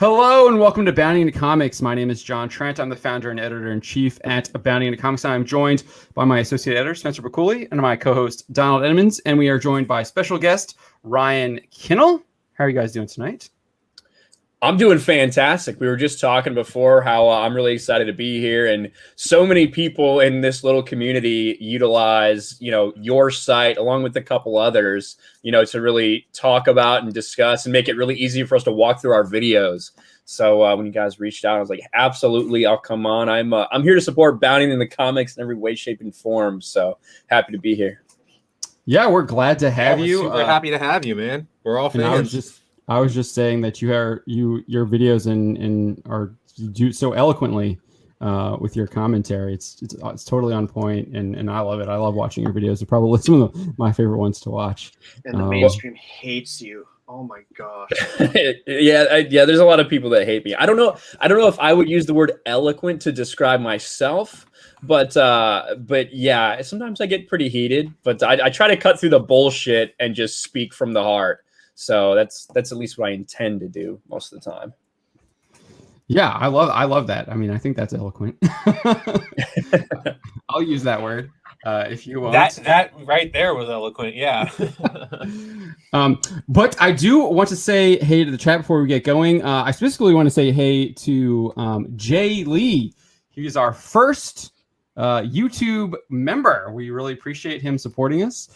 Hello and welcome to Bounty into Comics. My name is John Trent. I'm the founder and editor-in-chief at Bounty into Comics. I'm joined by my associate editor, Spencer Baculi, and my co-host, Donald Edmonds. And we are joined by special guest, Ryan Kinel. How are you guys doing tonight? I'm doing fantastic. We were just talking before how I'm really excited to be here, and so many people in this little community utilize, your site along with a couple others, to really talk about and discuss and make it really easy for us to walk through our videos. So when you guys reached out, I was like, absolutely, I'll come on. I'm here to support Bounty in the comics in every way, shape, and form. So happy to be here. Yeah, we're glad to have you. Super happy to have you, man. We're all fans. I was just saying that your videos and you do so eloquently with your commentary. It's totally on point, and I love it. I love watching your videos. They're probably some of my favorite ones to watch. And the mainstream hates you. Oh my gosh. Yeah. There's a lot of people that hate me. I don't know if I would use the word eloquent to describe myself, but yeah, sometimes I get pretty heated. But I try to cut through the bullshit and just speak from the heart. So that's at least what I intend to do most of the time. Yeah, I love that. I mean, I think that's eloquent. I'll use that word if you want. That right there was eloquent. Yeah. But I do want to say hey to the chat before we get going. I specifically want to say hey to Jay Lee. He's our first YouTube member. We really appreciate him supporting us.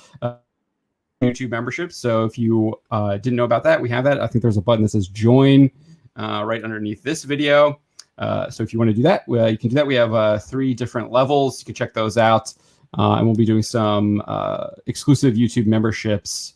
YouTube membership. So if you didn't know about that, we have that. I think there's a button that says join right underneath this video. So if you want to do that, you can do that. We have 3 different levels. You can check those out. And we'll be doing some exclusive YouTube memberships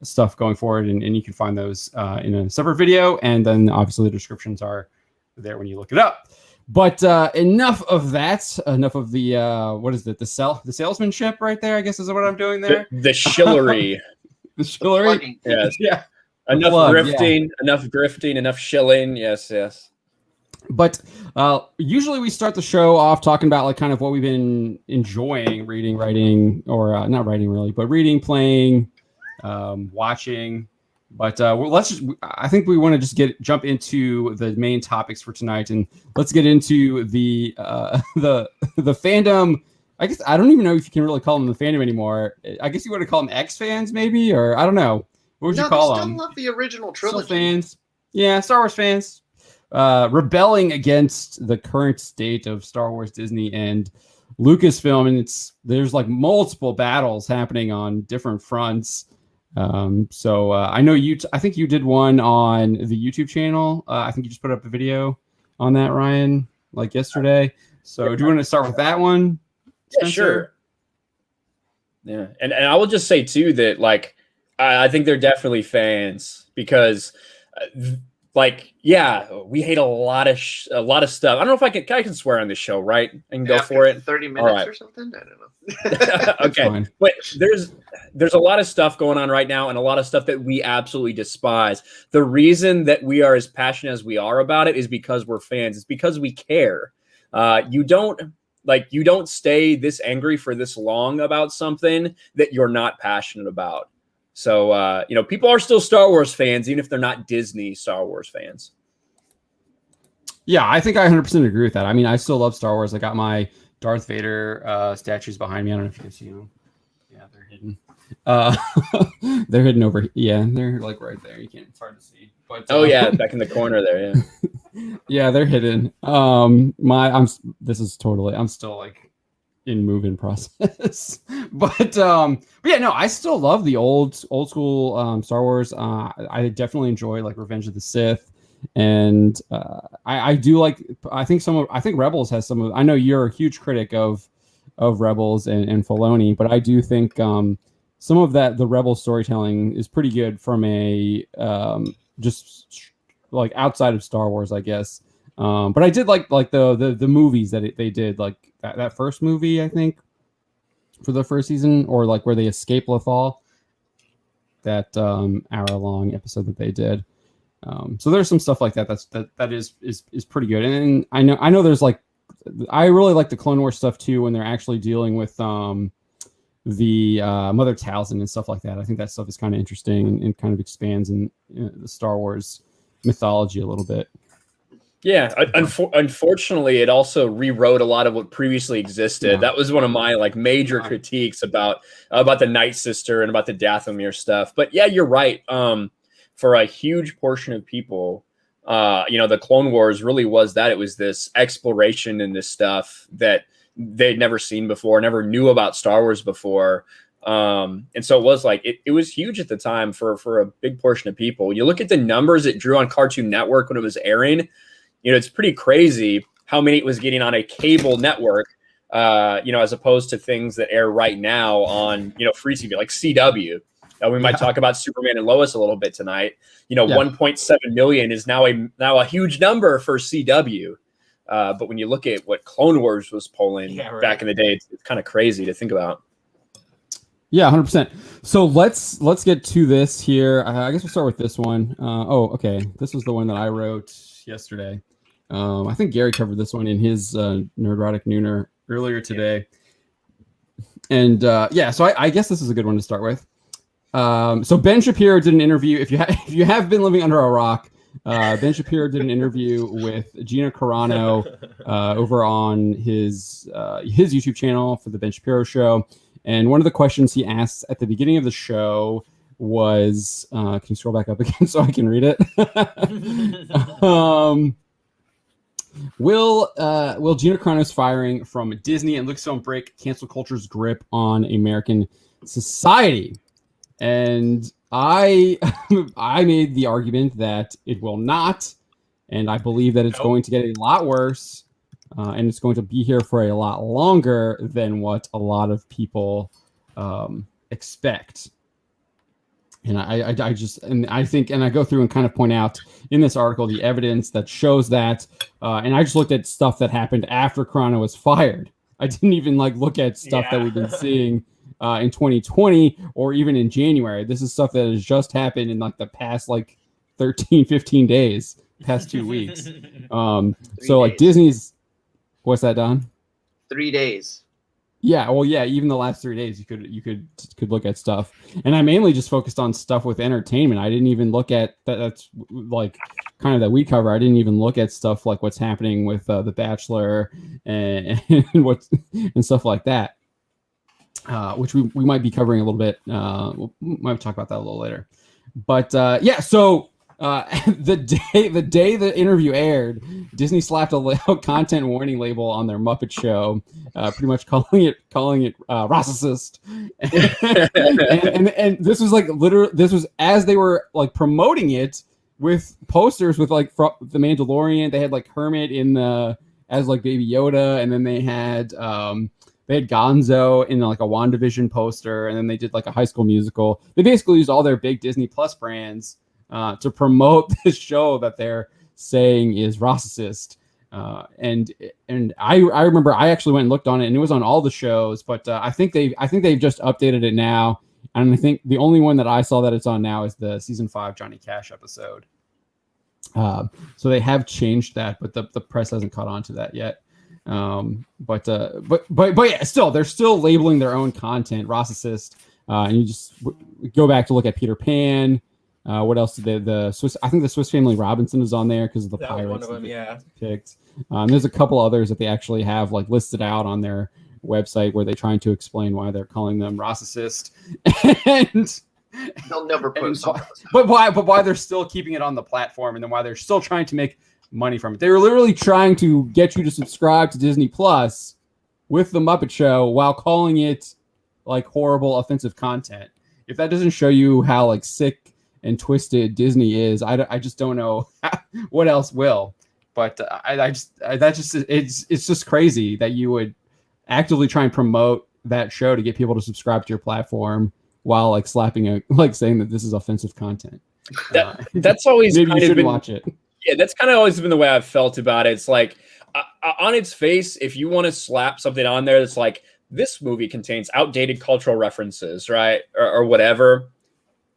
stuff going forward. And you can find those in a separate video. And then obviously the descriptions are there when you look it up. But enough of that. Enough of the what is it? The salesmanship right there, I guess is what I'm doing there. The shillery. The shillery. Yes. Yeah. Enough grifting, enough grifting, enough shilling. Yes. But usually we start the show off talking about like kind of what we've been enjoying reading, writing, or not writing really, but reading, playing, watching. But I think we want to just jump into the main topics for tonight, and let's get into the fandom. I guess I don't even know if you can really call them the fandom anymore. I guess you want to call them X fans, maybe, or I don't know. What would you call them? Still love the original trilogy. Still fans, yeah, Star Wars fans, rebelling against the current state of Star Wars, Disney, and Lucasfilm, and there's like multiple battles happening on different fronts. So I know I think you did one on the YouTube channel. I think you just put up a video on that, Ryan, like yesterday. So do you want to start with that one? Yeah, sure. Yeah. And I will just say too, that like, I think they're definitely fans because we hate a lot of stuff. I don't know if I can swear on this show, right? I can go for it. 30 minutes or something. I don't know. Okay, but there's a lot of stuff going on right now, and a lot of stuff that we absolutely despise. The reason that we are as passionate as we are about it is because we're fans. It's because we care. You don't stay this angry for this long about something that you're not passionate about. So people are still Star Wars fans, even if they're not Disney Star Wars fans. Yeah, I think I 100% agree with that. I mean, I still love Star Wars. I got my Darth Vader statues behind me. I don't know if you can see them. Yeah, they're hidden. They're hidden over. Yeah, they're like right there. You can't. It's hard to see. But yeah, back in the corner there. Yeah. Yeah, they're hidden. I'm still like in move-in process. But yeah, no, I still love the old school Star Wars. I definitely enjoy like Revenge of the Sith. And I do like. I think Rebels has some of. I know you're a huge critic of Rebels and Filoni, but I do think some of the Rebel storytelling is pretty good from a just like outside of Star Wars, I guess. But I did like the movies that they did, like that first movie, I think, for the first season, or like where they escape Lothal, that hour-long episode that they did. So there's some stuff like that that is pretty good. And I know there's like, I really like the Clone Wars stuff too, when they're actually dealing with the Mother Talzin and stuff like that. I think that stuff is kind of interesting and kind of expands in the Star Wars mythology a little bit. Yeah, unfortunately, it also rewrote a lot of what previously existed. Yeah. That was one of my like major critiques about the Night Sister and about the Dathomir stuff. But yeah, you're right. For a huge portion of people, the Clone Wars really was that. It was this exploration and this stuff that they'd never seen before, never knew about Star Wars before. And so it was like it was huge at the time for a big portion of people. You look at the numbers it drew on Cartoon Network when it was airing. It's pretty crazy how many it was getting on a cable network, as opposed to things that air right now on, free TV, like CW. We might talk about Superman and Lois a little bit tonight. 1.7 million is now a huge number for CW. But when you look at what Clone Wars was pulling back in the day, it's kind of crazy to think about. Yeah, 100%. So let's get to this here. I guess we'll start with this one. Okay. This was the one that I wrote yesterday. I think Gary covered this one in his Nerdrotic Nooner earlier today. And so I guess this is a good one to start with. So Ben Shapiro did an interview. If you have been living under a rock, Ben Shapiro did an interview with Gina Carano over on his YouTube channel for the Ben Shapiro Show. And one of the questions he asks at the beginning of the show was, can you scroll back up again so I can read it? Will Gina Carano's firing from Disney and Lucasfilm break cancel culture's grip on American society? And I made the argument that it will not, and I believe that it's going to get a lot worse, and it's going to be here for a lot longer than what a lot of people expect. And I go through and kind of point out in this article the evidence that shows that, and I just looked at stuff that happened after Carano was fired. I didn't even look at stuff that we've been seeing in 2020 or even in January. This is stuff that has just happened in the past 13, 15 days, past 2 weeks. So Disney's, what's that, Don? 3 days. Yeah, well, yeah, even the last 3 days, you could look at stuff, and I mainly just focused on stuff with entertainment. I didn't even look at that. That's kind of that we cover. I didn't even look at stuff like what's happening with The Bachelor and stuff like that, which we might be covering a little bit. We might talk about that a little later. But so. The day the interview aired, Disney slapped a content warning label on their Muppet Show, pretty much calling it racist. and this was literally, this was as they were promoting it with posters with from the Mandalorian. They had Hermit as Baby Yoda, and then they had Gonzo in a WandaVision poster, and then they did a High School Musical. They basically used all their big Disney Plus brands to promote this show that they're saying is racist. And I remember I actually went and looked on it, and it was on all the shows, but I think they've just updated it now. And I think the only one that I saw that it's on now is the season 5 Johnny Cash episode. So they have changed that, but the press hasn't caught on to that yet. But yeah, still, they're still labeling their own content racist. And you just go back to look at Peter Pan. What else did they? The Swiss. I think the Swiss Family Robinson is on there because of the pirates. One of them, picked. There's a couple others that they actually have listed out on their website where they're trying to explain why they're calling them racist. And they'll never post. But why they're still keeping it on the platform, and then why they're still trying to make money from it. They were literally trying to get you to subscribe to Disney Plus with the Muppet Show while calling it horrible, offensive content. If that doesn't show you how sick and twisted Disney is, I just don't know what else will. But it's just crazy that you would actively try and promote that show to get people to subscribe to your platform while slapping saying that this is offensive content. That's always maybe kind you of shouldn't been, watch it. Yeah, that's kind of always been the way I've felt about it. It's on its face, if you want to slap something on there that's this movie contains outdated cultural references, right, or whatever.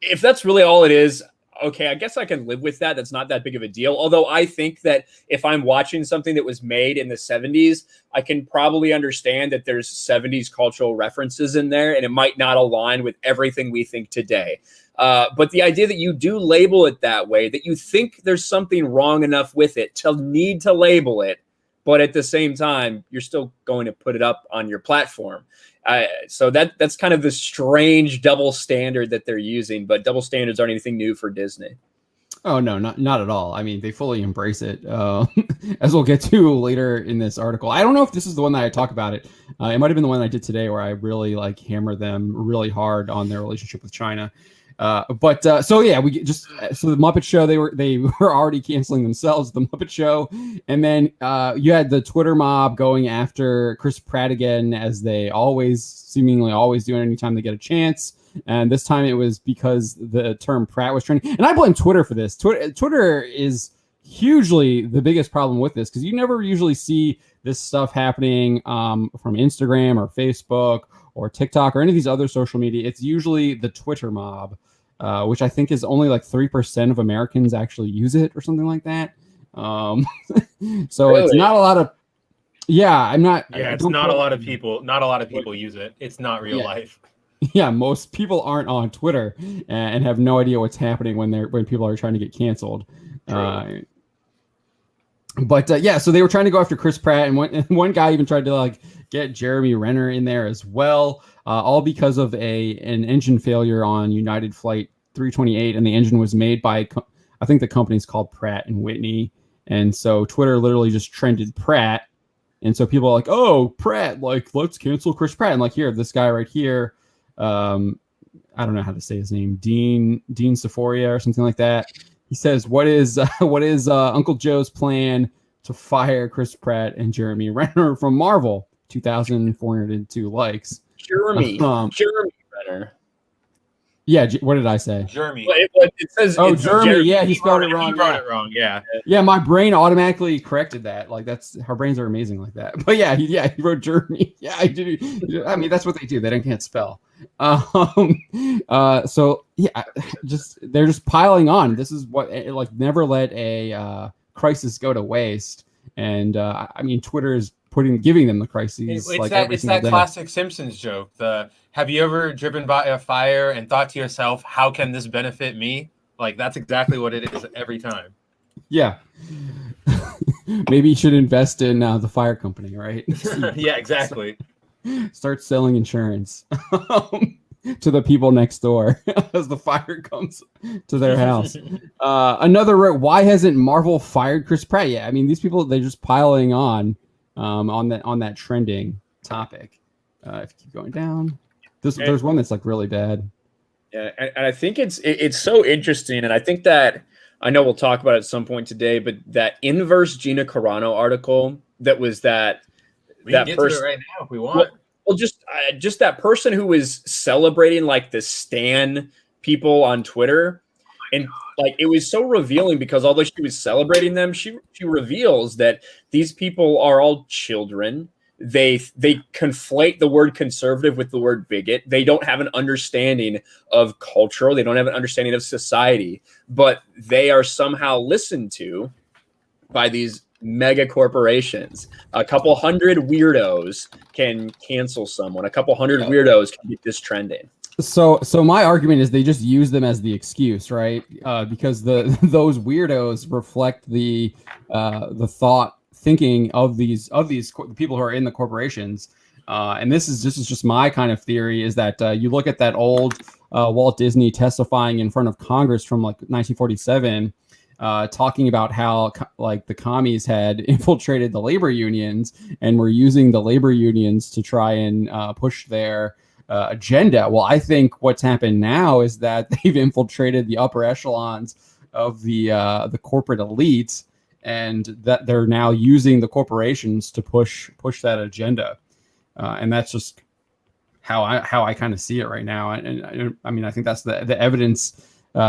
If that's really all it is, okay, I guess I can live with that. That's not that big of a deal. Although I think that if I'm watching something that was made in the 70s, I can probably understand that there's 70s cultural references in there, and it might not align with everything we think today. But the idea that you do label it that way, that you think there's something wrong enough with it to need to label it, but at the same time, you're still going to put it up on your platform. So that's kind of the strange double standard that they're using, but double standards aren't anything new for Disney. Oh no, not at all. I mean, they fully embrace it, as we'll get to later in this article. I don't know if this is the one that I talk about it. It might have been the one I did today, where I really like hammer them really hard on their relationship with China. So yeah, so the Muppet Show, they were already canceling themselves, the Muppet Show, and then you had the Twitter mob going after Chris Pratt again, as they seemingly always do anytime they get a chance. And this time it was because the term Pratt was trending. And I blame Twitter for this. Twitter is hugely the biggest problem with this, because you never usually see this stuff happening from Instagram or Facebook or TikTok or any of these other social media. It's usually the Twitter mob, which I think is only like 3% of Americans actually use it or something like that. So really? It's not a lot of... Yeah, I'm not... Yeah, it's not a lot of people. Not a lot of people use it. It's not real life. Yeah, most people aren't on Twitter and have no idea what's happening when people are trying to get canceled. So they were trying to go after Chris Pratt, and one guy even tried to like get Jeremy Renner in there as well, all because of an engine failure on United Flight 328, and the engine was made by, I think the company's called Pratt and Whitney, and so Twitter literally just trended Pratt, and so people are like, oh, Pratt, like let's cancel Chris Pratt, and like here, this guy right here. I don't know how to say his name, Dean Sephoria or something like that. He says, what is Uncle Joe's plan to fire Chris Pratt and Jeremy Renner from Marvel? 2,402 likes. Jeremy Renner. Yeah, what did I say? Jeremy. It says Jeremy. Yeah, he spelled it wrong. He wrote it wrong. Yeah. Yeah, my brain automatically corrected that. Like our brains are amazing like that. But yeah, he wrote Jeremy. Yeah, I did. I mean, that's what they do. They can't spell. So yeah, they're just piling on. This is what, like, never let a crisis go to waste. And I mean, Twitter is giving them the crises. It's that classic Simpsons joke. Have you ever driven by a fire and thought to yourself, how can this benefit me? Like, that's exactly what it is every time. Yeah. Maybe you should invest in the fire company, right? Yeah, exactly. Start selling insurance to the people next door as the fire comes to their house. Why hasn't Marvel fired Chris Pratt yet? I mean, these people, they're just piling on that trending topic. If you keep going down, there's one that's like really bad. Yeah, and I think it's so interesting, and I think that, I know we'll talk about it at some point today, but that inverse Gina Carano article that was that can get to it right now if we want. Well, just that person who was celebrating like the Stan people on Twitter, and like it was so revealing, because although she was celebrating them, she reveals that these people are all children. They conflate the word conservative with the word bigot. They don't have an understanding of culture. They don't have an understanding of society, but they are somehow listened to by these mega corporations. A couple hundred weirdos can cancel someone. A couple hundred weirdos can get this trending. So my argument is they just use them as the excuse, right? Because those weirdos reflect the thinking of these people who are in the corporations, and this is just my kind of theory, is that you look at that old Walt Disney testifying in front of Congress from like 1947, talking about how like the commies had infiltrated the labor unions and were using the labor unions to try and push their agenda. Well, I think what's happened now is that they've infiltrated the upper echelons of the corporate elites, and that they're now using the corporations to push that agenda, and that's just how I kind of see it right now. And I mean, I think that's the evidence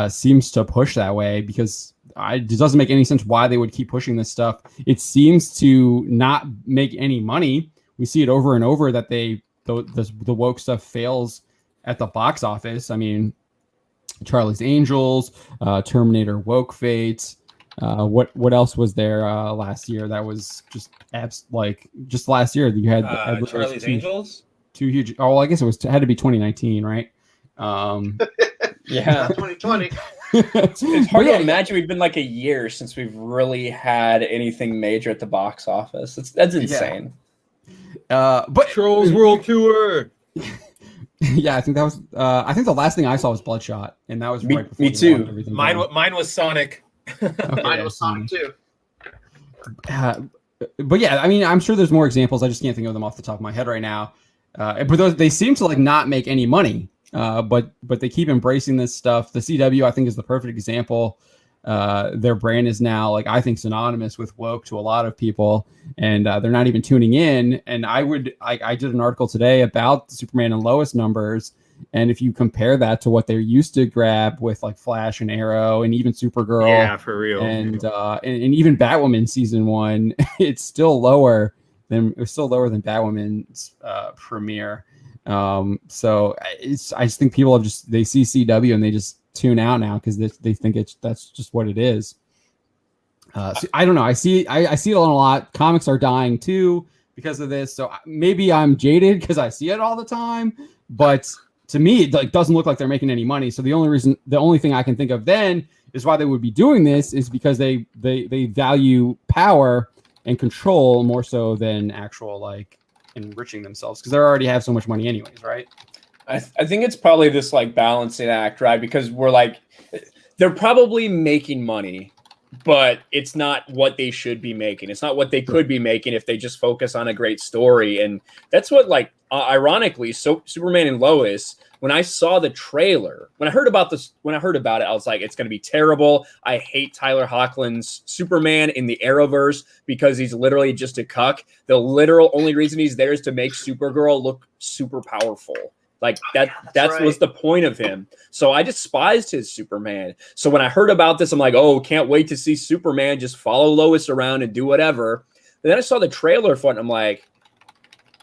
seems to push that way, because it doesn't make any sense why they would keep pushing this stuff. It seems to not make any money. We see it over and over that the woke stuff fails at the box office. I mean, Charlie's Angels, Terminator Woke Fates. What else was there last year that was just just last year that you had Charlie's Angels? Two huge. Oh, well, I guess it had to be 2019, right? Yeah. Not 2020. It's hard Yeah, to imagine we've been like a year since we've really had anything major at the box office. That's insane. But Trolls World Tour. yeah, I think that was. I think the last thing I saw was Bloodshot, and that was Me- right before me they too. locked everything Mine down. mine was Sonic. Okay, Mine was Sonic too. But yeah, I mean, I'm sure there's more examples. I just can't think of them off the top of my head right now. But those, they seem to like not make any money. But they keep embracing this stuff. The CW, I think, is the perfect example. Their brand is now, like, I think, synonymous with woke to a lot of people, and they're not even tuning in. And I did an article today about the Superman and Lois numbers, and if you compare that to what they're used to grab with like Flash and Arrow and even Supergirl, Yeah, for real. and even Batwoman season 1, it's still lower than Batwoman's premiere. So I just think people they see CW and they just tune out now because they think that's just what it is. So I don't know. I see it a lot. Comics are dying too because of this. So maybe I'm jaded because I see it all the time, but to me, it like doesn't look like they're making any money. So the only thing I can think of then is why they would be doing this is because they value power and control more so than actual like enriching themselves, because they already have so much money anyways, right? I think it's probably this like balancing act, right? Because we're like, they're probably making money, but it's not what they should be making. It's not what they could be making if they just focus on a great story. And that's what, like, ironically, so Superman and Lois, when I saw the trailer, when I heard about it, I was like, it's going to be terrible. I hate Tyler Hoechlin's Superman in the Arrowverse because he's literally just a cuck. The literal only reason he's there is to make Supergirl look super powerful. Like that was the point of him. So I despised his Superman. So when I heard about this, I'm like, oh, can't wait to see Superman just follow Lois around and do whatever. And then I saw the trailer for it and I'm like,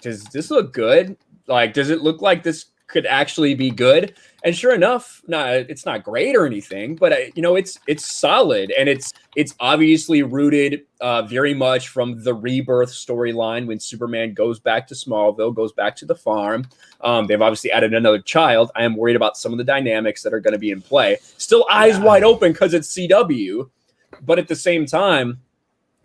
does this look good? Like, does it look like this could actually be good? And sure enough, no, it's not great or anything, but it's solid, and it's obviously rooted very much from the rebirth storyline when Superman goes back to Smallville, goes back to the farm. They've obviously added another child. I am worried about some of the dynamics that are going to be in play. Still eyes wide open because it's CW, but at the same time,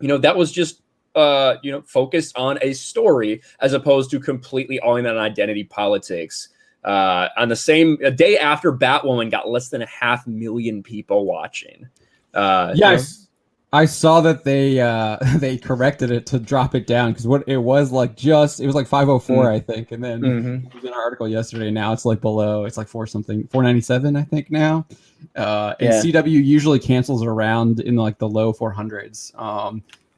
that was just focused on a story as opposed to completely all in on identity politics. On the same day after Batwoman got less than 500,000 people watching. Yes, I saw that they corrected it to drop it down, because what it was like it was like 504 I think, and then it was in our article yesterday. Now it's like below, it's like 497 I think now. And CW usually cancels around in like the low 400s.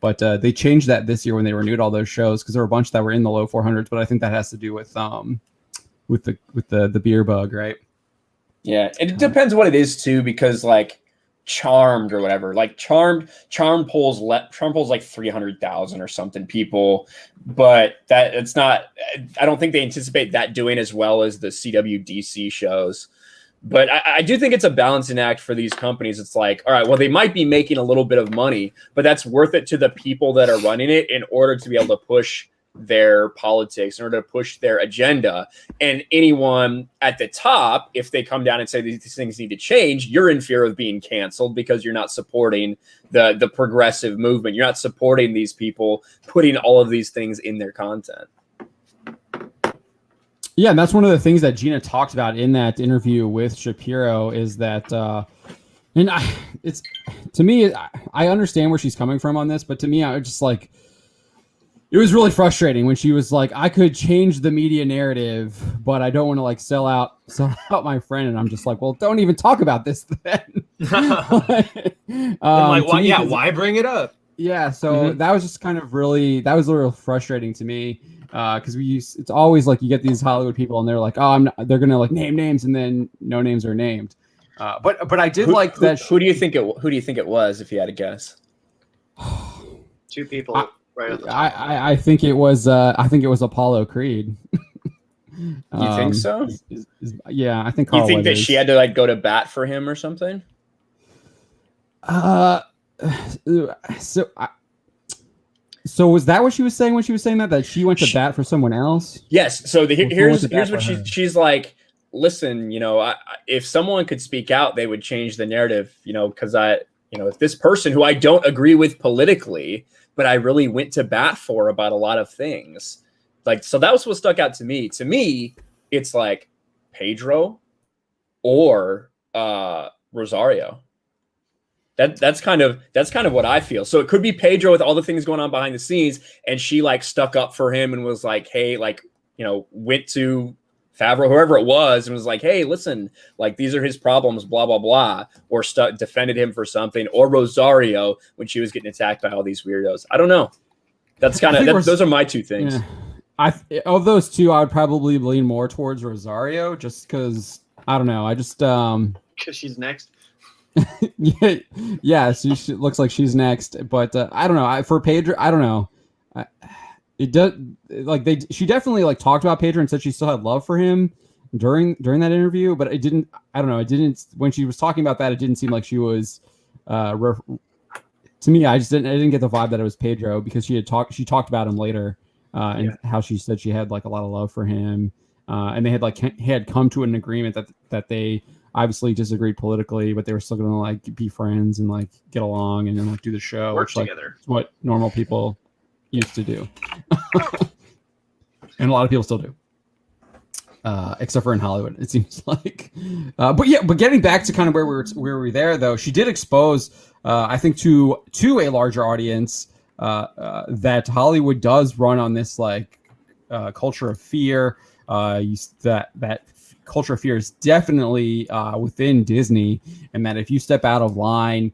But they changed that this year when they renewed all those shows, because there were a bunch that were in the low 400s. But I think that has to do with the beer bug, right? Yeah, and it depends what it is too, because like Charmed or whatever, like Charmed polls like 300,000 or something people, but it's not. I don't think they anticipate that doing as well as the CW DC shows. But I do think it's a balancing act for these companies. It's like, all right, well, they might be making a little bit of money, but that's worth it to the people that are running it in order to be able to push their politics, in order to push their agenda. And anyone at the top, if they come down and say these things need to change, you're in fear of being canceled because you're not supporting the progressive movement. You're not supporting these people putting all of these things in their content. Yeah, and that's one of the things that Gina talked about in that interview with Shapiro, is that, and it's, to me, I understand where she's coming from on this, but to me, I was just like, it was really frustrating when she was like, I could change the media narrative, but I don't want to like sell out my friend. And I'm just like, well, don't even talk about this then. Why bring it up? Yeah, so that was just kind of that was a little frustrating to me, because it's always like you get these Hollywood people and they're like, they're gonna like name names, and then no names are named. But I did like that. Who do you think it was, if you had to guess? Two people. Right on the top. I think it was Apollo Creed. You think so? Yeah, I think. You think that she had to like go to bat for him or something? So was that what she was saying when she was saying that she went to bat for someone else? Yes. So here's what she's like. listen, if someone could speak out, they would change the narrative, because if this person who I don't agree with politically, but I really went to bat for about a lot of things, so that was what stuck out to me. To me, it's like Pedro or Rosario. That's kind of what I feel. So it could be Pedro with all the things going on behind the scenes, and she stuck up for him and was like, hey, went to Favreau, whoever it was, and was like, hey, listen, these are his problems, blah, blah, blah, or defended him for something, or Rosario when she was getting attacked by all these weirdos. I don't know. That's those are my two things. Yeah. Of those two, I would probably lean more towards Rosario, just because, I don't know. I just because she's next. yeah. She looks like she's next, but I don't know. For Pedro, I don't know. It does she definitely talked about Pedro and said she still had love for him during that interview, but it didn't. I don't know. It didn't, when she was talking about that, it didn't seem like she was. To me, I didn't get the vibe that it was Pedro, because she talked about him later, and how she said she had a lot of love for him, and they had come to an agreement that they obviously disagreed politically, but they were still going to be friends and get along and then do the show, work together. What normal people used to do. And a lot of people still do, except for in Hollywood, it seems like. But getting back to kind of where we were there, though, she did expose, I think, to a larger audience, that Hollywood does run on this culture of fear. That culture of fear is definitely within Disney, and that if you step out of line,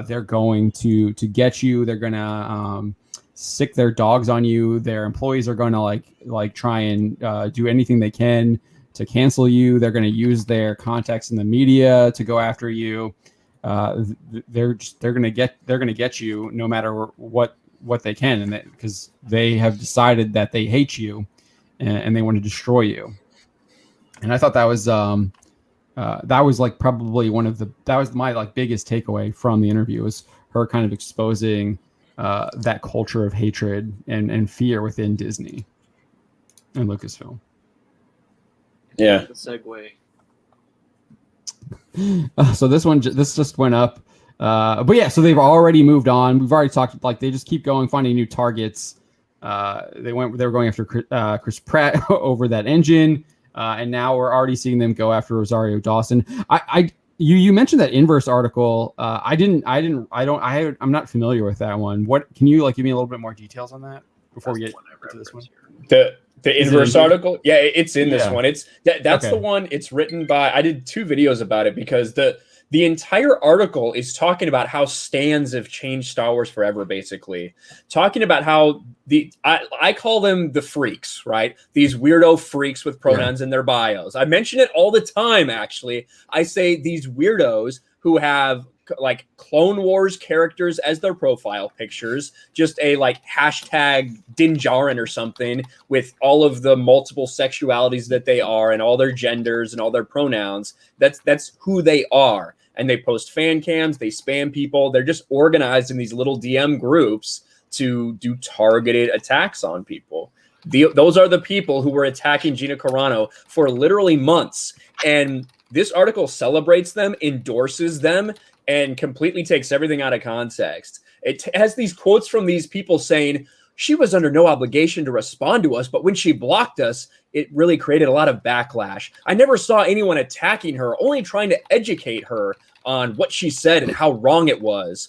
they're going to get you. They're gonna sick their dogs on you. Their employees are going to try and do anything they can to cancel you. They're going to use their contacts in the media to go after you. They're going to get you no matter what they can, and because they have decided that they hate you and they want to destroy you. And I thought that was probably that was my biggest takeaway from the interview, was her kind of exposing that culture of hatred and fear within Disney and Lucasfilm. Yeah. The segue. So this just went up, but yeah. So they've already moved on. We've already talked. They just keep going, finding new targets. They were going after Chris Pratt over that engine, and now we're already seeing them go after Rosario Dawson. You mentioned that Inverse article. I'm not familiar with that one. What can you give me a little bit more details on that before we get into this one? The Inverse article? Yeah, it's in this one. That's okay. The one. It's written by, I did 2 videos about it, because the entire article is talking about how stans have changed Star Wars forever, basically. Talking about how I call them the freaks, right? These weirdo freaks with pronouns in their bios. I mention it all the time, actually. I say these weirdos who have Clone Wars characters as their profile pictures, just a hashtag Din Djarin or something with all of the multiple sexualities that they are and all their genders and all their pronouns. That's who they are. And they post fan cams, they spam people. They're just organized in these little DM groups to do targeted attacks on people. Those are the people who were attacking Gina Carano for literally months. And this article celebrates them, endorses them, and completely takes everything out of context. It has these quotes from these people saying, she was under no obligation to respond to us, but when she blocked us, it really created a lot of backlash. I never saw anyone attacking her, only trying to educate her on what she said and how wrong it was.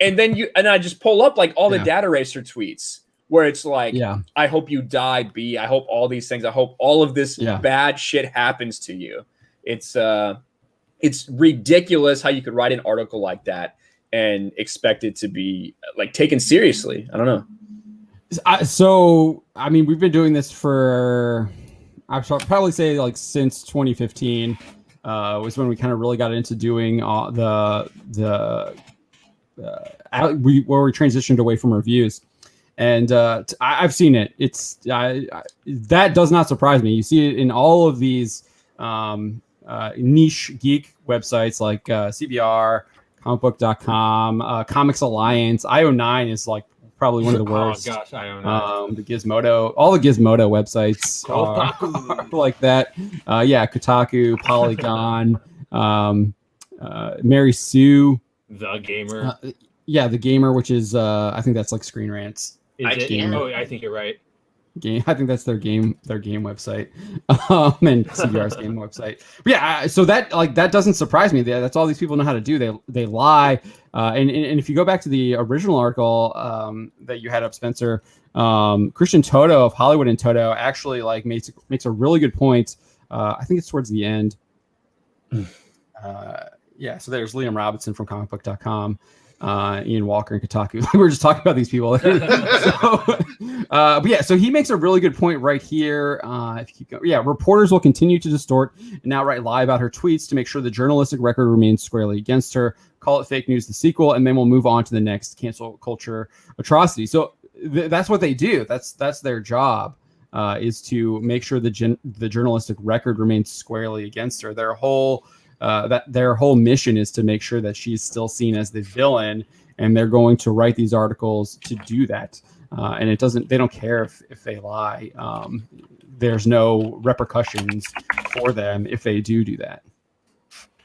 And then I just pull up all the Data Racer tweets where it's I hope you die, B. I hope all these things. I hope all of this bad shit happens to you. It's ridiculous how you could write an article like that and expect it to be taken seriously. I don't know. So, I mean, we've been doing this for, I'd probably say since 2015 was when we kind of really got into doing where we transitioned away from reviews. And I've seen it. That does not surprise me. You see it in all of these niche geek websites like CBR, comicbook.com, Comics Alliance. IO9 is probably one of the Oh worst. gosh, I don't know. The Gizmodo, all the Gizmodo websites are like that. Yeah, Kotaku, Polygon, Mary Sue, The Gamer. yeah, the Gamer, which is I think that's like Screen Rant's Is it? can't. Oh, I think you're right. game. I think that's their game website, and CBR's game website. But yeah, so that doesn't surprise me. That's all these people know how to do. They lie, and if you go back to the original article that you had up, Spencer, Christian Toto of Hollywood and Toto actually like makes a really good point. I think it's towards the end. Yeah, so there's Liam Robinson from comicbook.com. Ian Walker and Kotaku. We were just talking about these people. But yeah, so he makes a really good point right here. If you keep going, yeah, reporters will continue to distort and outright lie about her tweets to make sure the journalistic record remains squarely against her. Call it fake news, the sequel, and then we'll move on to the next cancel culture atrocity. So that's what they do. That's their job. Is to make sure the journalistic record remains squarely against her. Their whole mission is to make sure that she's still seen as the villain, and they're going to write these articles to do that. And they don't care if they lie. There's no repercussions for them if they do that.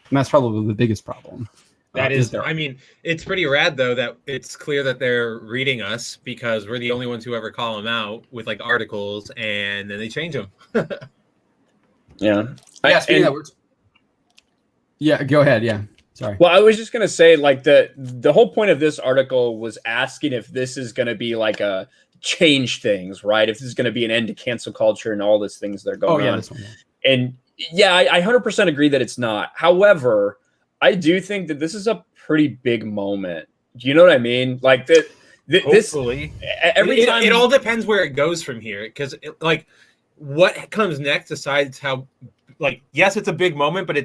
And that's probably the biggest problem. That is, I mean, it's pretty rad though that it's clear that they're reading us because we're the only ones who ever call them out with like articles, and then they change them. Yeah. Yeah, go ahead. Yeah, sorry. Well, I was just gonna say, like the whole point of this article was asking if this is gonna be like a change things, right? If this is gonna be an end to cancel culture and all these things that are going on. And yeah, I 100% agree that it's not. However, I do think that this is a pretty big moment. Do you know what I mean? Like that. Hopefully, every time it all depends where it goes from here, because like what comes next decides how. Like, yes, it's a big moment, but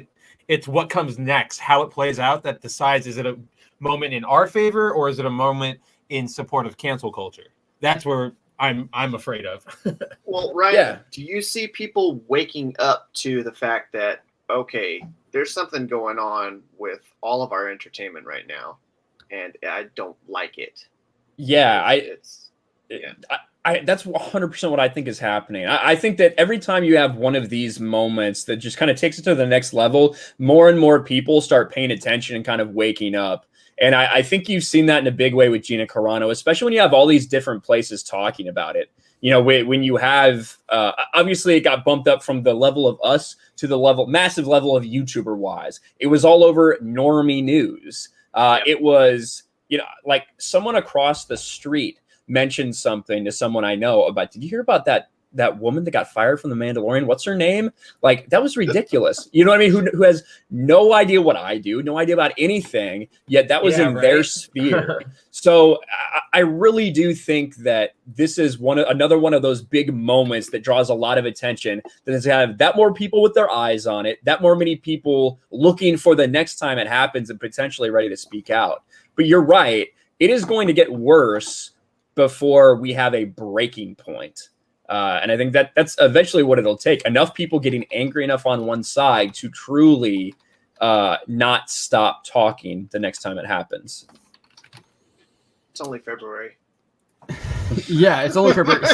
it's what comes next, how it plays out, that decides, is it a moment in our favor or is it a moment in support of cancel culture? That's where I'm afraid of. Well, Ryan, Yeah. Do you see people waking up to the fact that, okay, there's something going on with all of our entertainment right now, and I don't like it? Yeah, Yeah. That's 100% what I think is happening. I think that every time you have one of these moments that just kind of takes it to the next level, more and more people start paying attention and kind of waking up. And I think you've seen that in a big way with Gina Carano, especially when you have all these different places talking about it. You know, when you have, obviously it got bumped up from the level of us to the massive level of YouTuber wise. It was all over normie news. It was, you know, like someone across the street mentioned something to someone I know about, did you hear about that woman that got fired from the Mandalorian? What's her name? Like, that was ridiculous. You know what I mean? Who has no idea what I do, no idea about anything, yet that was in their sphere. So I really do think that this is another one of those big moments that draws a lot of attention, that is to have that more people with their eyes on it, that more many people looking for the next time it happens and potentially ready to speak out. But you're right. It is going to get worse before we have a breaking point. And I think that's eventually what it'll take. Enough people getting angry enough on one side to truly not stop talking the next time it happens. It's only February. Yeah, it's only February.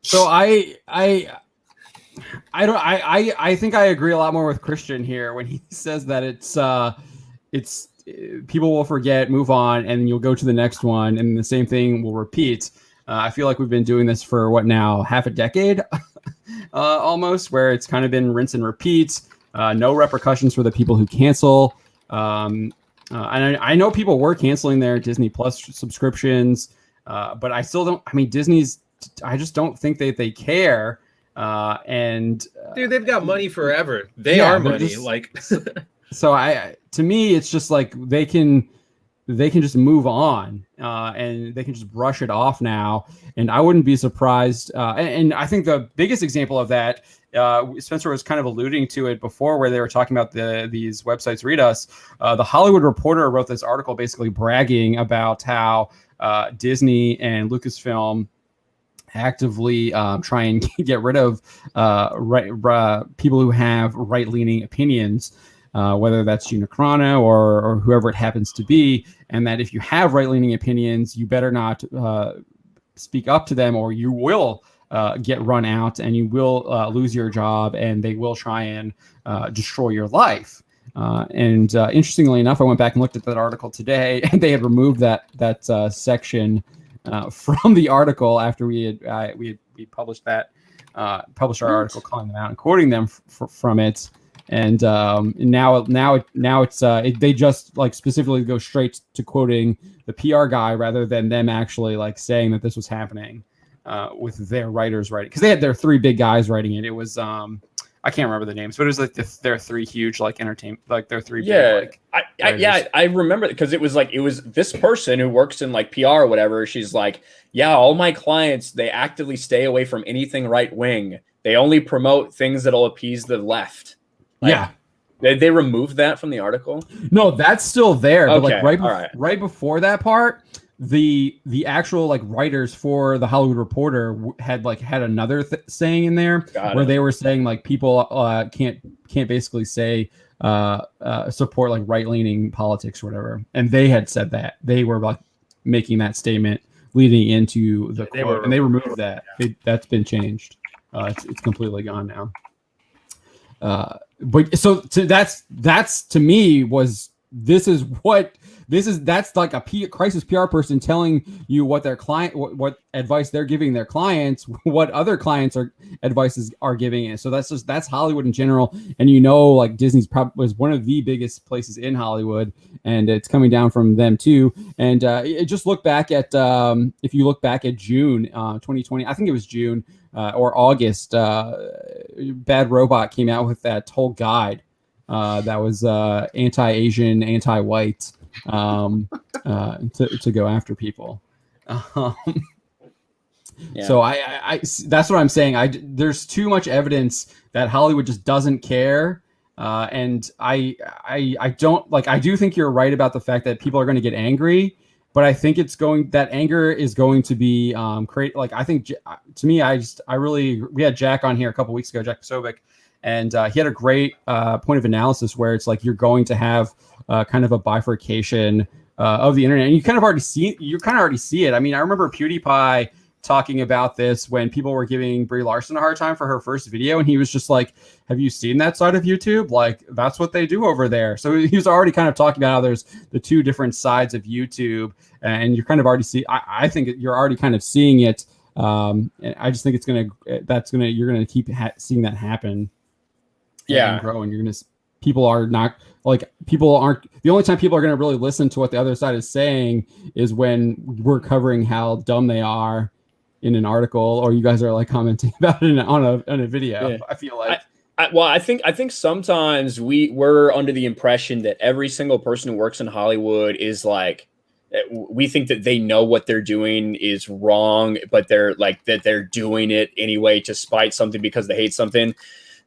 So I think I agree a lot more with Christian here when he says that it's people will forget, move on, and you'll go to the next one, and the same thing will repeat. I feel like we've been doing this for what now, half a decade, almost, where it's kind of been rinse and repeat. No repercussions for the people who cancel. And I know people were canceling their Disney Plus subscriptions, but I still don't. I mean, I just don't think that they care. And dude, they've got money forever. They are money. So to me, it's just like they can just move on and they can just brush it off now. And I wouldn't be surprised. And I think the biggest example of that, Spencer was kind of alluding to it before, where they were talking about these websites read us. The Hollywood Reporter wrote this article basically bragging about how Disney and Lucasfilm actively try and get rid of people who have right-leaning opinions. whether that's Gina Carano or whoever it happens to be, and that if you have right-leaning opinions, you better not speak up to them, or you will get run out and you will lose your job, and they will try and destroy your life. And interestingly enough, I went back and looked at that article today, and they had removed that section from the article after we published that published our article, calling them out and quoting them from it. And now it's they just like specifically go straight to quoting the PR guy rather than them actually like saying that this was happening with their writers writing, because they had their three big guys writing it. It was I can't remember the names, but it was like their three huge like entertainment, like their three big, like, I remember it because it was this person who works in like PR or whatever. She's like, yeah, all my clients, they actively stay away from anything right wing. They only promote things that'll appease the left. Like, yeah. Did they remove that from the article? No, that's still there. Okay, But like right before that part, the actual like writers for the Hollywood Reporter had another saying in there where they were saying like people can't basically say support like right-leaning politics or whatever, and they had said that they were like making that statement leading into the quote, and they removed that. That's been changed. It's completely gone now. But so that's to me that's like a crisis PR person telling you what their client, what advice they're giving their clients, what other clients are giving it. So that's Hollywood in general. And like Disney's probably was one of the biggest places in Hollywood, and it's coming down from them too. And just look back at if you look back at June 2020, I think it was June or August. Bad Robot came out with that whole guide that was anti-Asian, anti-white, to go after people. So I that's what I'm saying. There's too much evidence that Hollywood just doesn't care, and I don't like. I do think you're right about the fact that people are going to get angry, but I think that anger is going to be create. Like I think to me, we had Jack on here a couple weeks ago, Jack Sobick. And he had a great point of analysis where it's like you're going to have kind of a bifurcation of the internet, and you kind of already see it. I mean, I remember PewDiePie talking about this when people were giving Brie Larson a hard time for her first video, and he was just like, "Have you seen that side of YouTube? Like that's what they do over there." So he was already kind of talking about how there's the two different sides of YouTube, and you're kind of already I think you're already kind of seeing it. And I just think you're gonna keep seeing that happen. And grow, and people aren't the only time people are going to really listen to what the other side is saying is when we're covering how dumb they are in an article, or you guys are like commenting about it on a video. Yeah. I feel like I think sometimes we're under the impression that every single person who works in Hollywood is like, we think that they know what they're doing is wrong, but they're like that they're doing it anyway to spite something because they hate something.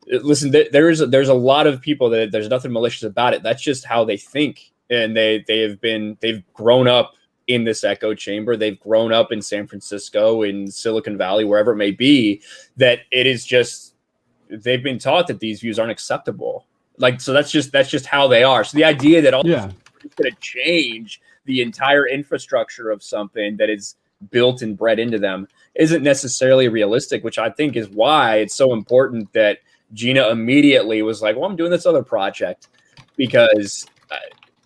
Listen, there's a lot of people that there's nothing malicious about it. That's just how they think, and they've grown up in this echo chamber. They've grown up in San Francisco, in Silicon Valley, wherever it may be. That it is just they've been taught that these views aren't acceptable. Like so, that's just how they are. So the idea that all this is going to change the entire infrastructure of something that is built and bred into them isn't necessarily realistic. Which I think is why it's so important that Gina immediately was like, well, I'm doing this other project, because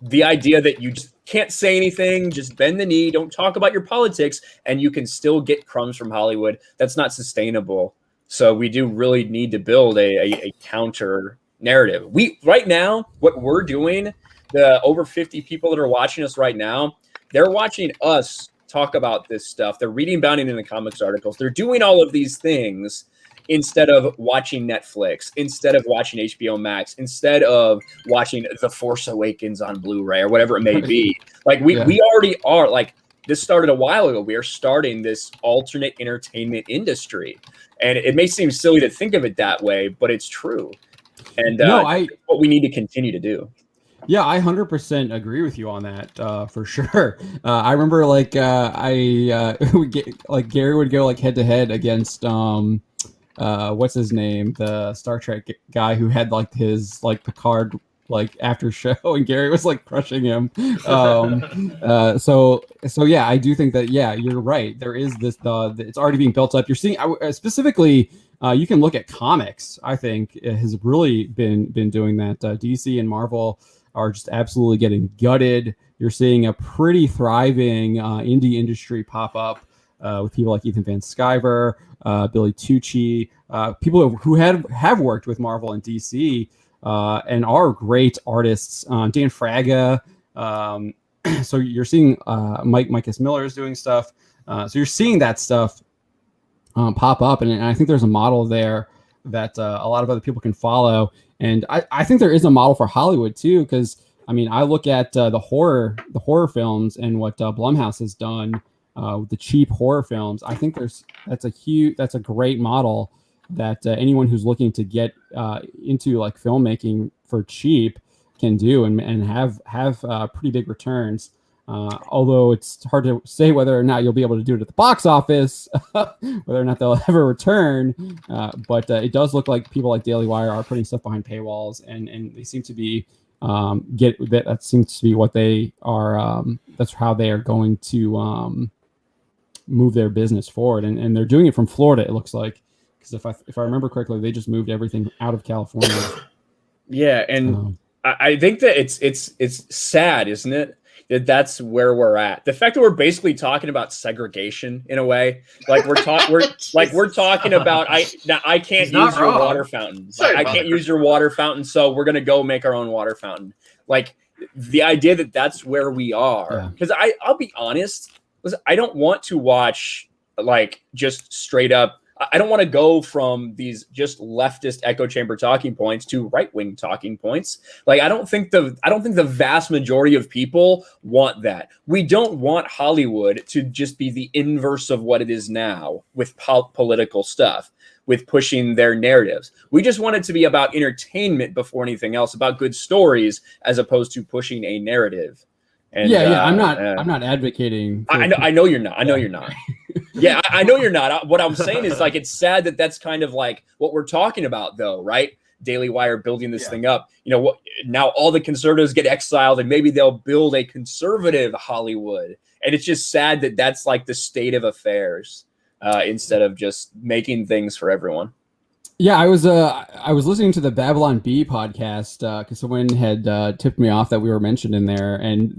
the idea that you just can't say anything, just bend the knee, don't talk about your politics, and you can still get crumbs from Hollywood, that's not sustainable. So we do really need to build a counter narrative. Right now, what we're doing, the over 50 people that are watching us right now, they're watching us talk about this stuff. They're reading about it in the comics articles. They're doing all of these things instead of watching Netflix, instead of watching HBO Max, instead of watching The Force Awakens on Blu-ray or whatever it may be. Like we already are, like this started a while ago. We are starting this alternate entertainment industry. And it may seem silly to think of it that way, but it's true. And what we need to continue to do. Yeah, I 100% agree with you on that, for sure. I remember like Gary would go like head to head against what's his name, the Star Trek guy who had like his like Picard like after show, and Gary was like crushing him. So yeah, I do think that you're right. There is this it's already being built up. You're seeing specifically. You can look at comics. I think it has really been doing that. DC and Marvel are just absolutely getting gutted. You're seeing a pretty thriving indie industry pop up with people like Ethan Van Sciver, Billy Tucci, people who have worked with Marvel and DC and are great artists. Dan Fraga. So you're seeing Micus Miller is doing stuff. So you're seeing that stuff pop up, and I think there's a model there that a lot of other people can follow. And I think there is a model for Hollywood too, because I mean, I look at the horror films and what Blumhouse has done with the cheap horror films. I think that's a great model that anyone who's looking to get into like filmmaking for cheap can do and have pretty big returns. Although it's hard to say whether or not you'll be able to do it at the box office, whether or not they'll ever return. But it does look like people like Daily Wire are putting stuff behind paywalls, and they seem to be that seems to be what they are. That's how they are going to move their business forward, and they're doing it from Florida. It looks like, because if I remember correctly, they just moved everything out of California. Yeah, and I think that it's sad, isn't it? That's where we're at. The fact that we're basically talking about segregation in a way, like we're talking about I can't use your water fountain. I can't use your water fountain, so we're gonna go make our own water fountain. Like the idea that that's where we are. Because I'll be honest, listen, I don't want to watch like just straight up. I don't want to go from these just leftist echo chamber talking points to right-wing talking points. Like I don't think the vast majority of people want that. We don't want Hollywood to just be the inverse of what it is now with political stuff, with pushing their narratives. We just want it to be about entertainment before anything else, about good stories as opposed to pushing a narrative. And, I'm not advocating. I know you're not. I know you're not. Yeah, I know you're not. What I'm saying is like it's sad that that's kind of like what we're talking about, though, right? Daily Wire building this thing up. You know what? Now all the conservatives get exiled, and maybe they'll build a conservative Hollywood. And it's just sad that that's like the state of affairs instead of just making things for everyone. Yeah, I was listening to the Babylon Bee podcast because someone had tipped me off that we were mentioned in there, and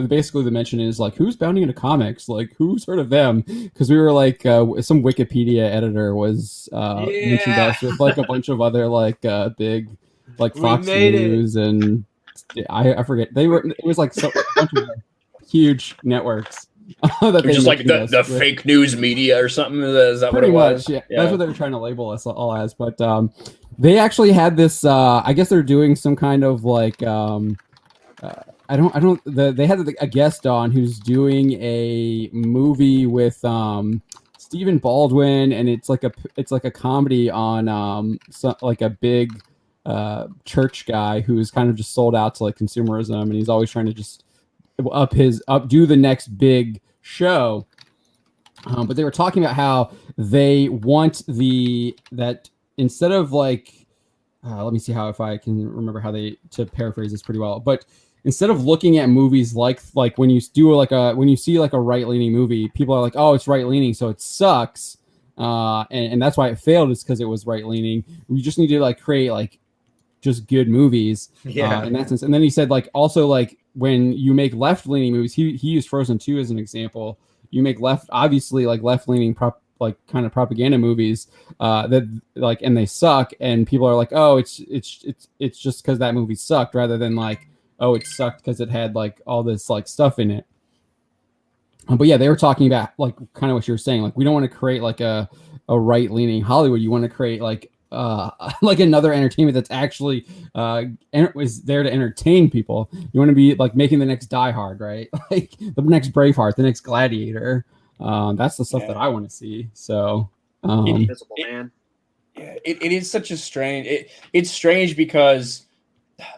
basically the mention is like, who's bounding into comics? Like, who's heard of them? Because we were like, some Wikipedia editor was mentioned us with like a bunch of other like big like Fox News and I forget it was like a bunch of huge networks. That just like the fake news media or something. Is that pretty what it was? Much, yeah. That's what they were trying to label us all as. But they actually had this. I guess they're doing some kind of like. They had a guest on who's doing a movie with Stephen Baldwin, and it's like a comedy on like a big church guy who's kind of just sold out to like consumerism, and he's always trying to just do the next big show. But they were talking about how they want that instead of like let me see how if I can remember how to paraphrase this pretty well, but instead of looking at movies like when you see like a right-leaning movie, people are like, oh, it's right-leaning, so it sucks, and that's why it failed, is because it was right-leaning. We just need to like create like just good movies in that sense. And then he said like also like when you make left-leaning movies, he used Frozen 2 as an example. You make obviously like left-leaning kind of propaganda movies that like, and they suck, and people are like, oh, it's just because that movie sucked, rather than like, oh, it sucked because it had like all this like stuff in it. But yeah, they were talking about like kind of what you were saying. Like we don't want to create like a right-leaning Hollywood. You want to create like another entertainment that's actually is there to entertain people. You want to be like making the next Die Hard, right? Like the next Braveheart, the next Gladiator. That's the stuff that I want to see. So Invisible Man. Yeah, it is such a strange. It's strange because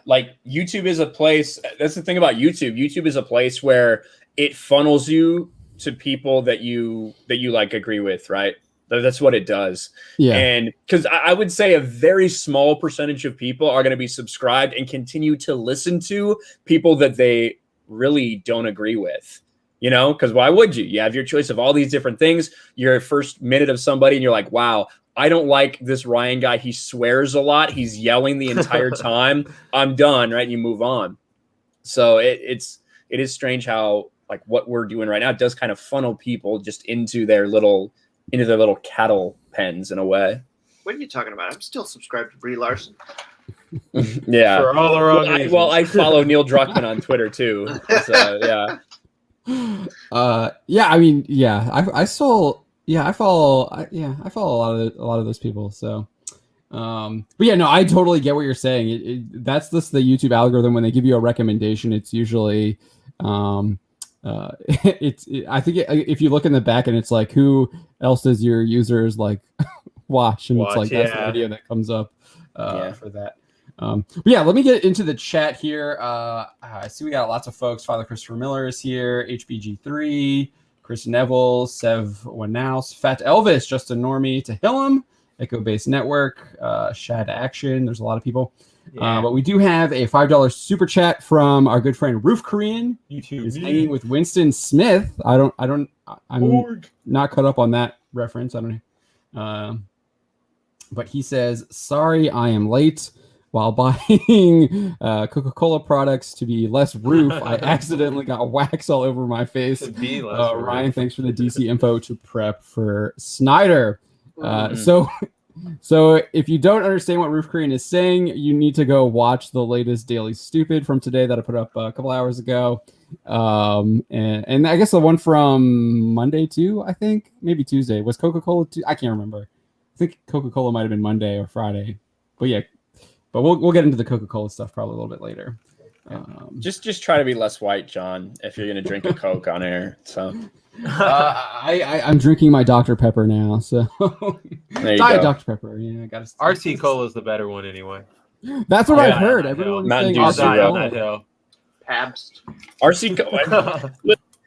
like YouTube is a place. That's the thing about YouTube. YouTube is a place where it funnels you to people that you like agree with, right? That's what it does. Yeah. And because I would say a very small percentage of people are going to be subscribed and continue to listen to people that they really don't agree with. You know, because why would you? You have your choice of all these different things. Your first minute of somebody, and you're like, wow, I don't like this Ryan guy. He swears a lot. He's yelling the entire time. I'm done, right? And you move on. So it is strange how like what we're doing right now does kind of funnel people just into their little cattle pens in a way. What are you talking about? I'm still subscribed to Brie Larson. Yeah. For all the wrong reasons. Well, I follow Neil Druckmann on Twitter too. So yeah. I mean, yeah, I follow a lot of those people. So, but yeah, no, I totally get what you're saying. That's the YouTube algorithm. When they give you a recommendation, it's usually, I think if you look in the back and it's like, who else does your users like watch? And it's like, that's the video that comes up for that. But yeah, let me get into the chat here. I see we got lots of folks. Father Christopher Miller is here. HBG3, Chris Neville, Sev Wanaus, Fat Elvis, Justin Normie, Tahillam, Echo Base Network, Shad Action. There's a lot of people. But we do have a $5 super chat from our good friend Roof Korean. YouTube is hanging with Winston Smith. I'm not caught up on that reference. I don't know. But he says, sorry, I am late. While buying Coca-Cola products to be less roof, I accidentally got wax all over my face. Ryan, thanks for the DC info to prep for Snyder. So if you don't understand what Roof Korean is saying, you need to go watch the latest Daily Stupid from today that I put up a couple hours ago. And I guess the one from Monday too, I think. Maybe Tuesday. Was Coca-Cola too? I can't remember. I think Coca-Cola might have been Monday or Friday. But yeah. But we'll get into the Coca-Cola stuff probably a little bit later. Just try to be less white, John, if you're gonna drink a Coke on air. So I'm drinking my Dr. Pepper now. So Diet Dr. Pepper. Yeah, I got to. RC Cola is the better one anyway. That's what I've heard. Everyone Mountain saying Dew I'll die Zero. on that hill. Pabst. RC Cola.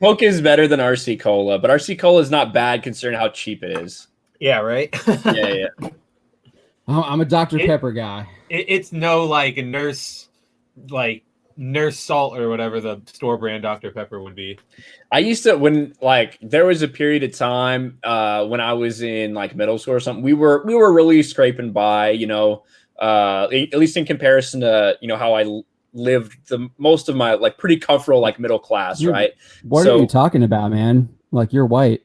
Coke is better than RC Cola, but RC Cola is not bad considering how cheap it is. Yeah, right. Yeah. I'm a Dr. Pepper guy. It's no like nurse salt or whatever the store brand Dr. Pepper would be. I used to, when like there was a period of time when I was in like middle school or something, we were really scraping by, you know, at least in comparison to, you know, how I lived the most of my like pretty comfortable like middle class, right? What are you talking about, man? Like you're white.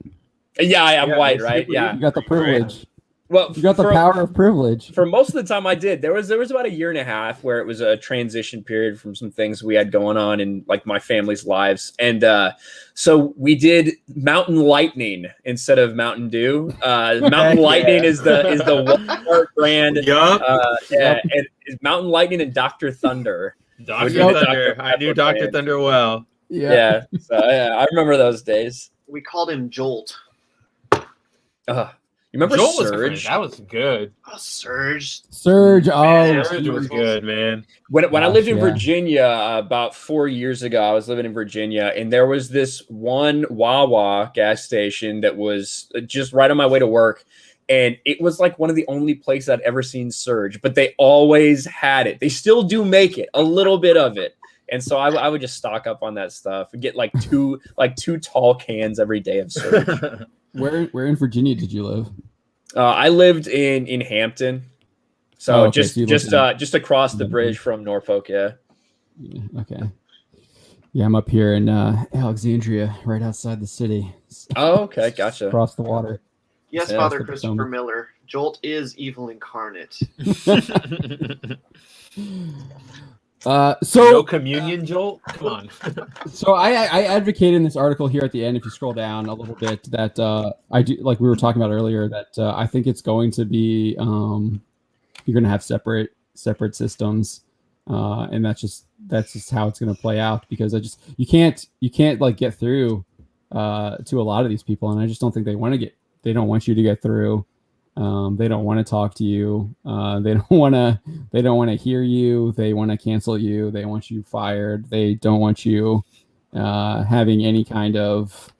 Yeah, I'm white, right? Yeah, you got the privilege. Well, you got the power of privilege. For most of the time I did. There was about a year and a half where it was a transition period from some things we had going on in like my family's lives. And so we did Mountain Lightning instead of Mountain Dew. Mountain Lightning is the Walmart brand. And Mountain Lightning and Dr. Thunder. Dr. Thunder. I knew Dr. Thunder well. Yeah. So I remember those days. We called him Jolt. You remember Jolt Surge? That was good. Oh, Surge. Surge. Man, Surge was good, man. When I lived in Virginia about 4 years ago, I was living in Virginia, and there was this one Wawa gas station that was just right on my way to work. And it was like one of the only places I'd ever seen Surge, but they always had it. They still do make it, a little bit of it. And so I would just stock up on that stuff and get like two tall cans every day of Surge. Where in Virginia did you live? I lived in Hampton, so just across the bridge from Norfolk. Yeah. Okay. Yeah, I'm up here in Alexandria, right outside the city. Oh, okay, gotcha. Across the water. Yes, Father Christopher Miller. Jolt is evil incarnate. So no communion, Jolt. Come on. So I advocate in this article here at the end, if you scroll down a little bit, that I do, like we were talking about earlier, that I think it's going to be you're going to have separate systems, and that's just how it's going to play out, because you can't like get through to a lot of these people, and I just don't think they don't want you to get through. They don't want to talk to you. They don't want to hear you. They want to cancel you. They want you fired. They don't want you having any kind of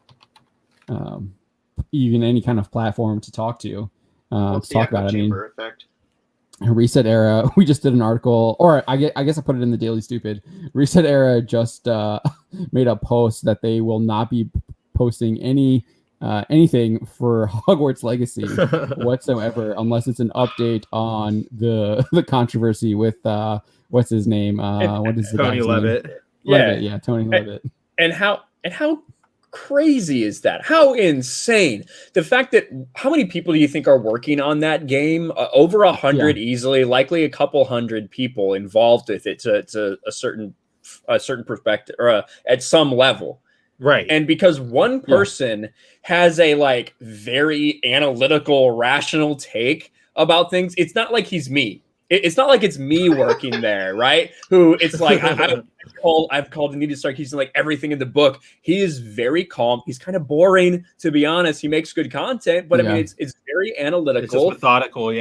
even any kind of platform to talk to What's the talk echo about it. I mean, chamber effect? Reset Era, we just did an article, or I guess I put it in the Daily Stupid. Reset Era just made a post that they will not be posting anything for Hogwarts Legacy whatsoever unless it's an update on the controversy with what's his name? What is the Tony guy's Levitt. name? Yeah. Levitt, yeah, Tony Levitt. And how crazy is that? How insane! The fact that how many people do you think are working on that game? Over 100 easily, likely a couple hundred people involved with it to a certain perspective or at some level. Right. And because one person has a like very analytical, rational take about things, it's not like he's me. It's not like it's me working there, right? Who it's like I've called Anita Sarkeesian like everything in the book. He is very calm. He's kind of boring, to be honest. He makes good content, but I mean it's very analytical, it's just methodical,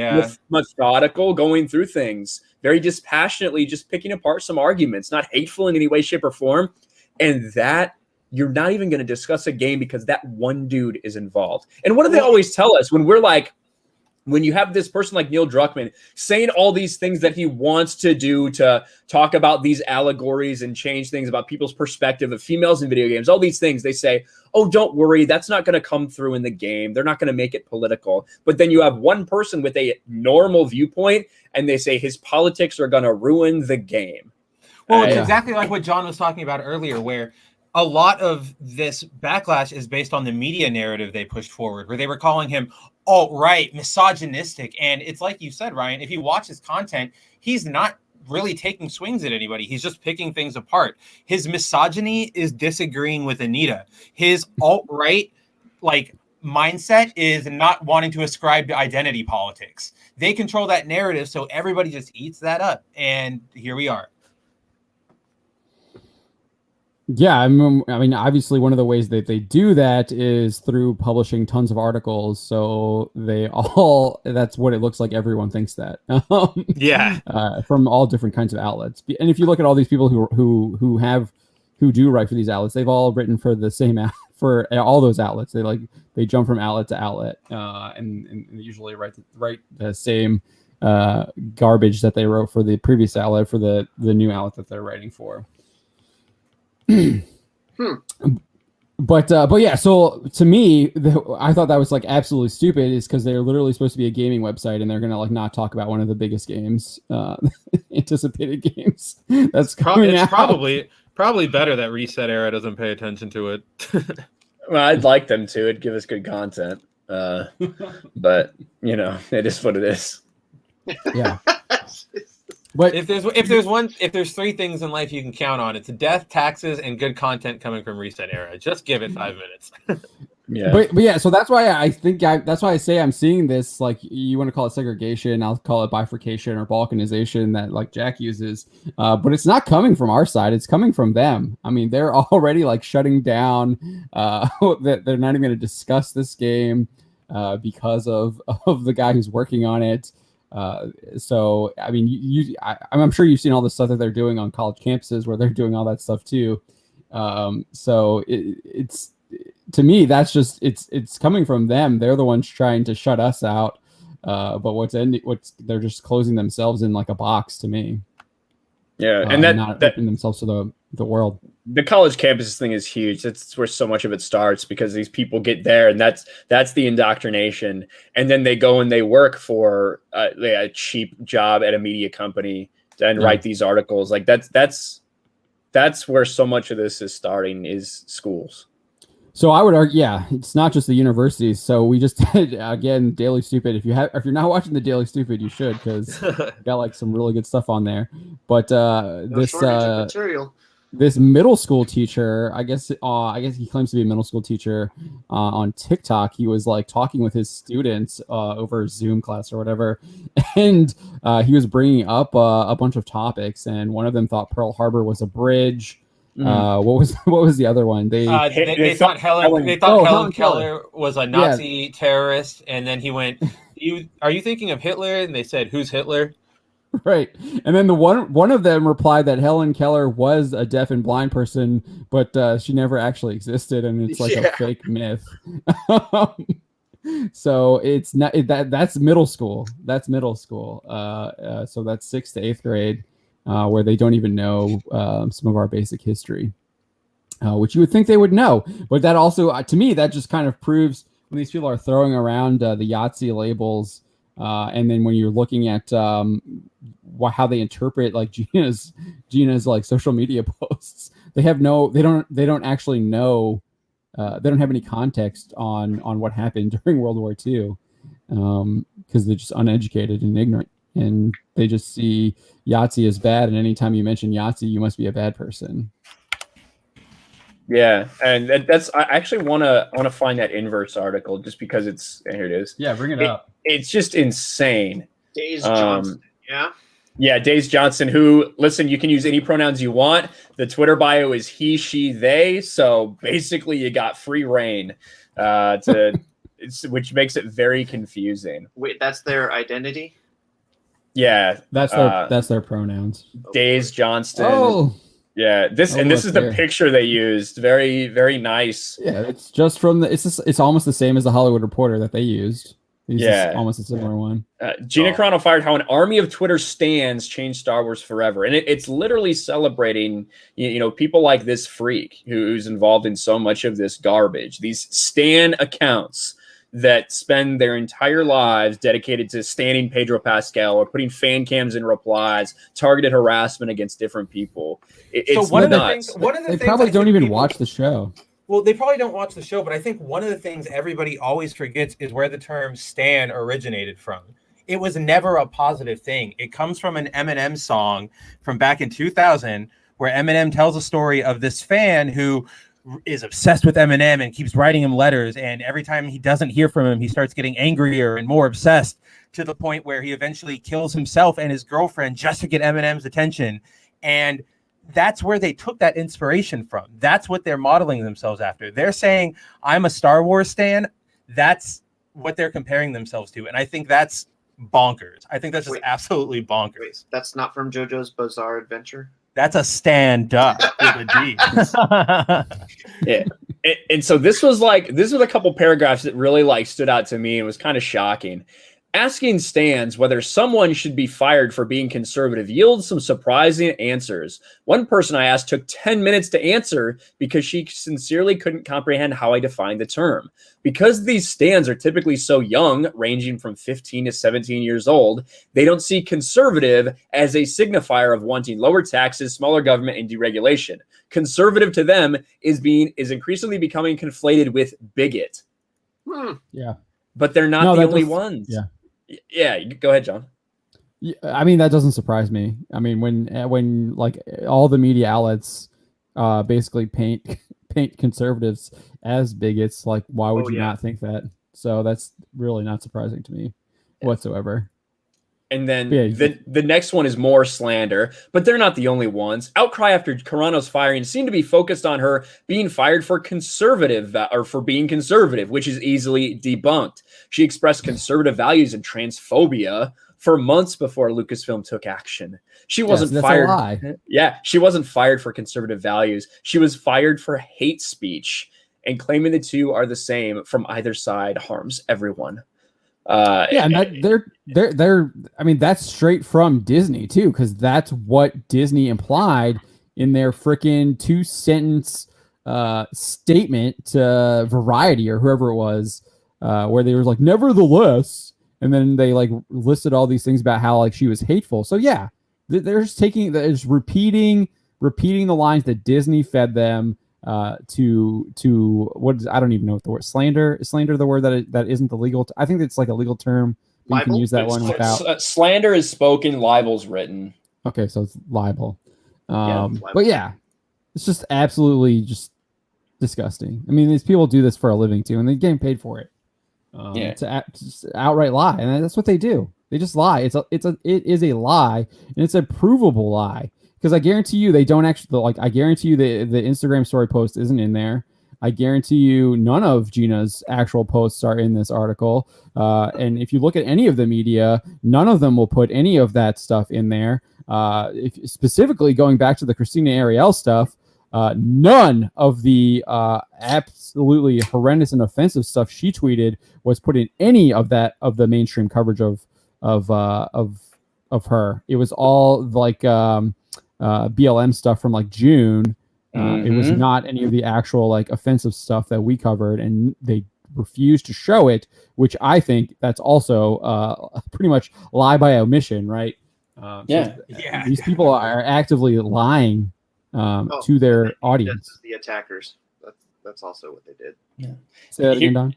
methodical, going through things very dispassionately, just picking apart some arguments, not hateful in any way, shape, or form. And that you're not even going to discuss a game because that one dude is involved. And what do they always tell us when we're like, when you have this person like Neil Druckmann saying all these things that he wants to do to talk about these allegories and change things about people's perspective of females in video games, all these things, they say, oh, don't worry, that's not going to come through in the game. They're not going to make it political. But then you have one person with a normal viewpoint and they say his politics are going to ruin the game. Well, it's exactly like what John was talking about earlier, where a lot of this backlash is based on the media narrative they pushed forward, where they were calling him alt-right, misogynistic. And it's like you said, Ryan, if you watch his content, he's not really taking swings at anybody. He's just picking things apart. His misogyny is disagreeing with Anita. His alt-right like mindset is not wanting to ascribe to identity politics. They control that narrative, so everybody just eats that up. And here we are. Yeah, I mean, obviously, one of the ways that they do that is through publishing tons of articles. So that's what it looks like. Everyone thinks that. From all different kinds of outlets. And if you look at all these people who do write for these outlets, they've all written for the same for all those outlets. They jump from outlet to outlet, and usually write the same garbage that they wrote for the previous outlet for the new outlet that they're writing for. But yeah, so to me, I thought that was like absolutely stupid, is because they're literally supposed to be a gaming website and they're gonna like not talk about one of the biggest games, anticipated games that's coming out. Probably better that Reset Era doesn't pay attention to it. Well, I'd like them to. It'd give us good content, but you know, it is what it is. Yeah. But if there's three things in life you can count on, it's death, taxes, and good content coming from Reset Era. Just give it 5 minutes. But yeah, so that's why that's why I say I'm seeing this, like, you want to call it segregation, I'll call it bifurcation or balkanization that like Jack uses, but it's not coming from our side, it's coming from them. I mean, they're already like shutting down that they're not even going to discuss this game because of the guy who's working on it. So I mean, I'm sure you've seen all the stuff that they're doing on college campuses where they're doing all that stuff too. So it's to me, that's just it's coming from them. They're the ones trying to shut us out. But they're just closing themselves in like a box to me. Yeah, and not opening themselves to the world. The college campus thing is huge. That's where so much of it starts, because these people get there and that's the indoctrination. And then they go and they work for a cheap job at a media company and write these articles. Like that's where so much of this is starting, is schools. So I would argue, yeah, it's not just the universities. So we just did, again, Daily Stupid. If you're not watching the Daily Stupid, you should, because got like some really good stuff on there. But this middle school teacher, I guess he claims to be a middle school teacher on TikTok. He was like talking with his students over Zoom class or whatever, and he was bringing up a bunch of topics, and one of them thought Pearl Harbor was a bridge. What was the other one? They thought Helen Keller was a Nazi terrorist, and then he went, "Are you thinking of Hitler?" And they said, "Who's Hitler?" Right. And then the one of them replied that Helen Keller was a deaf and blind person, but she never actually existed, and it's like a fake myth. So it's not that's middle school. That's middle school. So that's 6th to 8th grade, where they don't even know some of our basic history, which you would think they would know. But that also, to me, that just kind of proves when these people are throwing around the Yahtzee labels, and then when you're looking at how they interpret like Gina's like social media posts, they don't actually know. They don't have any context on what happened during World War II, because they're just uneducated and ignorant, and they just see Yahtzee as bad. And anytime you mention Yahtzee, you must be a bad person. Yeah, and that's I actually want to find that inverse article just because here it is. Yeah, bring it up. It's just insane. Days Johnson, yeah. Yeah, Days Johnson, who, listen, you can use any pronouns you want. The Twitter bio is he, she, they. So basically you got free reign, which makes it very confusing. Wait, that's their identity? Yeah. That's their pronouns. Days Johnston. Oh. Yeah, this is the picture they used. Very, very nice. Yeah, it's just from it's almost the same as the Hollywood Reporter that they used. It's almost a similar one. Gina Carano fired how an army of Twitter stans changed Star Wars forever, and it's literally celebrating people like this freak who's involved in so much of this garbage. These stan accounts that spend their entire lives dedicated to standing Pedro Pascal or putting fan cams in replies, targeted harassment against different people. It's one nuts. of the things they probably don't even watch the show. Well, they probably don't watch the show, but I think one of the things everybody always forgets is where the term stan originated from. It was never a positive thing. It comes from an Eminem song from back in 2000, where Eminem tells a story of this fan who is obsessed with Eminem and keeps writing him letters. And every time he doesn't hear from him, he starts getting angrier and more obsessed, to the point where he eventually kills himself and his girlfriend just to get Eminem's attention. And that's where they took that inspiration from. That's what they're modeling themselves after. They're saying, I'm a Star Wars stan. That's what they're comparing themselves to. And I think that's bonkers. I think that's just absolutely bonkers. Wait, that's not from JoJo's Bizarre Adventure? That's a stand up with a D. Yeah. And so this was a couple paragraphs that really stood out to me and was kind of shocking. Asking stans whether someone should be fired for being conservative yields some surprising answers. One person I asked took 10 minutes to answer because she sincerely couldn't comprehend how I defined the term. Because these stans are typically so young, ranging from 15 to 17 years old, they don't see conservative as a signifier of wanting lower taxes, smaller government, and deregulation. Conservative to them is increasingly becoming conflated with bigot. Yeah. But they're not the only ones. Yeah. Yeah, go ahead, John. Yeah, I mean, that doesn't surprise me. I mean, when like all the media outlets basically paint conservatives as bigots, like why would you not think that? So that's really not surprising to me whatsoever. And then the next one is more slander, but they're not the only ones. Outcry after Carano's firing seemed to be focused on her being fired for being conservative, which is easily debunked. She expressed conservative values and transphobia for months before Lucasfilm took action. She wasn't fired. A lie. Yeah, she wasn't fired for conservative values. She was fired for hate speech, and claiming the two are the same from either side harms everyone. And they're I mean, that's straight from Disney too, because that's what Disney implied in their freaking 2-sentence statement to Variety or whoever it was, where they were like, nevertheless, and then they like listed all these things about how like she was hateful. So yeah, they're just repeating the lines that Disney fed them to what is, I don't even know what the word slander is the word that isn't the legal I think it's like a legal term. You can use that one without slander is spoken, libel's written. Okay, so it's libel. But yeah, it's just absolutely just disgusting. I mean, these people do this for a living too, and they're getting paid for it. To outright lie, and that's what they do. They just lie. It is a lie, and it's a provable lie. Because I guarantee you they don't actually I guarantee you the Instagram story post isn't in there. I guarantee you none of Gina's actual posts are in this article. And if you look at any of the media, none of them will put any of that stuff in there. Specifically going back to the Christina Ariel stuff, none of the absolutely horrendous and offensive stuff she tweeted was put in any of the mainstream coverage of her. It was all like BLM stuff from like June. It was not any of the actual like offensive stuff that we covered, and they refused to show it, which I think that's also pretty much lie by omission, right? These people are actively lying to their audience. The attackers. That's also what they did. Yeah. Say that again, Don.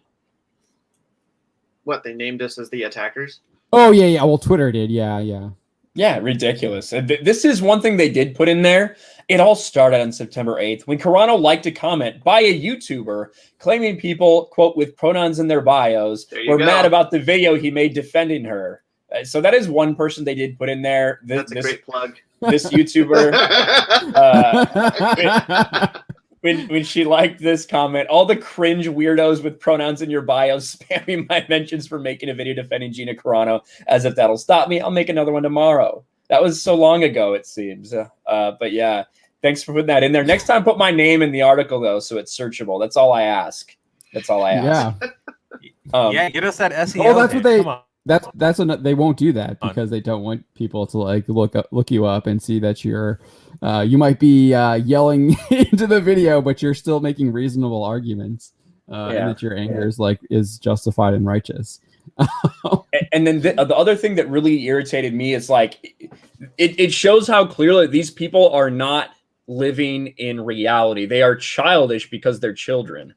What, they named us as the attackers? Oh yeah. Well, Twitter did. Yeah. Yeah, ridiculous. This is one thing they did put in there. It all started on September 8th when Carano liked a comment by a YouTuber claiming people, quote, with pronouns in their bios were mad about the video he made defending her. So that is one person they did put in there. That's a great plug. This YouTuber, when she liked this comment, all the cringe weirdos with pronouns in your bios spamming my mentions for making a video defending Gina Carano, as if that'll stop me. I'll make another one tomorrow. That was so long ago, it seems. But yeah, thanks for putting that in there. Next time, put my name in the article, though, so it's searchable. That's all I ask. Yeah. Get us that SEO. Oh, that's what they. Come on. That's they won't do that because they don't want people to like look you up and see that you're you might be yelling into the video, but you're still making reasonable arguments, and that your anger is justified and righteous. And then the other thing that really irritated me is like it shows how clearly these people are not living in reality. They are childish because they're children.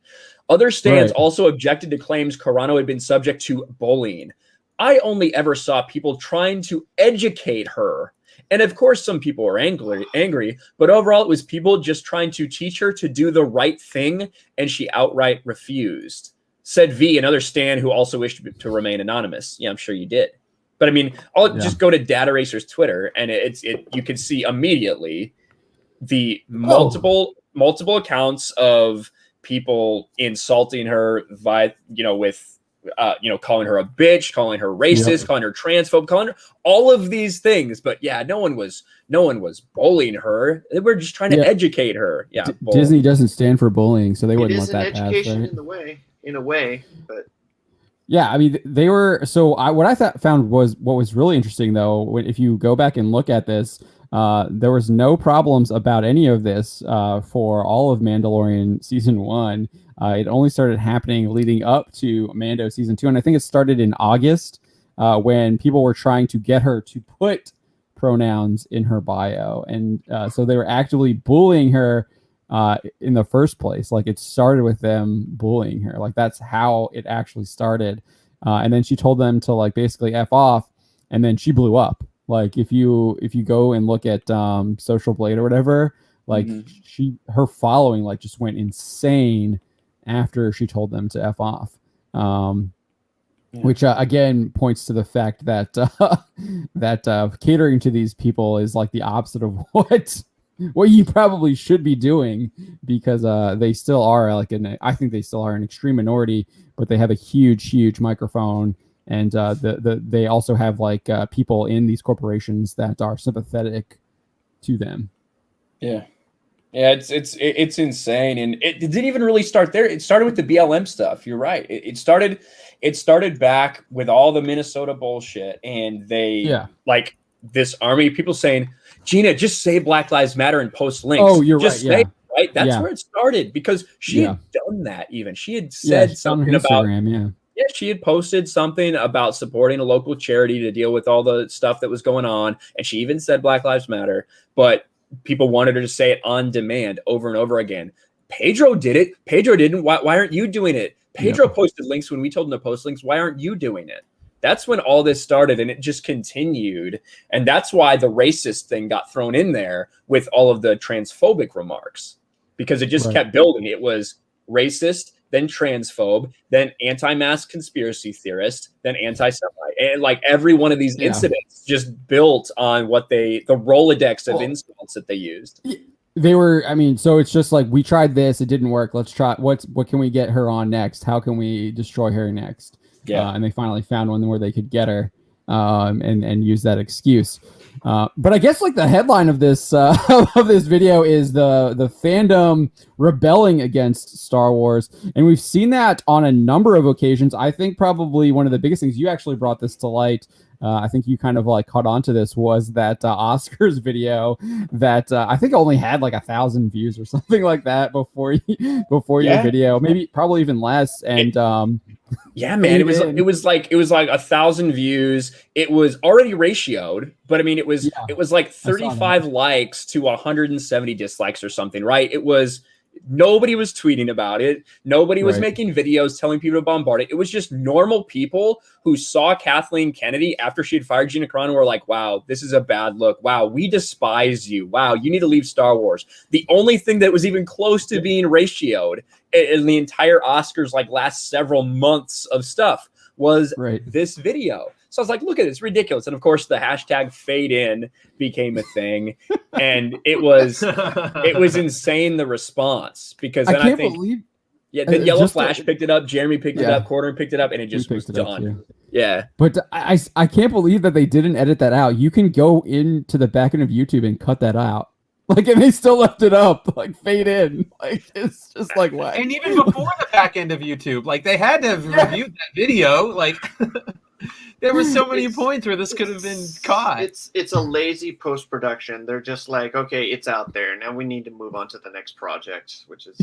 Other stands also objected to claims Carano had been subject to bullying. I only ever saw people trying to educate her. And of course, some people were angry, but overall it was people just trying to teach her to do the right thing, and she outright refused. Said V, another stan who also wished to remain anonymous. Yeah, I'm sure you did. But I mean, just go to Data Racer's Twitter, and you can see immediately the multiple accounts of people insulting her with calling her a bitch, calling her racist, calling her transphobe, calling her all of these things. But yeah, no one was bullying her. They were just trying to educate her. Yeah, Disney doesn't stand for bullying, so they wouldn't let that pass. Education Right? in a way, but yeah, I mean, they were. So what I found was what was really interesting, though, if you go back and look at this, there was no problems about any of this for all of Mandalorian season 1. It only started happening leading up to Mando season 2, and I think it started in August when people were trying to get her to put pronouns in her bio, and so they were actively bullying her in the first place. Like, it started with them bullying her. Like, that's how it actually started. And then she told them to like basically F off, and then she blew up. Like, if you go and look at Social Blade or whatever, like her following like just went insane after she told them to F off. Which again points to the fact that that catering to these people is like the opposite of what you probably should be doing, because they still are I think they still are an extreme minority, but they have a huge microphone, and they also have like people in these corporations that are sympathetic to them. Yeah, it's insane, and it didn't even really start there. It started with the BLM stuff. You're right. It started back with all the Minnesota bullshit, and they like this army of people saying, Gina, just say Black Lives Matter and post links. Oh, you're just right. Right. That's where it started, because she had done that. Even she had said something about she had posted something about supporting a local charity to deal with all the stuff that was going on, and she even said Black Lives Matter, but people wanted her to say it on demand over and over again. Pedro did it. Pedro didn't. Why aren't you doing it? Pedro posted links when we told him to post links. Why aren't you doing it? That's when all this started, and it just continued. And that's why the racist thing got thrown in there with all of the transphobic remarks, because it just kept building. It was racist, then transphobe, then anti-mask conspiracy theorist, then anti-Semite. And like every one of these incidents just built on what the Rolodex of insults that they used. they were, I mean, so it's just like, we tried this, it didn't work. Let's try, what can we get her on next? How can we destroy her next? Yeah. And they finally found one where they could get her, and use that excuse. But I guess like the headline of this of this video is the fandom rebelling against Star Wars, and we've seen that on a number of occasions. I think probably one of the biggest things, you actually brought this to light. I think you kind of like caught on to this, was that Oscars video that I think only had like 1,000 views or something like that before your video, maybe probably even less. And yeah, man, it was like 1,000 views. It was already ratioed, but I mean, it was like 35 likes to 170 dislikes or something, right? It was, nobody was tweeting about it. Nobody was making videos telling people to bombard it. It was just normal people who saw Kathleen Kennedy after she had fired Gina Carano were like, wow, this is a bad look. Wow, we despise you. Wow, you need to leave Star Wars. The only thing that was even close to being ratioed in the entire Oscars, like last several months of stuff, was this video. So I was like, look at it, it's ridiculous. And of course, the hashtag fade in became a thing. And it was insane, the response. Because then I think the Yellow Flash picked it up, Jeremy picked it up, Quarter picked it up, and it just was done. Yeah. But I can't believe that they didn't edit that out. You can go into the back end of YouTube and cut that out. Like, and they still left it up, like fade in. Like, it's just like, what? And even before the back end of YouTube, like they had to have reviewed that video. Like there were so many points where this could have been caught. It's a lazy post-production. They're just like, okay, it's out there. Now we need to move on to the next project, which is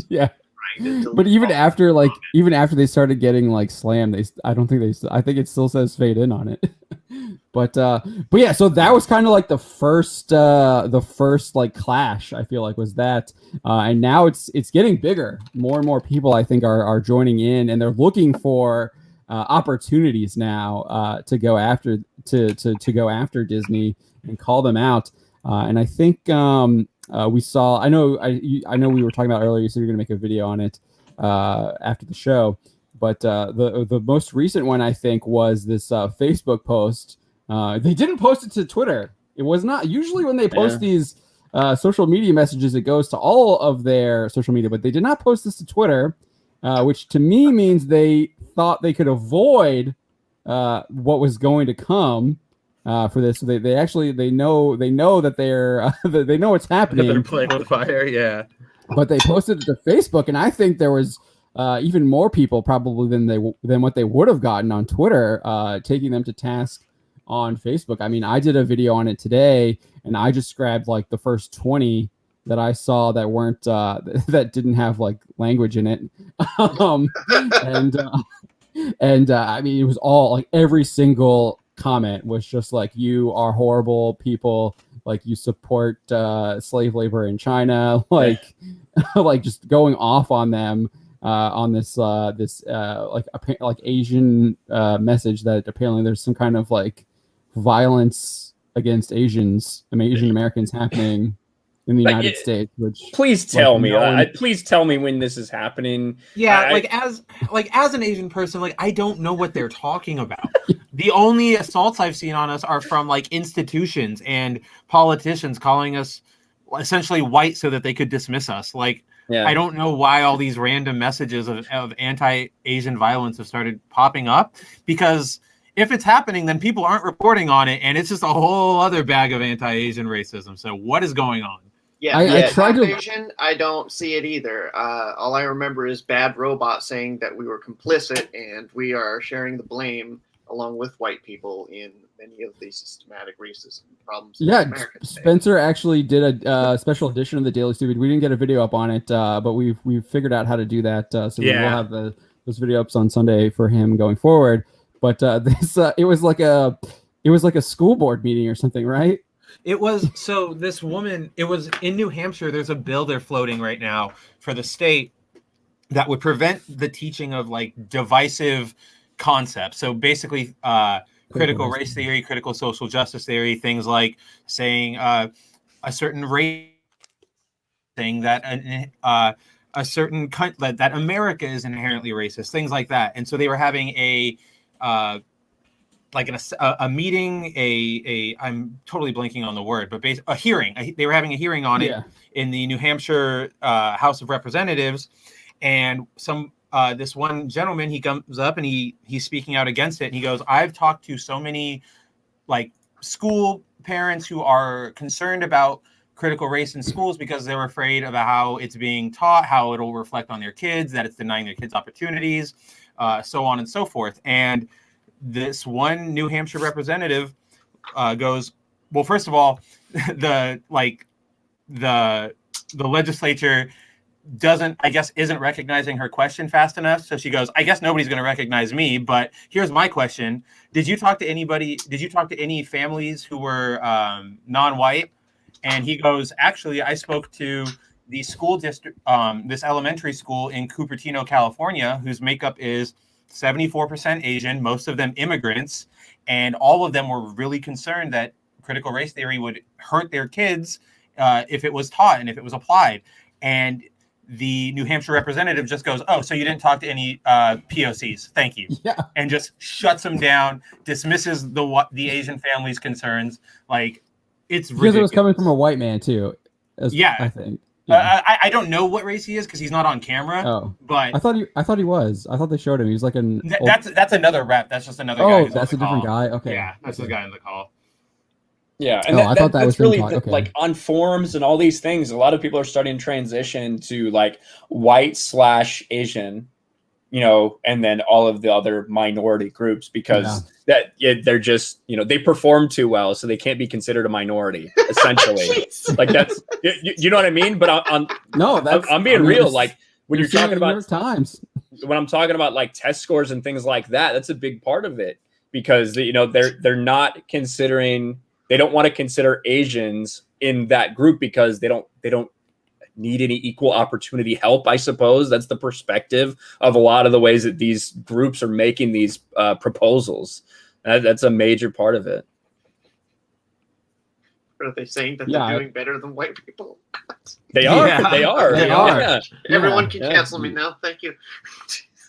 But even after they started getting like slammed, I think it still says fade in on it. But yeah, so that was kind of like the first like clash, I feel like, was that, and now it's getting bigger. More and more people, I think, are joining in, and they're looking for opportunities now to go after go after Disney and call them out. And I think we saw. I know we were talking about earlier. You said you're going to make a video on it after the show. But the most recent one, I think, was this Facebook post. They didn't post it to Twitter. It was not usually when they post these social media messages, it goes to all of their social media, but they did not post this to Twitter, which to me means they thought they could avoid what was going to come for this. So they know that they're they know what's happening. They're playing with fire, yeah. But they posted it to Facebook, and I think there was even more people probably than what they would have gotten on Twitter, taking them to task on Facebook. I mean, I did a video on it today, and I just grabbed like the first 20 that I saw that weren't that didn't have like language in it, and I mean, it was all like every single comment was just like, you are horrible people, like you support slave labor in China, like like just going off on them. On this like Asian message that apparently there's some kind of like violence against Asian Americans happening in the United States. Which please tell me, please tell me when this is happening. Yeah, as an Asian person, like I don't know what they're talking about. The only assaults I've seen on us are from like institutions and politicians calling us essentially white so that they could dismiss us. Like. Yeah. I don't know why all these random messages of anti-Asian violence have started popping up, because if it's happening, then people aren't reporting on it, and it's just a whole other bag of anti-Asian racism. So what is going on? Yeah, I tried to. Asian, I don't see it either. All I remember is Bad Robot saying that we were complicit and we are sharing the blame along with white people in many of the systematic racism problems. Yeah, Spencer actually did a special edition of the Daily Stupid. We didn't get a video up on it, but we've figured out how to do that. So we'll have those video ups on Sunday for him going forward. But this it was like a school board meeting or something, right? It was. So this woman, it was in New Hampshire. There's a bill they're floating right now for the state that would prevent the teaching of like divisive concepts. So basically critical race theory, critical social justice theory, things like saying a certain race thing that a certain country, that America is inherently racist, things like that. And so they were having a like a meeting, I'm totally blanking on the word, but a hearing. They were having a hearing on it in the New Hampshire House of Representatives, and this one gentleman, he comes up and he's speaking out against it. And he goes, "I've talked to so many like school parents who are concerned about critical race in schools because they're afraid about how it's being taught, how it'll reflect on their kids, that it's denying their kids opportunities, so on and so forth." And this one New Hampshire representative goes, "Well, first of all, the legislature isn't recognizing her question fast enough." So she goes, "I guess nobody's going to recognize me, but here's my question. Did you talk to any families who were non-white?" And he goes, "Actually, I spoke to the school district, this elementary school in Cupertino, California, whose makeup is 74% Asian, most of them immigrants, and all of them were really concerned that critical race theory would hurt their kids if it was taught and if it was applied." And the New Hampshire representative just goes, "Oh, so you didn't talk to any POCs? Thank you." Yeah. And just shuts them down, dismisses the Asian family's concerns. Like, it's ridiculous. Because it was coming from a white man too. I think. Yeah. I don't know what race he is because he's not on camera. Oh, but I thought he was. I thought they showed him. He was like an. That's another rep. That's just another guy. Oh, who's that's a different call. guy. Okay. Yeah, that's the guy in the call. Yeah, and I thought that was really okay. like on forums and all these things. A lot of people are starting to transition to like white/Asian, and then all of the other minority groups because they're just they perform too well, so they can't be considered a minority. Essentially, like that's you know what I mean. But I'm being real. Like when you're talking about New York Times, when I'm talking about like test scores and things like that, that's a big part of it because they're not considering. They don't want to consider Asians in that group because they don't need any equal opportunity help. I suppose that's the perspective of a lot of the ways that these groups are making these proposals. That's a major part of it. Are they saying that they're doing better than white people? They are. Yeah. They are. They are. Yeah. Everyone can cancel me now. Thank you.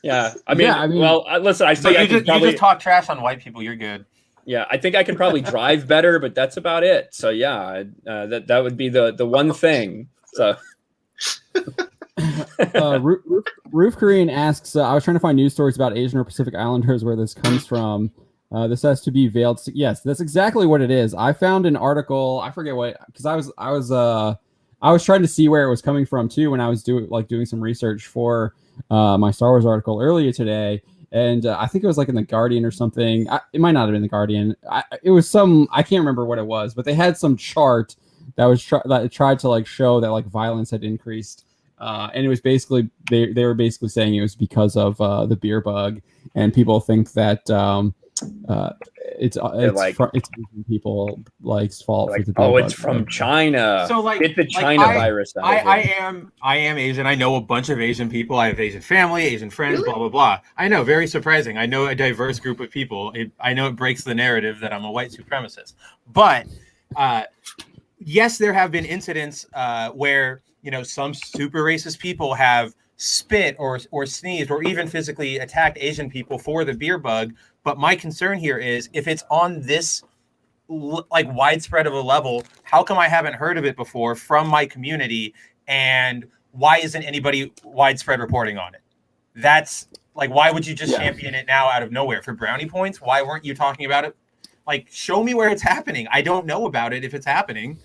Yeah. I mean, well, listen. I think you just talk trash on white people. You're good. Yeah, I think I could probably drive better, but that's about it. So yeah, that would be the one thing. So, Roof Korean asks, I was trying to find news stories about Asian or Pacific Islanders where this comes from. This has to be veiled. Yes, that's exactly what it is. I found an article. I forget what because I was trying to see where it was coming from too when I was doing some research for my Star Wars article earlier today. And I think it was like in the Guardian or something. It might not have been the Guardian. It was I can't remember what it was, but they had some chart that tried to like show that like violence had increased. And it was basically they were basically saying it was because of the beer bug, and people think that it's people like's fault for the beer bug. It's from China. So like get the China virus. I am Asian. I know a bunch of Asian people. I have Asian family, Asian friends, blah blah blah. I know, very surprising. I know a diverse group of people. I know it breaks the narrative that I'm a white supremacist. But yes, there have been incidents where some super racist people have spit or sneezed or even physically attacked Asian people for the beer bug. But my concern here is if it's on this like widespread of a level, how come I haven't heard of it before from my community? And why isn't anybody widespread reporting on it? That's like, why would you just champion it now out of nowhere for brownie points? Why weren't you talking about it? Like, show me where it's happening. I don't know about it if it's happening.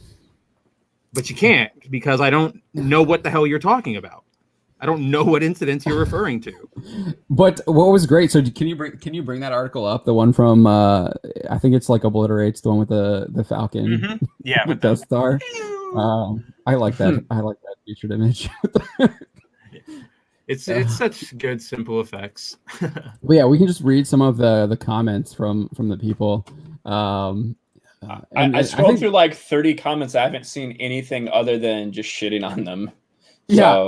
But you can't because I don't know what the hell you're talking about. I don't know what incidents you're referring to. But what was great? So can you bring that article up? The one from I think it's like obliterates the one with the Falcon. Mm-hmm. Yeah, with Death Star. I like that. I like that featured image. It's such good simple effects. Well, yeah, we can just read some of the comments from the people. I scrolled through like 30 comments. I haven't seen anything other than just shitting on them. Yeah,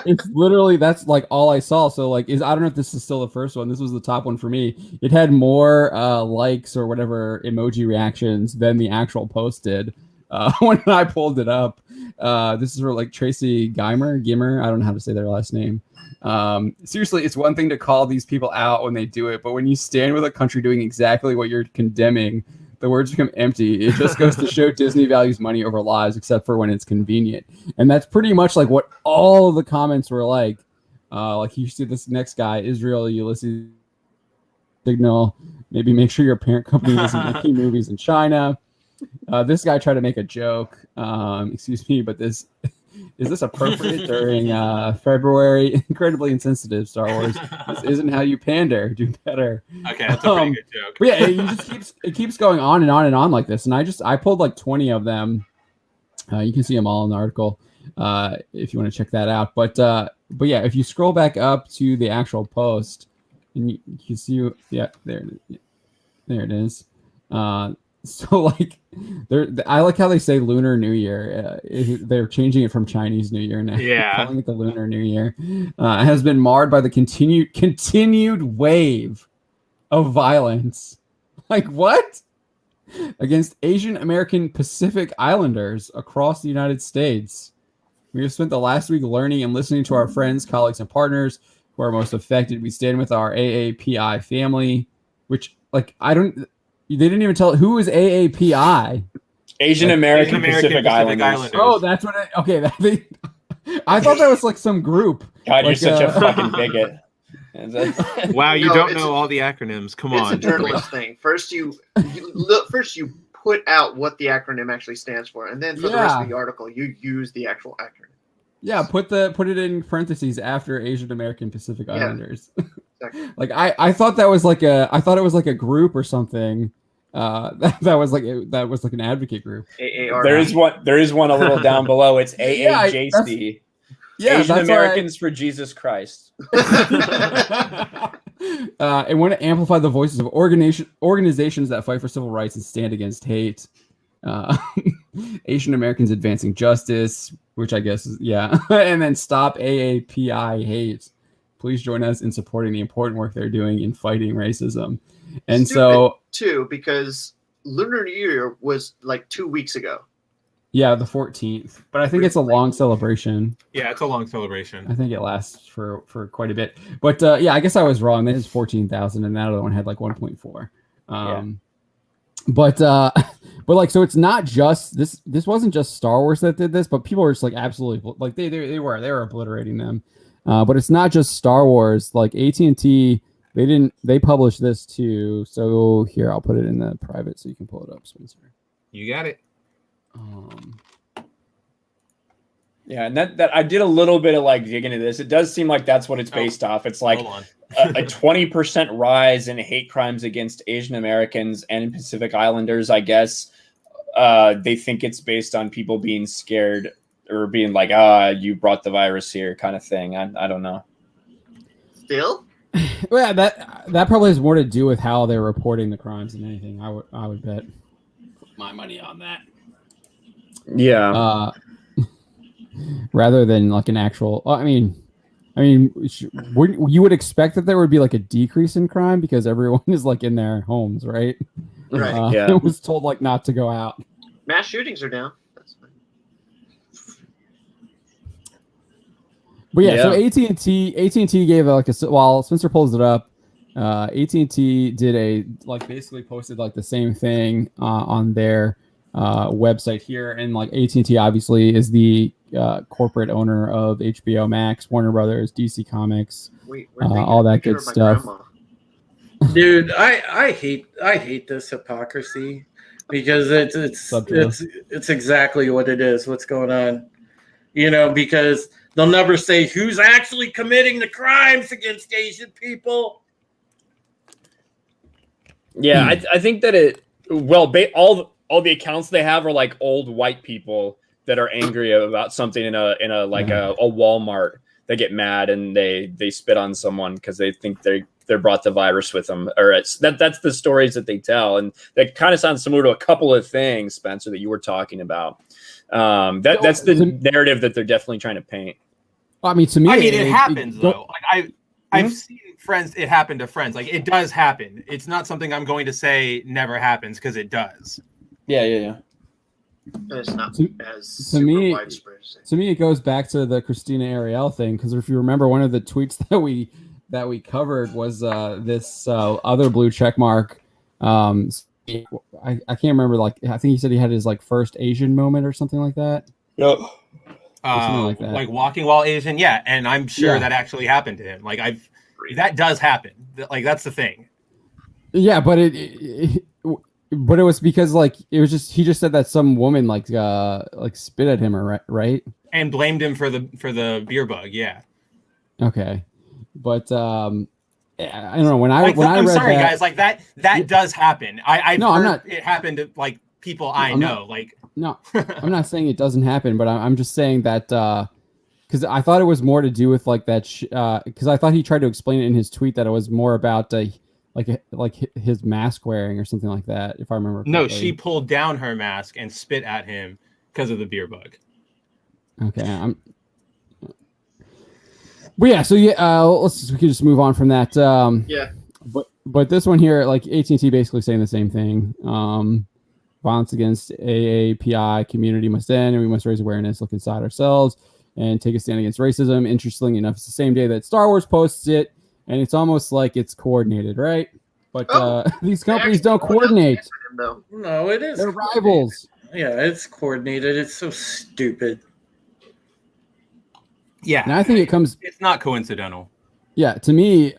it's literally that's like all I saw. So like I don't know if this is still the first one. This was the top one for me. It had more likes or whatever emoji reactions than the actual post did. when I pulled it up. This is for like Tracy Gimmer. I don't know how to say their last name. Seriously, it's one thing to call these people out when they do it, but when you stand with a country doing exactly what you're condemning, the words become empty. It just goes to show Disney values money over lives, except for when it's convenient. And that's pretty much like what all of the comments were like. Like you see this next guy, Israel Ulysses Signal. Maybe make sure your parent company isn't making movies in China. This guy tried to make a joke. Excuse me, but is this appropriate during February? Incredibly insensitive, Star Wars. This isn't how you pander. Do better. Okay, that's a pretty good joke. But yeah, it keeps going on and on and on like this. And I pulled like 20 of them. You can see them all in the article if you want to check that out. But yeah, if you scroll back up to the actual post, and you see, yeah, there it is. So like, I like how they say Lunar New Year. They're changing it from Chinese New Year now. Yeah, calling it the Lunar New Year. Has been marred by the continued wave of violence. Like what? Against Asian American Pacific Islanders across the United States. We have spent the last week learning and listening to our friends, colleagues, and partners who are most affected. We stand with our AAPI family, which like they didn't even tell who is AAPI. Asian American Pacific Islanders. Oh, that's what I thought that was like some group. God, you're such a fucking bigot. Wow, you don't know all the acronyms. Come on. It's a journalist thing. First you put out what the acronym actually stands for, and then for the rest of the article you use the actual acronym. Yeah, put it in parentheses after Asian American Pacific Islanders. Exactly. Like I thought that was like it was like a group or something. That was like an advocate group. AARP. There is one a little down below. It's AAJC. Asian Americans for Jesus Christ. And want to amplify the voices of organizations that fight for civil rights and stand against hate. Asian Americans advancing justice, which I guess is and then stop AAPI hate. Please join us in supporting the important work they're doing in fighting racism. And so too, because Lunar New Year was like 2 weeks ago. Yeah, the 14th. But I think it's a long celebration. Yeah, it's a long celebration. I think it lasts for quite a bit. But I guess I was wrong. This is 14,000 and that other one had like 1.4. But like, so it's not just this wasn't just Star Wars that did this, but people were just like absolutely like they were obliterating them. But it's not just Star Wars. Like AT&T, they published this too. So here, I'll put it in the private so you can pull it up, Spencer. You got it. Yeah, and that I did a little bit of like digging into this. It does seem like that's what it's based off. It's like a 20% rise in hate crimes against Asian Americans and Pacific Islanders, I guess. They think it's based on people being scared or being like, you brought the virus here kind of thing. I don't know. Still? Well, yeah, that probably has more to do with how they're reporting the crimes than anything. I would bet my money on that. Yeah. Rather than like an actual, I mean, you would expect that there would be like a decrease in crime because everyone is like in their homes, right? Right. It was told like not to go out. Mass shootings are down. That's fine. But so AT&T gave while Spencer pulls it up, AT&T did basically posted like the same thing on their website here, and like AT&T obviously is the corporate owner of HBO Max, Warner Brothers, DC Comics, all that good stuff. Dude, I hate this hypocrisy because it's exactly what it is. What's going on? Because they'll never say who's actually committing the crimes against Asian people. Yeah, I think that all the accounts they have are like old white people that are angry about something in a Walmart. They get mad and they spit on someone because they think they brought the virus with them, or that's the stories that they tell, and that kind of sounds similar to a couple of things, Spencer, that you were talking about. That's the narrative that they're definitely trying to paint. Well, I mean, to me, it happens though. Like I've seen friends. It happened to friends. Like it does happen. It's not something I'm going to say never happens because it does. Yeah. But it's not as to super me, widespread. To me, it goes back to the Christina Ariel thing, because if you remember, one of the tweets that we covered was this other blue check mark. I can't remember. Like, I think he said he had his like first Asian moment or something like that. Yep. Like that. Like walking while Asian, yeah, and I'm sure Yeah. that actually happened to him. Like that does happen. Like that's the thing. Yeah, but it was because like it was just he just said that some woman like spit at him, or right? And blamed him for the beer bug. Yeah. Okay, but I don't know when I like, when I I'm read sorry, that, guy, like that does happen. I've No, I'm heard not- it happened to like people I I'm know. not- Like No, I'm not saying it doesn't happen, but I'm just saying that because I thought it was more to do with like that because I thought he tried to explain it in his tweet that it was more about like his mask wearing or something like that, if I remember correctly. no, she pulled down her mask and spit at him because of the beer bug. Okay, but yeah, so we can just move on from that. Yeah. But this one here, like AT&T basically saying the same thing. Violence against AAPI community must end, and we must raise awareness, look inside ourselves, and take a stand against racism. Interestingly enough, it's the same day that Star Wars posts it, and it's almost like it's coordinated, right? But these companies don't coordinate. Though. No, it is. They're rivals. Yeah, it's coordinated. It's so stupid. Yeah, And I think it comes. It's not coincidental. Yeah, to me,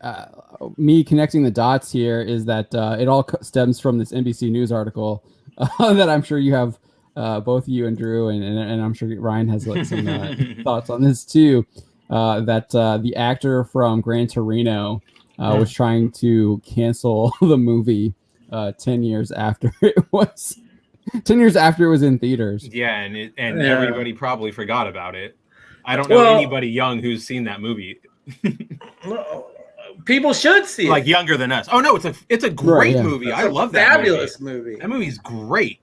me connecting the dots here is that it all stems from this NBC News article that I'm sure you have, both you and Drew, and I'm sure Ryan has like some thoughts on this too. That the actor from Gran Torino was trying to cancel the movie 10 years after it was 10 years after it was in theaters. Yeah, and everybody probably forgot about it. I don't know anybody young who's seen that movie. People should see it. Like younger than us. Oh no, it's a great movie. I love that fabulous movie. That movie's great.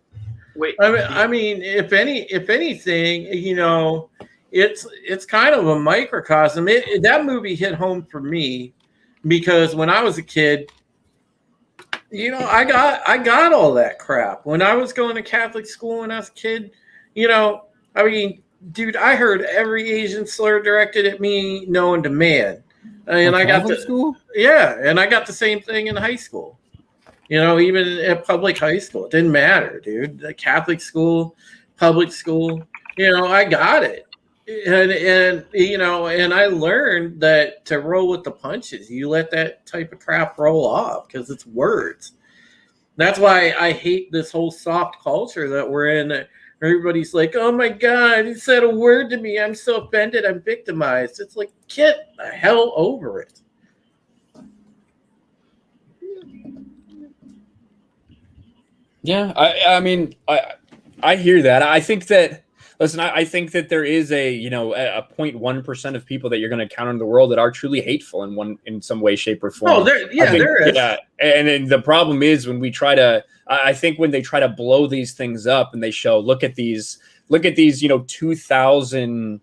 Wait, I mean, if anything, you know, it's kind of a microcosm. That movie hit home for me because when I was a kid, you know, I got all that crap when I was going to Catholic school when I was a kid. You know, I mean, dude, I heard every Asian slur directed at me known to man. And I got school? Yeah, and I got the same thing in high school. You know, even at public high school, it didn't matter, dude. The Catholic school, public school, you know, I got it. And you know, and I learned that to roll with the punches, you let that type of crap roll off because it's words. That's why I hate this whole soft culture that we're in. Everybody's like, oh my God, he said a word to me. I'm so offended. I'm victimized. It's like, get the hell over it. Yeah, I mean, I hear that. I think that, listen, I think that there is a 0.1% of people that you're going to encounter in the world that are truly hateful in some way, shape, or form. Oh, there is. Yeah, and then the problem is when we try to, I think when they try to blow these things up and they show, look at these, 2,000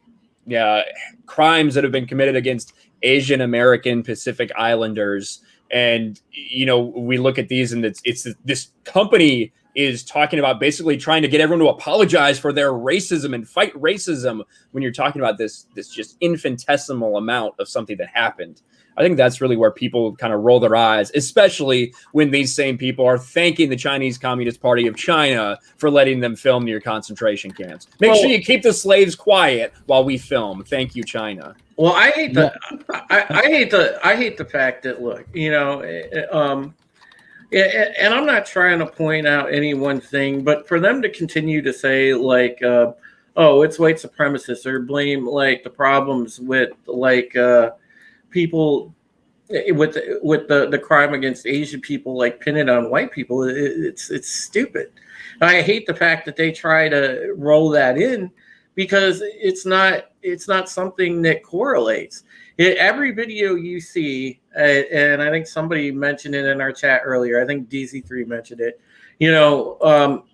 crimes that have been committed against Asian American Pacific Islanders. And, we look at these and it's this company is talking about basically trying to get everyone to apologize for their racism and fight racism when you're talking about this just infinitesimal amount of something that happened. I think that's really where people kind of roll their eyes, especially when these same people are thanking the Chinese Communist Party of China for letting them film near concentration camps. Make sure you keep the slaves quiet while we film. Thank you, China. Well, I hate I hate the fact that, look, and I'm not trying to point out any one thing, but for them to continue to say like, oh, it's white supremacists, or blame like the problems with like people with the crime against Asian people, like pin it on white people, it's stupid. I hate the fact that they try to roll that in because it's not something that correlates. Every video you see, and I think somebody mentioned it in our chat earlier. I think DZ3 mentioned it. You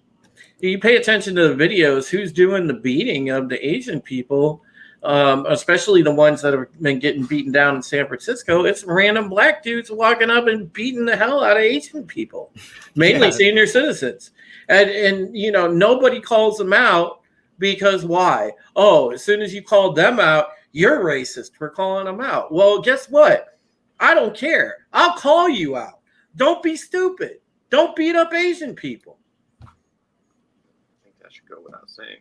pay attention to the videos. Who's doing the beating of the Asian people? especially the ones that have been getting beaten down in San Francisco. It's random black dudes walking up and beating the hell out of Asian people, mainly senior citizens. And nobody calls them out because why? Oh, as soon as you called them out, you're racist for calling them out. Well, guess what? I don't care. I'll call you out. Don't be stupid. Don't beat up Asian people. I think that should go without saying.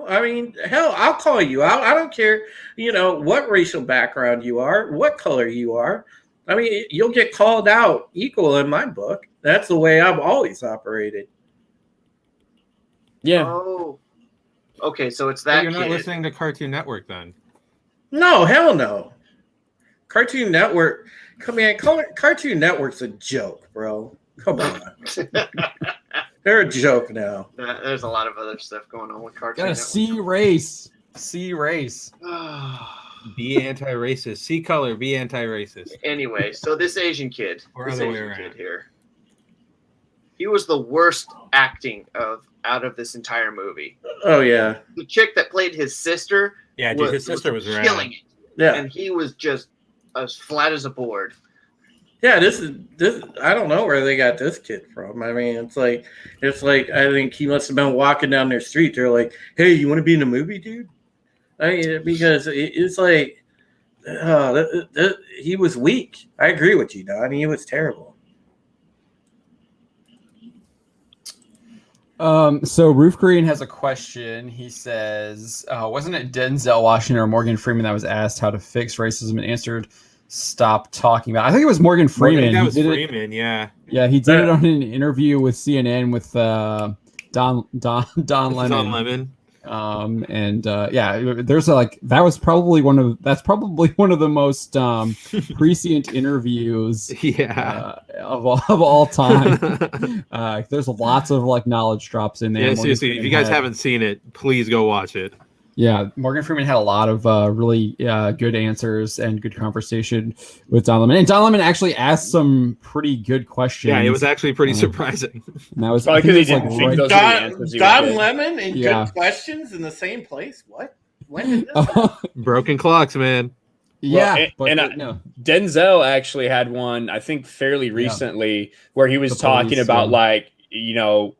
I mean, hell, I'll call you out. I don't care, what racial background you are, what color you are. I mean, you'll get called out equal in my book. That's the way I've always operated. Yeah. Oh. Okay, so it's that. You're not kid. listening to Cartoon Network then. No, hell no. Cartoon Network. Cartoon Network's a joke, bro. Come on. They're a joke now. There's a lot of other stuff going on with Cartoon Gotta Network. see race. See race. Be anti-racist. See color. Be anti-racist. Anyway, so this Asian kid, Or this other way Asian around. kid here, he was the worst acting out of this entire movie. Oh, yeah. The chick that played his sister, Yeah, dude, his sister was around. killing it, Yeah. and he was just as flat as a board. Yeah, this. I don't know where they got this kid from. I mean, it's like I think he must have been walking down their street. They're like, "Hey, you want to be in a movie, dude?" I mean, because it's like, he was weak. I agree with you, Don. He was terrible. So Roof Green has a question. He says, wasn't it Denzel Washington or Morgan Freeman that was asked how to fix racism and answered, "Stop talking about it"? I think it was Morgan Freeman. That was He did Freeman, yeah. Yeah, he did it on an interview with CNN with Don Lemon. Don Lemon. There's that's probably one of the most prescient interviews of all time. There's lots of knowledge drops in there. Yeah, Morgan seriously, Freeman if you guys haven't seen it, please go watch it. Yeah, Morgan Freeman had a lot of really good answers and good conversation with Don Lemon. And Don Lemon actually asked some pretty good questions. Yeah, it was actually pretty surprising. And that was Probably because he didn't think those were the answers he would Don get. Lemon and good questions in the same place? What? When did this happen? Broken clocks, man. Yeah, Well, Denzel actually had one, I think, fairly recently where he was The talking police, about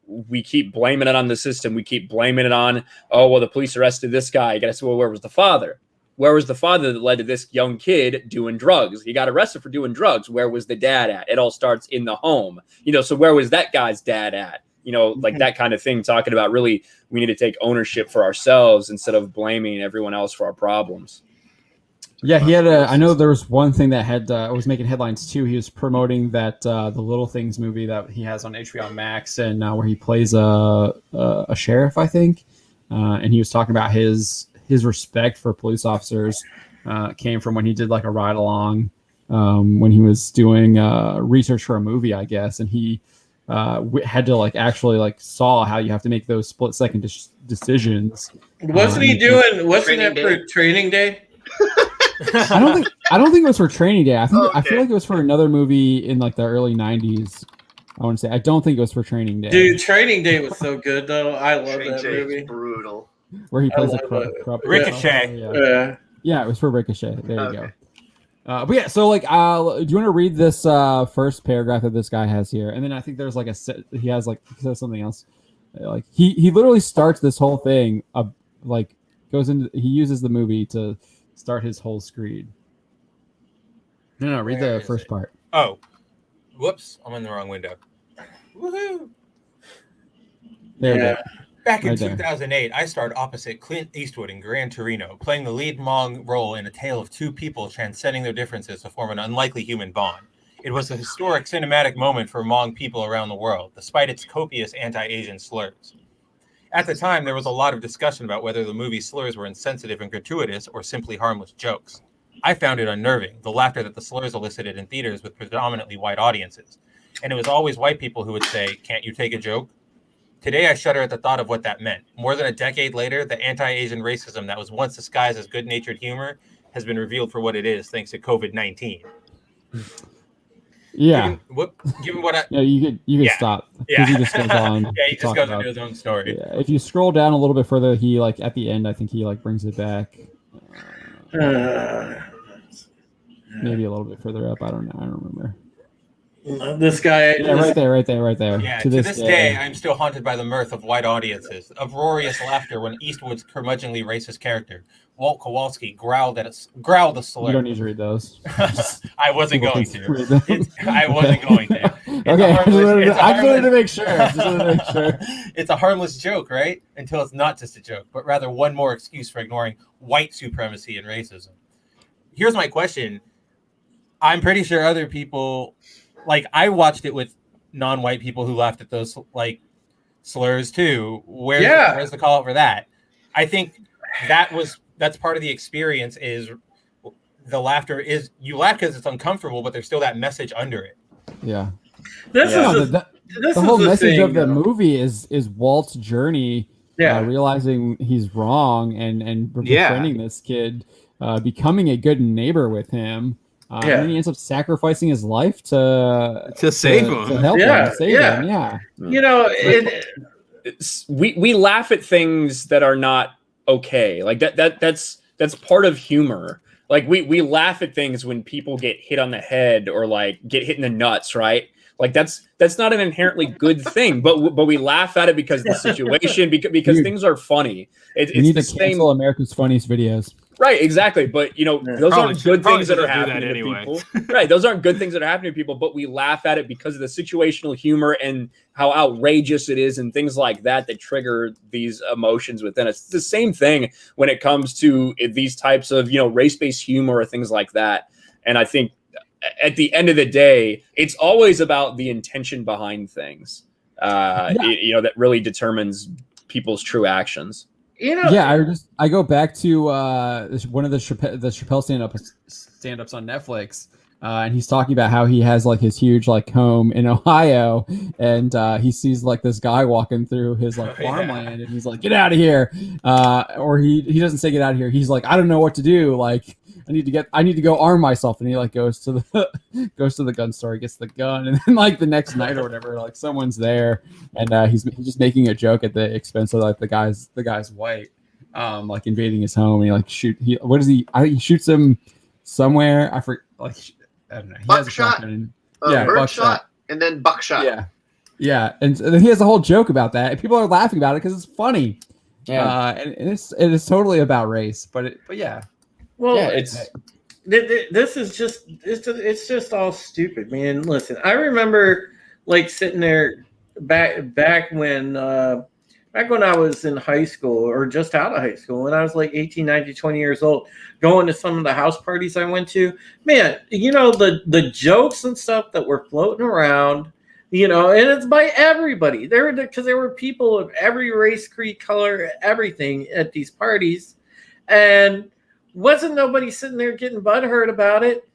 we keep blaming it on the system. We keep blaming it on, the police arrested this guy. You got to say, well, where was the father? Where was the father that led to this young kid doing drugs? He got arrested for doing drugs. Where was the dad at? It all starts in the home. So where was that guy's dad at? That kind of thing, talking about really we need to take ownership for ourselves instead of blaming everyone else for our problems. Yeah, he had I know there was one thing that had was making headlines too. He was promoting that the Little Things movie that he has on HBO Max, and where he plays a sheriff, I think. And he was talking about his respect for police officers came from when he did a ride along when he was doing research for a movie, I guess, and he had to actually saw how you have to make those split second decisions. Wasn't that for Training Day? I don't think it was for Training Day. I feel Okay. like it was for another movie in the early 90s. I want to say I don't think it was for Training Day. Dude, Training Day was so good though. I love Training that Day is movie. brutal. Where he plays I a love corrupt. Ricochet. Yeah, it was for Ricochet. There you Okay. go. But yeah, so do you want to read this first paragraph that this guy has here, and then I think there's he says something else. He literally starts this whole thing he uses the movie to start his whole screed. No, read Where the is first it? part. Oh, whoops! I'm in the wrong window. Woohoo! There we go. Back in Right there. 2008, I starred opposite Clint Eastwood in Gran Torino, playing the lead Hmong role in a tale of two people transcending their differences to form an unlikely human bond. It was a historic cinematic moment for Hmong people around the world, despite its copious anti-Asian slurs. At the time, there was a lot of discussion about whether the movie's slurs were insensitive and gratuitous or simply harmless jokes. I found it unnerving, the laughter that the slurs elicited in theaters with predominantly white audiences. And it was always white people who would say, "Can't you take a joke?" Today, I shudder at the thought of what that meant. More than a decade later, the anti-Asian racism that was once disguised as good-natured humor has been revealed for what it is, thanks to COVID-19. Yeah. Given what I... Yeah, you could stop. 'Cause Yeah. He just goes on. Yeah, he to just talk goes into his own story. Yeah, if you scroll down a little bit further, he at the end, I think he brings it back. Maybe a little bit further up. I don't know. I don't remember. This guy. Yeah, right there, right there, right there. Yeah, to this day, I'm still haunted by the mirth of white audiences, uproarious laughter when Eastwood's curmudgeonly racist character, Walt Kowalski, growled a slur. You don't need to read those. I wasn't People going can to. read them. I wasn't going to. Okay, I just wanted to make sure. It's a harmless joke, right? Until it's not just a joke, but rather one more excuse for ignoring white supremacy and racism. Here's my question. I'm pretty sure other people, like I watched it with non-white people who laughed at those like slurs too. Where's the call out for that? I think that's part of the experience is the laughter is you laugh because it's uncomfortable, but there's still that message under it. Yeah. The whole message of the movie is Walt's journey, realizing he's wrong and befriending this kid, becoming a good neighbor with him. And then he ends up sacrificing his life to save him, to help him, to save him. Yeah, you know, we laugh at things that are not okay. Like that's part of humor. Like we laugh at things when people get hit on the head or like get hit in the nuts, right? Like that's not an inherently good thing, but we laugh at it because of the situation, because things are funny. It's we need the to cancel America's Funniest Videos. Right, exactly. But you know, those aren't good things that are happening to people. Right, those aren't good things that are happening to people, but we laugh at it because of the situational humor and how outrageous it is and things like that trigger these emotions within us. It's the same thing when it comes to these types of, you know, race-based humor or things like that. And I think at the end of the day, it's always about the intention behind things, you know, that really determines people's true actions. You know, I go back to one of the Chappelle stand-ups on Netflix, and he's talking about how he has like his huge like home in Ohio, and he sees like this guy walking through his like farmland, and he's like, "Get out of here!" Or he doesn't say "Get out of here." He's like, "I don't know what to do. Like, I need to go arm myself," and he like goes to the gun store, gets the gun, and then like the next night or whatever, like someone's there, and he's just making a joke at the expense of like the guy's white, like invading his home, and he shoots him somewhere. I don't know. He buckshot. Birdshot, and then buckshot. Yeah, and then he has a whole joke about that, and people are laughing about it because it's funny. Yeah, and it is totally about race, but yeah. Well, this is it's just all stupid, man. Listen, I remember like sitting there back when I was in high school or just out of high school, when I was like 18, 19, 20 years old, going to some of the house parties I went to. Man, you know, the jokes and stuff that were floating around, you know, and it's by everybody. There were people of every race, creed, color, everything at these parties, and wasn't nobody sitting there getting butthurt about it.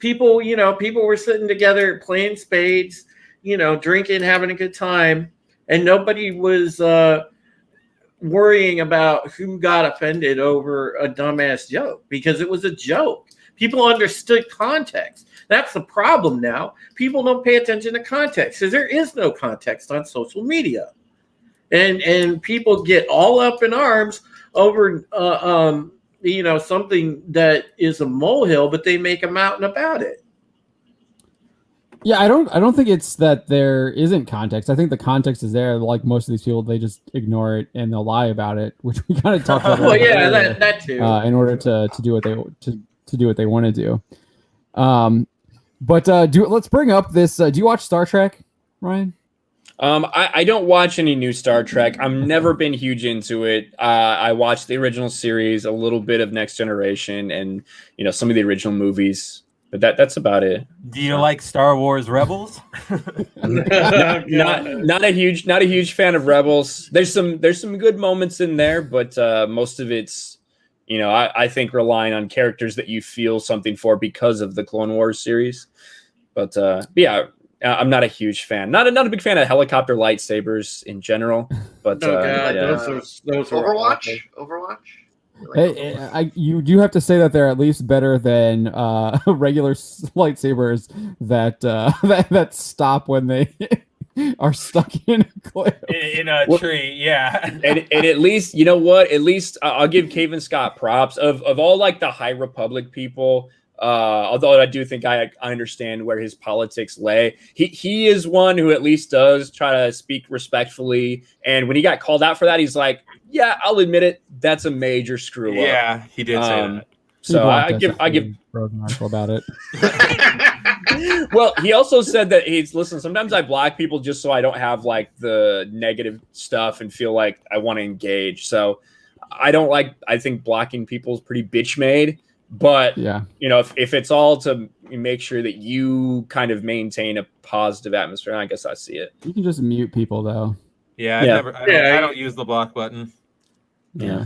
People were sitting together playing spades, you know, drinking, having a good time, and nobody was worrying about who got offended over a dumbass joke, because it was a joke. People understood context. That's the problem now. People don't pay attention to context because there is no context on social media, and people get all up in arms over you know, something that is a molehill, but they make a mountain about it. Yeah, I don't think it's that there isn't context. I think the context is there. Like most of these people, they just ignore it and they'll lie about it, which we kind of talked about. Well, yeah, that too. In order to do what they want to do. But let's bring up this. Do you watch Star Trek, Ryan? I don't watch any new Star Trek. I've never been huge into it. I watched the original series, a little bit of Next Generation, and you know, some of the original movies, but that's about it. Do you like Star Wars Rebels? not a huge fan of Rebels. There's some good moments in there, but most of it's, you know, I think relying on characters that you feel something for because of the Clone Wars series. But yeah. I'm not a huge fan. Not a big fan of helicopter lightsabers in general. But those are Overwatch. Hey, you do have to say that they're at least better than regular lightsabers that stop when they are stuck in a cliff. In a tree. Yeah. and at least, you know what? At least I'll give Cavan Scott props of all like the High Republic people. Although I do think I understand where his politics lay. He is one who at least does try to speak respectfully. And when he got called out for that, he's like, "Yeah, I'll admit it. That's a major screw up." Yeah, he did say that. So I give wrote an article about it. Well, he also said that listen, sometimes I block people just so I don't have like the negative stuff and feel like I want to engage. So I think blocking people is pretty bitch made, but yeah, you know, if it's all to make sure that you kind of maintain a positive atmosphere, I guess I see it. You can just mute people though. Yeah, I don't use the block button. Yeah.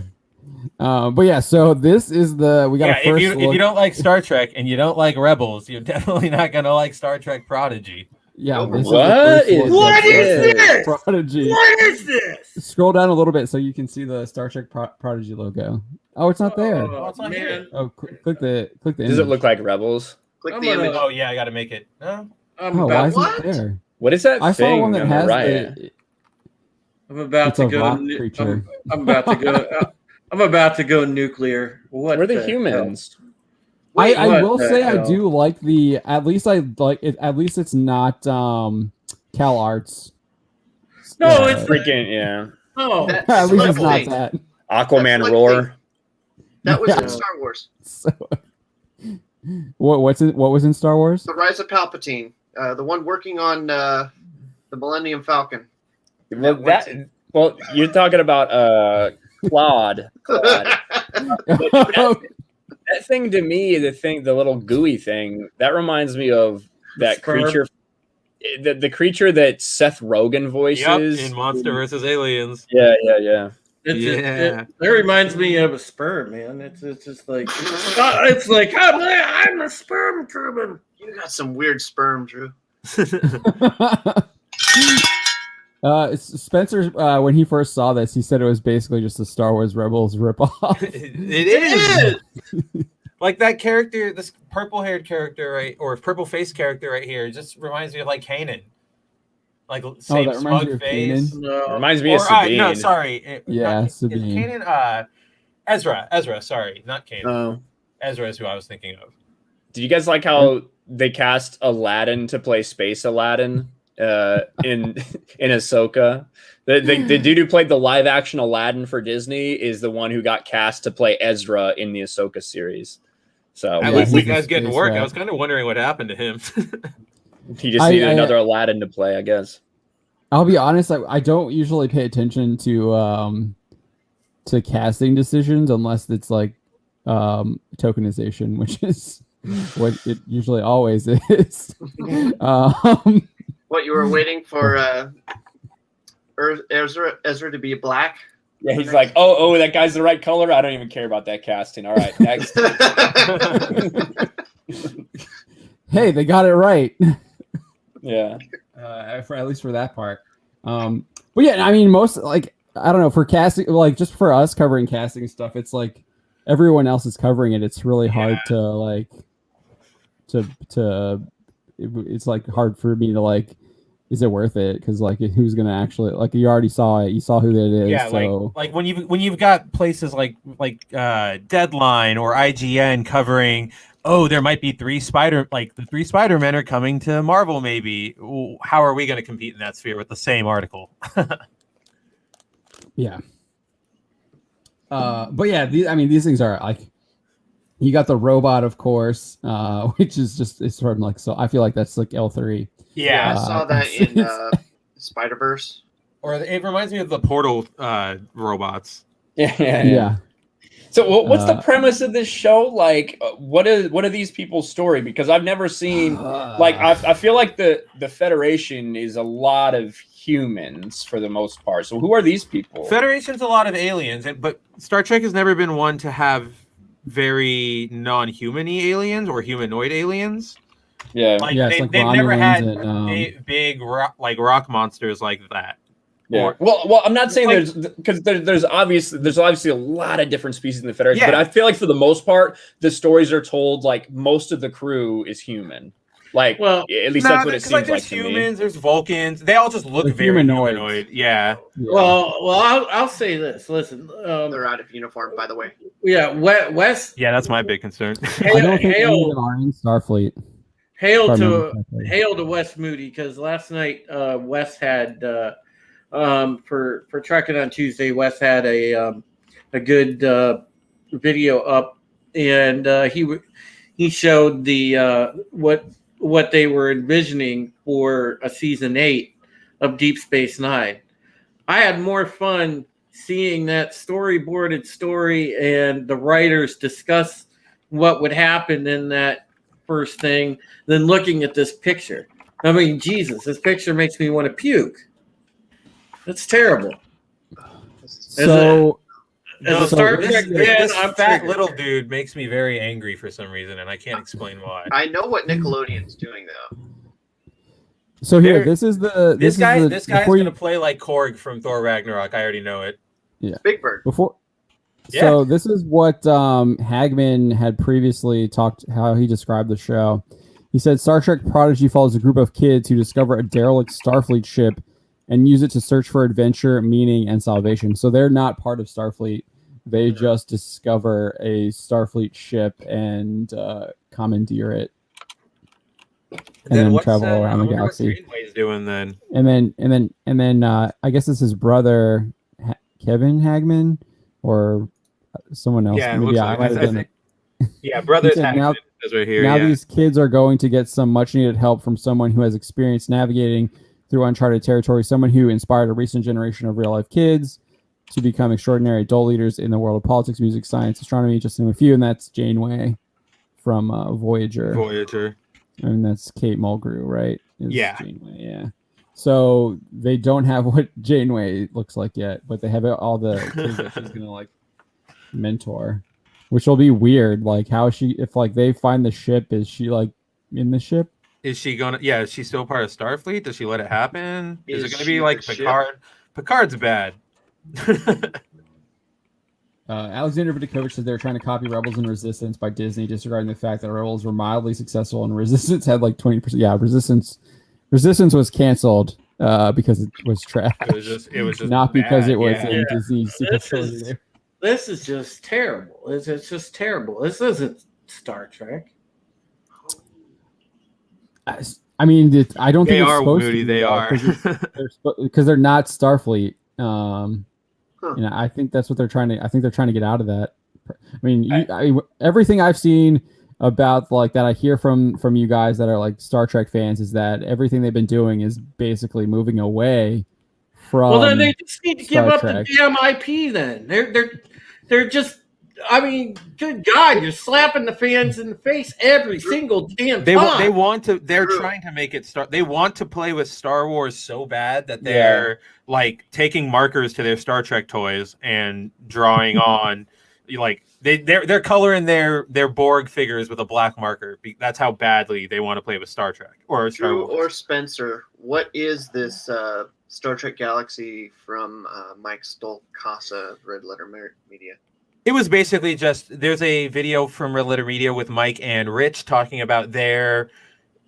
But yeah, so this is we got a first if you don't like Star Trek and you don't like Rebels, you're definitely not gonna like Star Trek Prodigy. Yeah, what is this? Prodigy. What is this? Scroll down a little bit so you can see the Star Trek Prodigy logo. Oh, it's not there. Oh, it's not here. Oh, click the Does image. it look like Rebels? Click the image. Oh yeah, I got to make it. No? Why isn't it there? What is that I thing? saw one that has I'm about it's to a go. rock creature. I'm about to go. I'm about to go nuclear. What? We're the humans. I will say hell? I do like at least I like it. At least it's not Cal Arts. No, it's Freaking yeah. Oh, At least it's not Slipknot. that. Aquaman That's roar. That was Yeah. in Star Wars. So, what was in Star Wars? The Rise of Palpatine. The one working on the Millennium Falcon. Well, you're talking about Claude. That thing to me, the little gooey thing, that reminds me of that Sperm. creature, the creature that Seth Rogen voices in Monster vs. Aliens. Yeah. That reminds me of a sperm, man. It's just like it's like I'm a sperm Truman. You got some weird sperm, Drew. Spencer, when he first saw this, he said it was basically just a Star Wars Rebels ripoff. It is. Like that character, this purple-haired character, right, or purple-faced character right here, just reminds me of like Kanan. Like same that reminds you smug of face. Kanan? No. Reminds me of Sabine. No, sorry. Sabine. Kanan. Ezra. Sorry, not Kanan. Oh. Ezra is who I was thinking of. Did you guys like how they cast Aladdin to play Space Aladdin in Ahsoka? The dude who played the live action Aladdin for Disney is the one who got cast to play Ezra in the Ahsoka series. So At least he's the guy's a getting space work. rat. I was kind of wondering what happened to him. he just needed another Aladdin to play, I guess. I'll be honest, I don't usually pay attention to casting decisions unless it's like tokenization, which is what it usually always is. What, you were waiting for Ezra to be black? Yeah, he's like, oh, that guy's the right color. I don't even care about that casting. All right, next. Hey, they got it right. Yeah. For at least for that part. But yeah, I mean, most like I don't know for casting, like just for us covering casting stuff, it's like everyone else is covering it. It's really hard to like it's like hard for me to like. Is it worth it? Because like, who's gonna actually like? You already saw it. You saw who that is. Yeah, so. like when you've got places like Deadline or IGN covering. Oh, there might be the 3 Spider-Men are coming to Marvel. Maybe how are we going to compete in that sphere with the same article? Yeah. But yeah, these things are like. You got the robot, of course, which is just it's sort of like so. I feel like that's like L3. Yeah, I saw that in Spider-Verse. Or it reminds me of the Portal robots. Yeah. So what's the premise of this show? Like, what are these people's story? Because I've never seen like I feel like the Federation is a lot of humans for the most part. So who are these people? Federation's a lot of aliens, but Star Trek has never been one to have very non-human-y aliens or humanoid aliens. Yeah, like yeah, they've like never had and, big rock monsters like that. Yeah. Well, I'm not saying there's obviously a lot of different species in the Federation, but I feel like for the most part, the stories are told like most of the crew is human. Like, Well, at least that's what it seems like there's to humans, there's Vulcans. They all just look They're very humanoids. humanoid. Yeah. well, I'll say this. Listen, They're out of uniform, by the way. yeah, West. Yeah, that's my big concern. I don't think any of Hail, them are in Starfleet. hail If I remember to correctly. hail to West Moody, because last night West had for Trekking on Tuesday. West had a good video up, and he showed the what they were envisioning for a season 8 of Deep Space Nine. I had more fun seeing that storyboarded story and the writers discuss what would happen in that first thing than looking at this picture. I mean, Jesus, this picture makes me want to puke. That's terrible. So As a So Star this- Trek fan, This I'm fat triggered. little dude makes me very angry for some reason, and I can't explain why. I know what Nickelodeon's doing though. So here, There- this is the This guy's before gonna play like Korg from Thor Ragnarok. I already know it. Big Bird. before. Yeah. So this is what Hagman had previously talked how he described the show. He said Star Trek Prodigy follows a group of kids who discover a derelict Starfleet ship and use it to search for adventure, meaning, and salvation. So they're not part of Starfleet. They just discover a Starfleet ship and commandeer it, and then travel around the galaxy. What Greenway's doing then? And then I guess it's his brother Kevin Hagman or someone else. Yeah, it Maybe looks I like might have it. done it. Yeah, brothers He said Hackman is right here. Now yeah. these kids are going to get some much needed help from someone who has experience navigating through uncharted territory, someone who inspired a recent generation of real life kids to become extraordinary adult leaders in the world of politics, music, science, astronomy, just to name a few. And that's Janeway from Voyager. Voyager. And that's Kate Mulgrew, right? Is Yeah. Janeway, yeah. So they don't have what Janeway looks like yet, but they have all the kids that she's gonna like mentor, which will be weird. Like, how is she? If like they find the ship, is she like in the ship? Is she gonna? Yeah, is she still part of Starfleet? Does she let it happen? Is it Is gonna she be like the ship? Picard? Picard's bad. Alexander Vidakovich said they were trying to copy Rebels and Resistance by Disney, disregarding the fact that Rebels were mildly successful and Resistance had like 20%. Yeah, Resistance was canceled because it was trash. It was just not because bad, it was yeah. in Disney's This is just terrible. It's just terrible. This isn't Star Trek. I mean, I don't They think it's are, supposed Moody, to be, they though, are. because they're not Starfleet. You know, I think that's what they're trying to. I think they're trying to get out of that. I mean, everything I've seen about like that I hear from you guys that are like Star Trek fans is that everything they've been doing is basically moving away from. Well, then they just need to give Star up Trek. the damn IP. Then they're just. I mean, good God, you're slapping the fans in the face every single damn They time. want to. They're True. trying to make it Star. They want to play with Star Wars so bad that they're like taking markers to their Star Trek toys and drawing on, like they're coloring their Borg figures with a black marker. That's how badly they want to play with Star Trek or Star Drew Wars. or Spencer, what is this Star Trek Galaxy from Mike Stolkasa, Red Letter Media? It was basically just there's a video from Red Letter Media with Mike and Rich talking about they're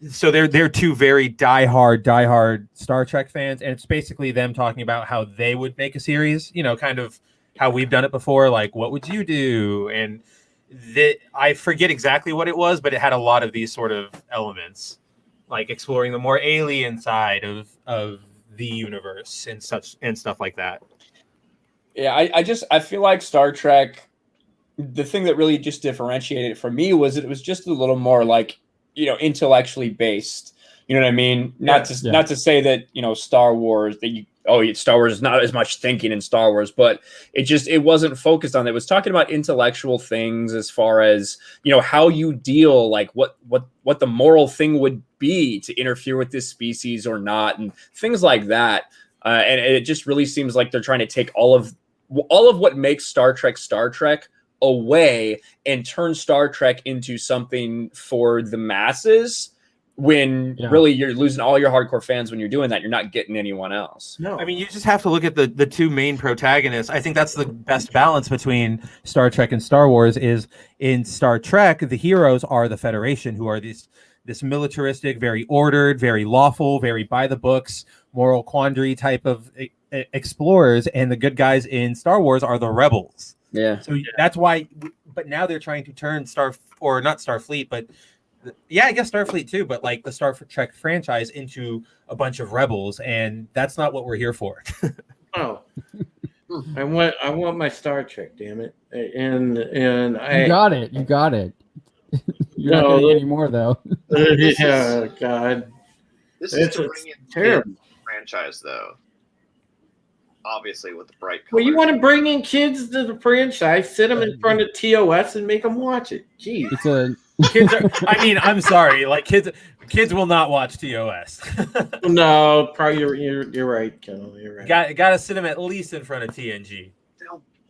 two very diehard Star Trek fans, and it's basically them talking about how they would make a series, you know, kind of how we've done it before, like what would you do? And I forget exactly what it was, but it had a lot of these sort of elements, like exploring the more alien side of the universe and stuff like that. Yeah, I feel like Star Trek, the thing that really just differentiated it for me was it was just a little more like, you know, intellectually based. You know what I mean? Not to say that, you know, Star Wars Star Wars is not as much thinking in Star Wars, but it wasn't focused on that. It was talking about intellectual things as far as, you know, how you deal, like what the moral thing would be to interfere with this species or not, and things like that. And it just really seems like they're trying to take all of what makes Star Trek away and turn Star Trek into something for the masses, when really you're losing all your hardcore fans when you're doing that. You're not getting anyone else. No, I mean, you just have to look at the two main protagonists. I think that's the best balance between Star Trek and Star Wars. Is in Star Trek, the heroes are the Federation, who are these this militaristic, very ordered, very lawful, very by the books, moral quandary type of explorers, and the good guys in Star Wars are the rebels. Yeah. So that's why. But now they're trying to turn not Starfleet, but I guess Starfleet too, but like the Star Trek franchise into a bunch of rebels, and that's not what we're here for. Oh, I want my Star Trek, damn it, and I You got it. You're not getting any more though. Yeah, God, This is It's to bring in terrible. kids franchise, though. Obviously, with the bright colors. Well, you want to bring in kids to the franchise, sit them in front of TOS, and make them watch it. Jeez, It's a Kids are, I mean, I'm sorry, like kids will not watch TOS. no, probably you're right, Kinel. You're right. Got to sit them at least in front of TNG.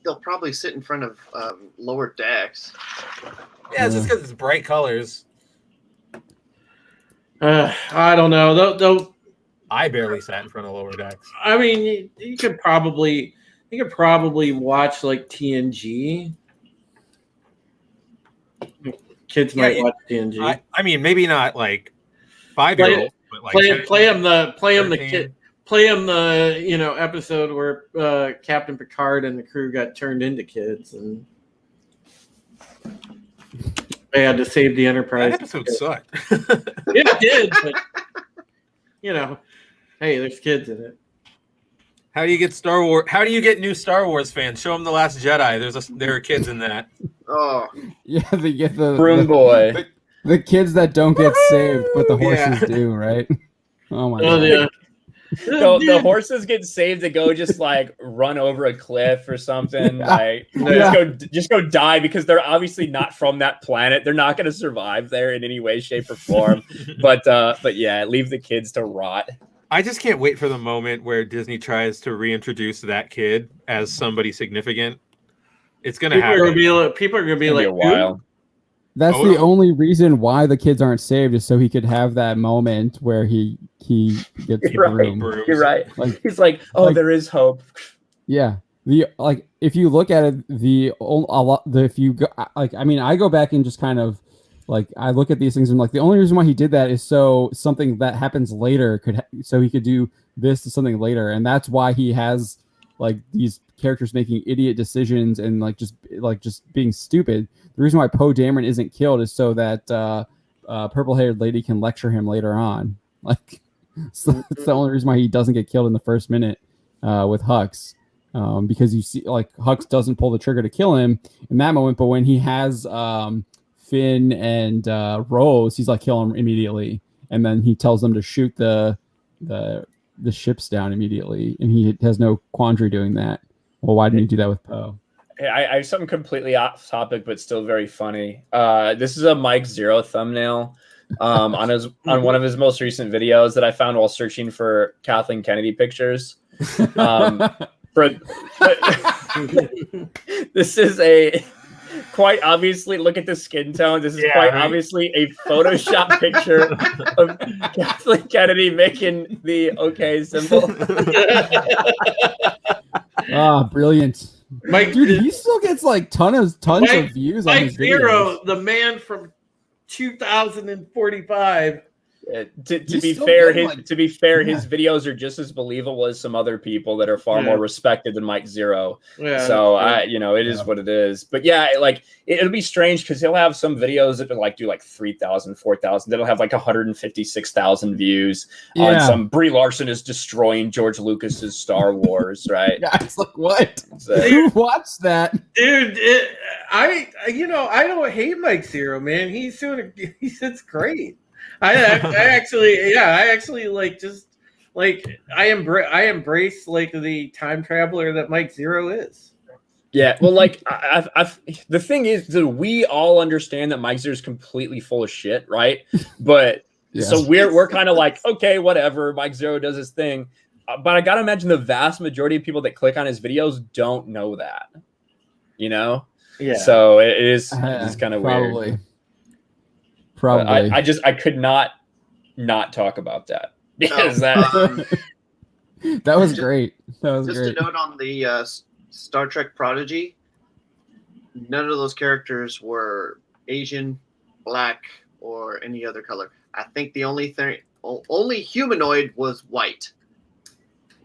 They'll probably sit in front of lower decks. Yeah, it's just because it's bright colors. I don't know. Though I barely sat in front of lower decks. I mean, you could probably watch like TNG. Kids might watch TNG. I mean, maybe not like 5-year-old, but like play them the 13. Episode where Captain Picard and the crew got turned into kids and they had to save the Enterprise. That episode sucked. It did, but hey, there's kids in it. How do you get Star Wars? How do you get new Star Wars fans? Show them The Last Jedi. There are kids in that. Oh, yeah, they get the Broom boy. the kids that don't get saved, but the horses do, right? Oh my god. Yeah. The horses get saved to go just like run over a cliff or something. Like just go die because they're obviously not from that planet. They're not going to survive there in any way, shape, or form. But yeah, leave the kids to rot. I just can't wait for the moment where Disney tries to reintroduce that kid as somebody significant. It's going to happen. People are going to be like, a while. That's the only reason why the kids aren't saved is so he could have that moment where he gets the broom. You're right. Like, he's like, there is hope. Yeah. If you look at it, I go back and just kind of like I look at these things and like the only reason why he did that is so something that happens later so he could do this to something later, and that's why he has like these characters making idiot decisions and just being stupid. The reason why Poe Dameron isn't killed is so that purple-haired lady can lecture him later on. Like, so that's the only reason why he doesn't get killed in the first minute with Hux, because you see, like, Hux doesn't pull the trigger to kill him in that moment, but when he has Finn and Rose, he's like, kill him immediately, and then he tells them to shoot the ships down immediately, and he has no quandary doing that. Well, why didn't he do that with Poe? I have something completely off topic, but still very funny. This is a Mike Zero thumbnail on one of his most recent videos that I found while searching for Kathleen Kennedy pictures. This is a quite obviously, look at the skin tone. This is obviously a Photoshop picture of Kathleen Kennedy making the OK symbol. Brilliant. Dude, he still gets like tons of views on his videos. Zero, the man from 2045. To be fair, his videos are just as believable as some other people that are far more respected than Mike Zero. Yeah, so it is what it is. But yeah, like it'll be strange because he'll have some videos that like do like 3,000, 4,000. That'll have like 156,000 views on some Brie Larson is destroying George Lucas's Star Wars, right? Yeah, it's like what? So, who watched that, dude? I don't hate Mike Zero, man. He's it's great. I actually like just like I embrace like the time traveler that Mike Zero is. Yeah, well, like the thing is that we all understand that Mike Zero is completely full of shit, right? But so we're kind of like, okay, whatever. Mike Zero does his thing, but I gotta imagine the vast majority of people that click on his videos don't know that, Yeah. So it is kind of weird. Probably. I could not talk talk that because that was great. That was just great. a note on the Star Trek Prodigy. None of those characters were Asian, black, or any other color. I think the only humanoid was white.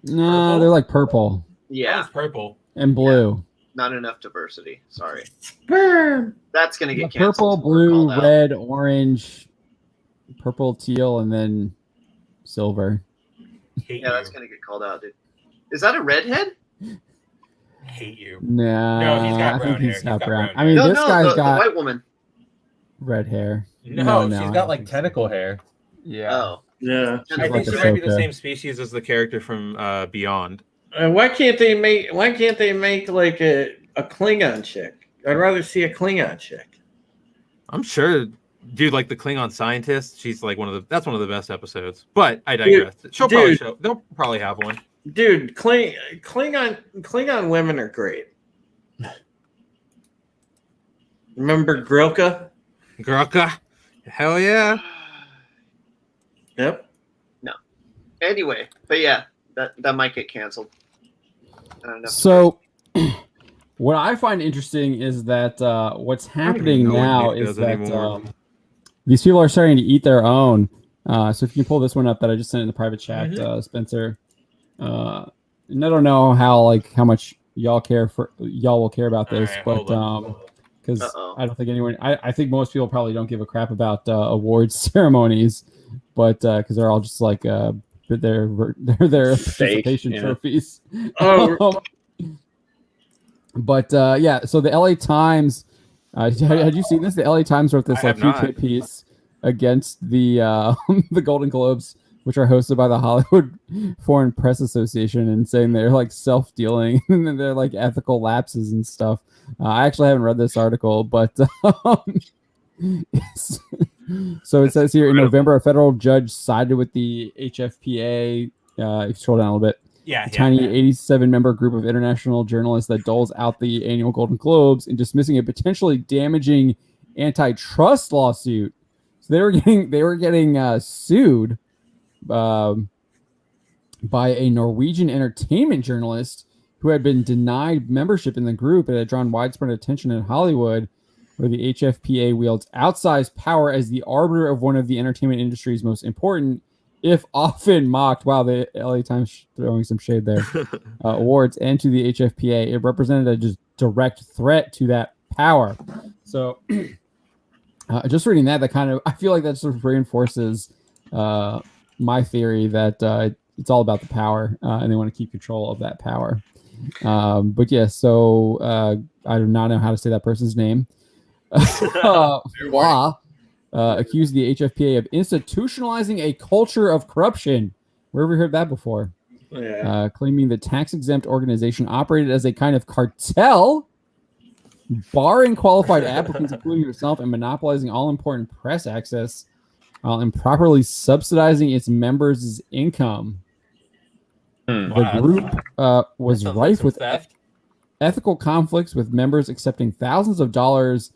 No, Purple? they're like purple That Yeah, was purple. and blue. not enough diversity. Sorry. Sperm. That's going to Yeah, get canceled. purple, if we're blue, called out. red, orange, purple, teal, and then silver. Hate Yeah, you. that's going to get called out, dude. Is that a redhead? Hate you. No, he's got I brown think hair. he's He's got got brown. brown I mean, No, this guy's the got white woman. red hair. No, I she's don't got like think so. tentacle hair. Yeah. Oh. Yeah. I like think she a might be the Ahsoka. same species as the character from Beyond. Why can't they make like a Klingon chick? I'd rather see a Klingon chick. I'm sure, dude. Like the Klingon scientist, she's like that's one of the best episodes. But I digress. They'll probably have one. Dude, Klingon women are great. Remember Grilka? Gurka, hell yeah. Yep. Anyway, but yeah, that might get canceled. Not enough So, what I find interesting is that what's happening know what now Nick is does that anymore. these people are starting to eat their own. So if you can pull this one up that I just sent in the private chat, Spencer. And I don't know how much y'all will care about this, All right, but hold because Uh-oh. I don't think anyone. I think most people probably don't give a crap about awards ceremonies, but because they're all just like they're Fake, participation yeah. trophies. Oh, But yeah, so the LA Times, had you seen this? The LA Times wrote this I have huge not. hit piece against the the Golden Globes, which are hosted by the Hollywood Foreign Press Association, and saying they're like self-dealing and they're like ethical lapses and stuff. I actually haven't read this article, but so it says here in November, a federal judge sided with the HFPA. If you scroll down a little bit. Yeah, A tiny 87-member group of international journalists that doles out the annual Golden Globes in dismissing a potentially damaging antitrust lawsuit. So they were getting sued by a Norwegian entertainment journalist who had been denied membership in the group. It had drawn widespread attention in Hollywood, where the HFPA wields outsized power as the arbiter of one of the entertainment industry's most important, if often mocked, wow, the LA Times throwing some shade there, awards, and to the HFPA. It represented a just direct threat to that power. So just reading that kind of, I feel like that sort of reinforces my theory that it's all about the power and they want to keep control of that power. But yeah, so I do not know how to say that person's name. Accused the HFPA of institutionalizing a culture of corruption. Where have we heard that before? yeah. Claiming the tax-exempt organization operated as a kind of cartel, barring qualified applicants, including yourself, and monopolizing all important press access while improperly subsidizing its members' income. The group was rife with ethical conflicts, with members accepting thousands of dollars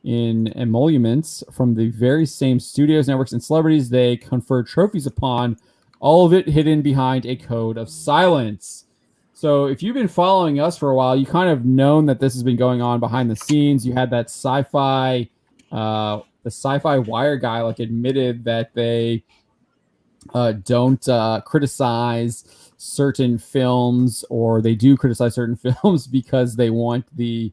in emoluments from the very same studios, networks, and celebrities they confer trophies upon, all of it hidden behind a code of silence. So if you've been following us for a while, you kind of known that this has been going on behind the scenes. You had that the sci-fi wire guy admitted that they don't criticize certain films, or they do criticize certain films because they want the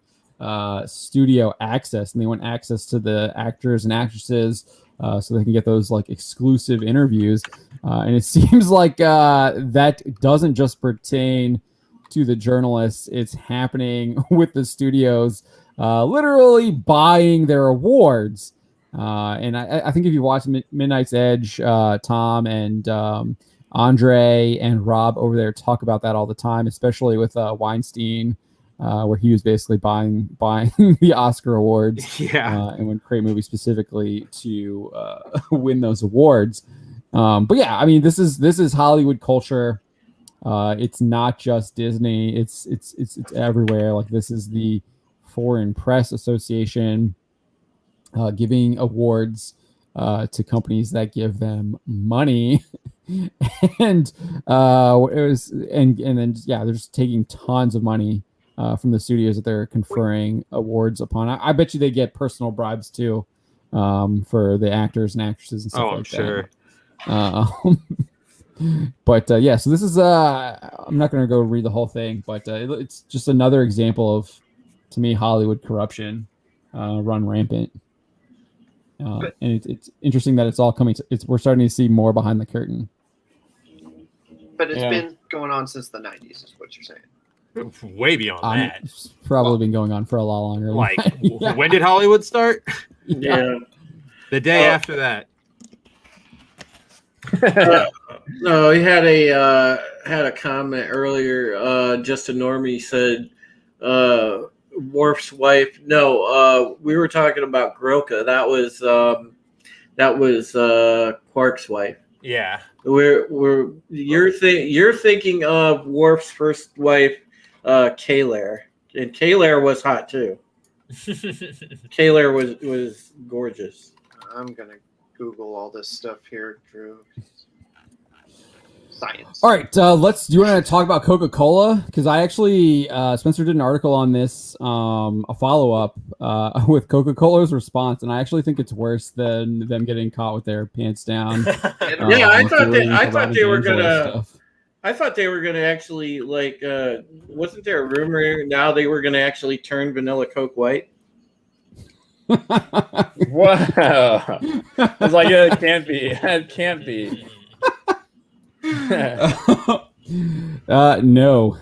studio access, and they want access to the actors and actresses so they can get those exclusive interviews. And it seems like that doesn't just pertain to the journalists. It's happening with the studios literally buying their awards. And I think if you watch Midnight's Edge, Tom and Andre and Rob over there talk about that all the time, especially with Weinstein, where he was basically buying the Oscar awards, and would create movies specifically to win those awards. But yeah, I mean, this is Hollywood culture. It's not just Disney. It's everywhere. This is the Foreign Press Association giving awards to companies that give them money. And then they're just taking tons of money from the studios that they're conferring awards upon. I bet you they get personal bribes too. for the actors and actresses and stuff I'm like sure. that. But yeah, so this is I'm not going to go read the whole thing, but it's just another example of, to me, Hollywood corruption run rampant. And it's interesting that it's all coming we're starting to see more behind the curtain. But it's been going on since the 90s, is what you're saying. Way beyond that. It's probably been going on for a lot longer. Like, when did Hollywood start? Yeah. The day after that. No, he had a comment earlier. Just a normie said, Worf's wife. No, we were talking about Grilka. That was Quark's wife. Yeah. You're thinking of Worf's first wife, Kaylair, and Kaylair was hot too. Kaylair was gorgeous. I'm gonna Google all this stuff here, Drew. Science. All right, do you want to talk about Coca-Cola? Because I actually Spencer did an article on this, a follow-up with Coca-Cola's response, and I actually think it's worse than them getting caught with their pants down. Yeah, I thought they were gonna actually, like, wasn't there a rumor now they were gonna actually turn vanilla Coke white? Wow. I was like, yeah, it can't be. It can't be. No,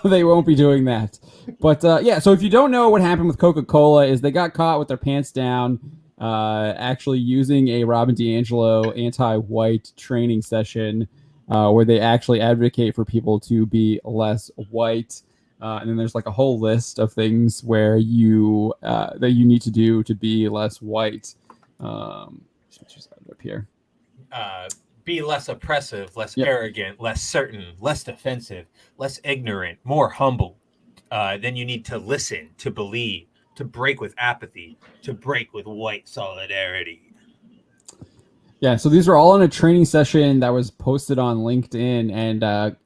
they won't be doing that. But yeah, so if you don't know what happened with Coca-Cola is they got caught with their pants down, actually using a Robin DiAngelo anti-white training session where they actually advocate for people to be less white. And then there's like a whole list of things where you that you need to do to be less white. Just up here. Be less oppressive, less arrogant, less certain, less defensive, less ignorant, more humble. Then you need to listen, to believe, to break with apathy, to break with white solidarity. Yeah, so these are all in a training session that was posted on LinkedIn, and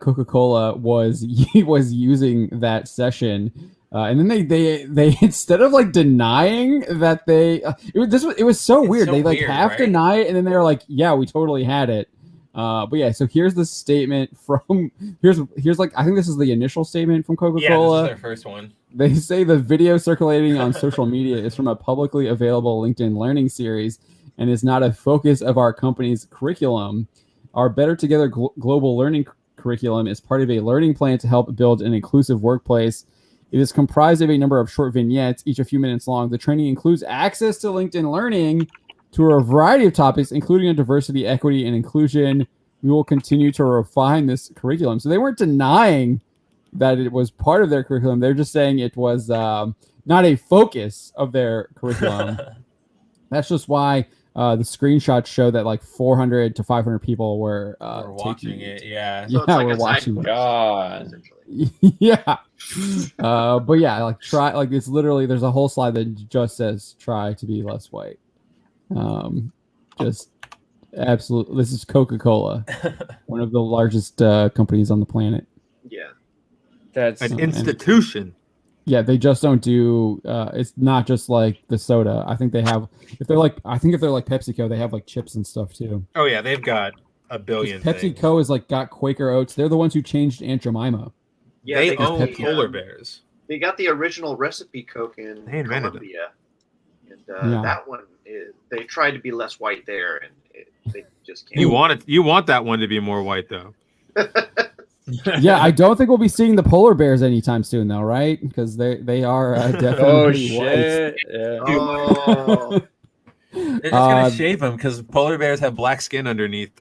Coca-Cola was using that session. And then they instead of like denying that it was so weird. They like weird, half deny it, and then they're like, yeah, we totally had it. But yeah, so here's the statement from here's like, I think this is the initial statement from Coca-Cola. Yeah, this is their first one. They say the video circulating on social media is from a publicly available LinkedIn learning series and is not a focus of our company's curriculum. Our Better Together global learning curriculum is part of a learning plan to help build an inclusive workplace. It is comprised of a number of short vignettes, each a few minutes long. The training includes access to LinkedIn Learning to a variety of topics, including diversity, equity, and inclusion. We will continue to refine this curriculum. So they weren't denying that it was part of their curriculum. They're just saying it was not a focus of their curriculum. That's just why the screenshots show that like 400 to 500 people were watching it. Yeah. So Yeah, we're watching. God. Yeah. But yeah, like it's literally, there's a whole slide that just says try to be less white. Just absolutely, this is Coca-Cola, one of the largest companies on the planet. Yeah. That's An institution. Yeah, they just don't do it's not just like the soda. I think they have, if they're like PepsiCo, they have like chips and stuff too. Oh yeah, they've got a billion things. PepsiCo is like got Quaker Oats. They're the ones who changed Aunt Jemima. Yeah, They got own the, polar bears. They got the original recipe Coke in They invented it. Colombia. And that one, they tried to be less white there, and they just can't. You want that one to be more white though. Yeah, I don't think we'll be seeing the polar bears anytime soon, though, right? Because they are definitely oh white. shit! Yeah. Oh, They're just gonna shave them because polar bears have black skin underneath.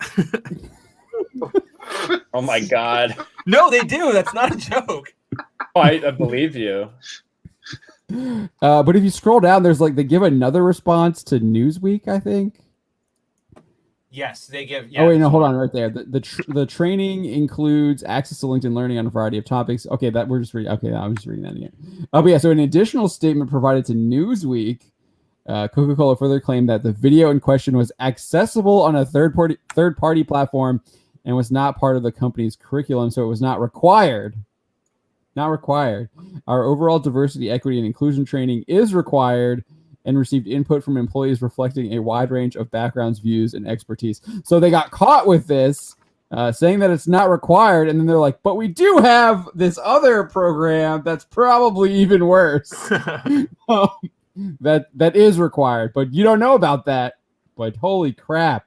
Oh my god! No, they do. That's not a joke. Oh, I believe you. But if you scroll down, there's like they give another response to Newsweek, I think. Yes, they give. Oh wait, no, hold on, right there. The training includes access to LinkedIn Learning on a variety of topics. Okay, that we're just reading. Okay, I'm just reading that again. But yeah, so an additional statement provided to Newsweek, Coca-Cola further claimed that the video in question was accessible on a third party platform and was not part of the company's curriculum, so it was not required. Not required. Our overall diversity, equity, and inclusion training is required and received input from employees reflecting a wide range of backgrounds, views, and expertise. So they got caught with this, saying that it's not required, and then they're like, but we do have this other program that's probably even worse. that is required, but you don't know about that. But holy crap.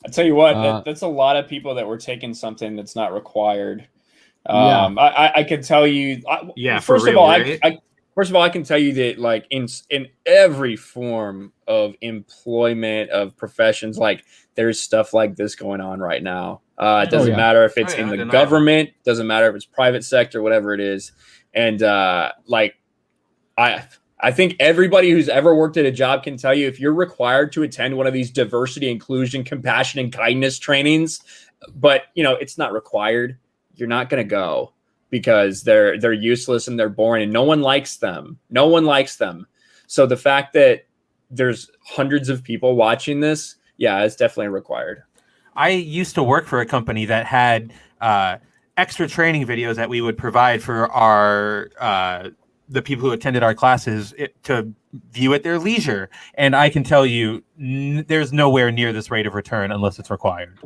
I tell you what, that's a lot of people that were taking something that's not required. I can tell you. First of all, I can tell you that, like, in every form of employment of professions, like, there's stuff like this going on right now. It doesn't matter if it's in the government, doesn't matter if it's private sector, whatever it is, and I think everybody who's ever worked at a job can tell you, if you're required to attend one of these diversity, inclusion, compassion, and kindness trainings, but it's not required, you're not going to go, because they're useless and they're boring and no one likes them. No one likes them. So the fact that there's hundreds of people watching this, it's definitely required. I used to work for a company that had extra training videos that we would provide for our the people who attended our classes to view at their leisure. And I can tell you, there's nowhere near this rate of return unless it's required.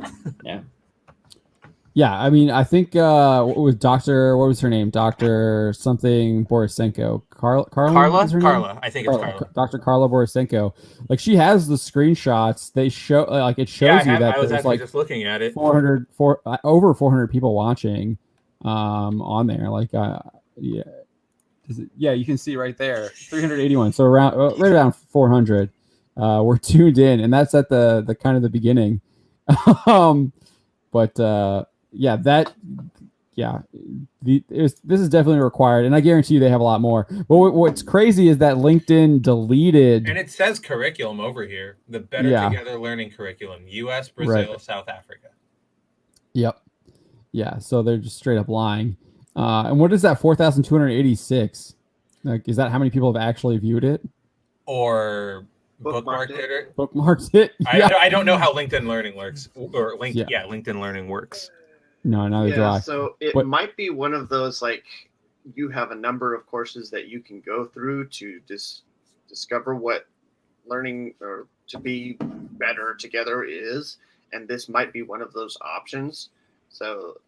Yeah, I mean, I think what was her name? Dr. something Borisenko. Carla? Carla. I think it's Carla. Dr. Carla Borisenko. Like, she has the screenshots. They show, like, it shows you that there's like just looking at it. Over 400 people watching on there. Like, you can see right there, 381. So right around 400 were tuned in, and that's at the kind of the beginning. This is definitely required, and I guarantee you they have a lot more. But what's crazy is that LinkedIn deleted, and it says curriculum over here, the Better Together Learning Curriculum, U.S., Brazil, South Africa. Yep. Yeah, so they're just straight up lying. And what is that? 4,286. Like, is that how many people have actually viewed it, or bookmarked it? Bookmarked it. I don't know how LinkedIn Learning works, or LinkedIn Learning works. No, neither do I. So it might be one of those, like, you have a number of courses that you can go through to discover what learning or to be better together is, and this might be one of those options. So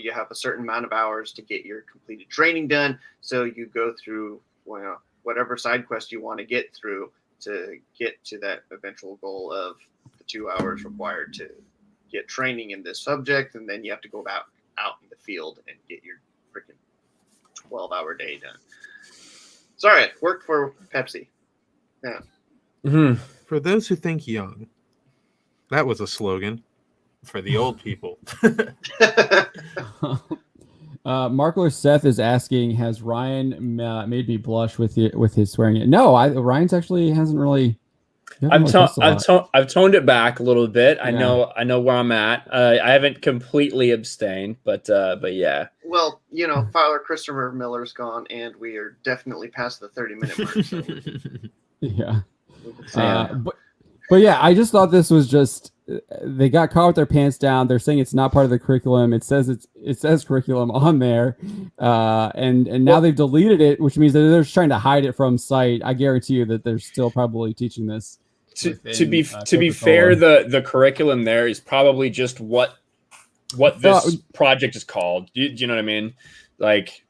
you have a certain amount of hours to get your completed training done. So you go through whatever side quest you want to get through to get to that eventual goal of the 2 hours required to get training in this subject. And then you have to go out in the field and get your freaking 12-hour day done. Sorry, worked for Pepsi. Yeah. Mm-hmm. For those who think young, that was a slogan. For the old people. Markler Seth is asking, has Ryan made me blush with his swearing? No, Ryan's actually hasn't really. I've toned it back a little bit. I know where I'm at. I haven't completely abstained, but yeah. Well, Fowler Christopher Miller's gone, and we are definitely past the 30-minute mark. So. Yeah. But yeah, I just thought this was just, they got caught with their pants down. They're saying it's not part of the curriculum. It says curriculum on there, and now they've deleted it, which means that they're just trying to hide it from sight. I guarantee you that they're still probably teaching this. To be fair, the curriculum there is probably just what this project is called. Do you know what I mean? Like.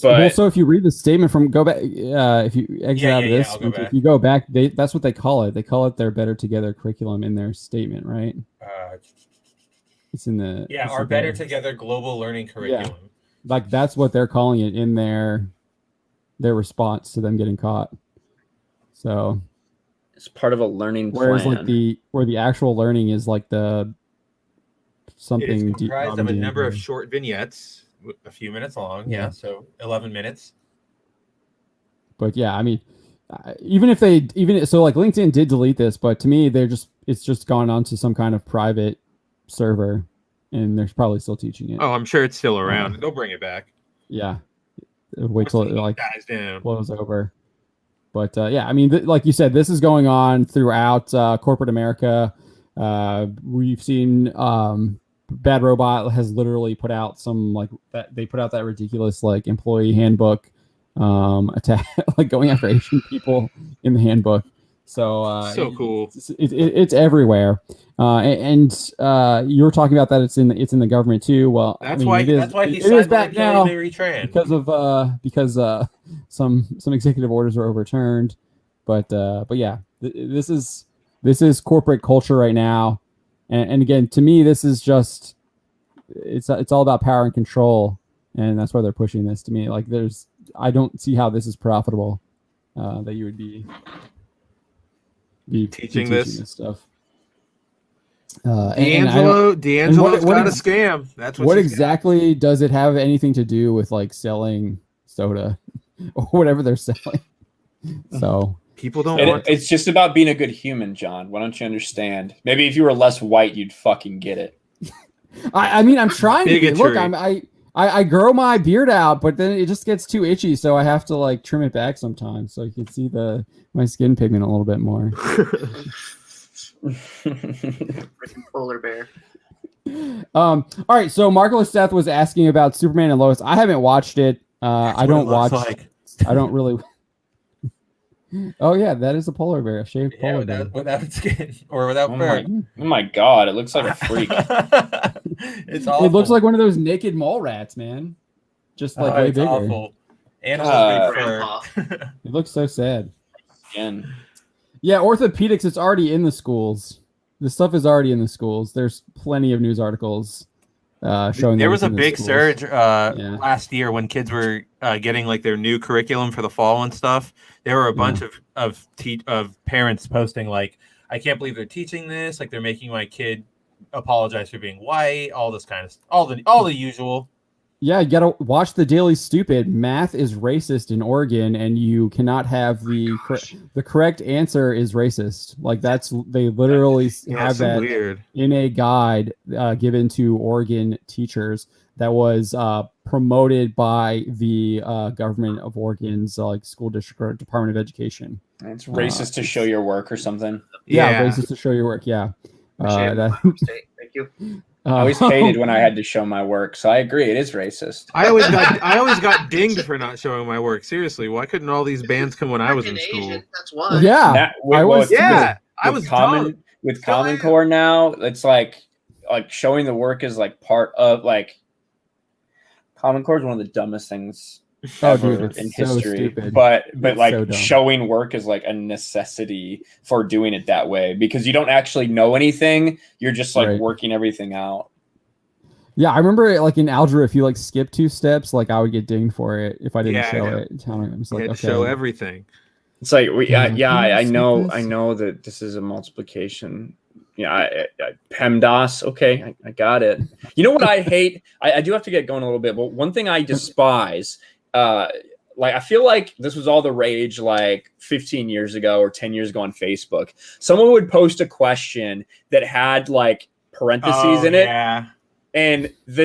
But so if you read the statement go back, if you exit out of this, if you go back, that's what they call it. They call it their Better Together curriculum in their statement, right? It's in the our Better Together Global Learning Curriculum. Yeah. Like, that's what they're calling it in their response to them getting caught. So it's part of a learning whereas plan. Like where the actual learning is like the something. It is comprised of a number of short vignettes. A few minutes long, so 11 minutes. But yeah, I mean, even like LinkedIn did delete this, but to me, it's just gone on to some kind of private server, and they're probably still teaching it. Oh, I'm sure it's still around. They'll bring it back. Yeah, wait till it dies down, blows over. But I mean, like you said, this is going on throughout corporate America. We've seen. Bad Robot has literally put out some, like, that they put out that ridiculous, like, employee handbook attack, like going after Asian people in the handbook. So So cool. It's everywhere. And you were talking about that it's in the government too. Well, That's why he it signed is back the now Mary Tran. because some executive orders were overturned. But yeah, this is corporate culture right now. And again, to me, this is just it's all about power and control, and that's why they're pushing this. To me, like I don't see how this is profitable. That you would be teaching this stuff. D'Angelo's got a scam. That's what exactly does it have anything to do with like selling soda or whatever they're selling? So people don't. It's just about being a good human, John. Why don't you understand? Maybe if you were less white, you'd fucking get it. I mean, I'm trying to Bigotry. look. I grow my beard out, but then it just gets too itchy, so I have to like trim it back sometimes, so you can see my skin pigment a little bit more. Freaking polar bear. All right, so Marvelous Seth was asking about Superman and Lois. I haven't watched it. I don't watch. I don't really. Oh yeah, that is a polar bear, a shaved polar bear without skin or without fur. Oh my god, it looks like a freak. It's awful. It looks like one of those naked mole rats, man. Just like way it's bigger. awful. Animals made Grandpa. fur. It looks so sad. Again. Yeah, orthopedics. It's already in the schools. This stuff is already in the schools. There's plenty of news articles showing. There was a big schools. surge last year when kids were getting like their new curriculum for the fall and stuff. There were a bunch of parents posting like, "I can't believe they're teaching this. Like they're making my kid apologize for being white. All this kind of all the usual." Yeah, you gotta watch The Daily Stupid. Math is racist in Oregon, and you cannot have the correct answer is racist. Like they literally have that weird. in a guide given to Oregon teachers that was promoted by the government of Oregon's like school district or Department of Education. It's racist to show your work or something. Yeah, racist to show your work. Yeah. Thank you. I always hated when I had to show my work, so I agree. It is racist. I always got dinged for not showing my work. Seriously, why couldn't all these bands come when I was in school? Asian, that's why. Yeah, I was dumb. with Common Core now. It's like showing the work is like part of like Common Core is one of the dumbest things ever in history. Stupid. But It's like so dumb. showing work is like a necessity for doing it that way because you don't actually know anything. You're just like working everything out. Yeah, I remember like in algebra, if you like skip 2 steps, like I would get dinged for it if I didn't show it. I'm just like, okay. Show everything. It's like I know this? that this is a multiplication. Yeah, PEMDAS. Okay, I got it. You know what I hate? I do have to get going a little bit, but one thing I despise, like I feel like this was all the rage like 15 years ago or 10 years ago on Facebook. Someone would post a question that had like parentheses in it, and the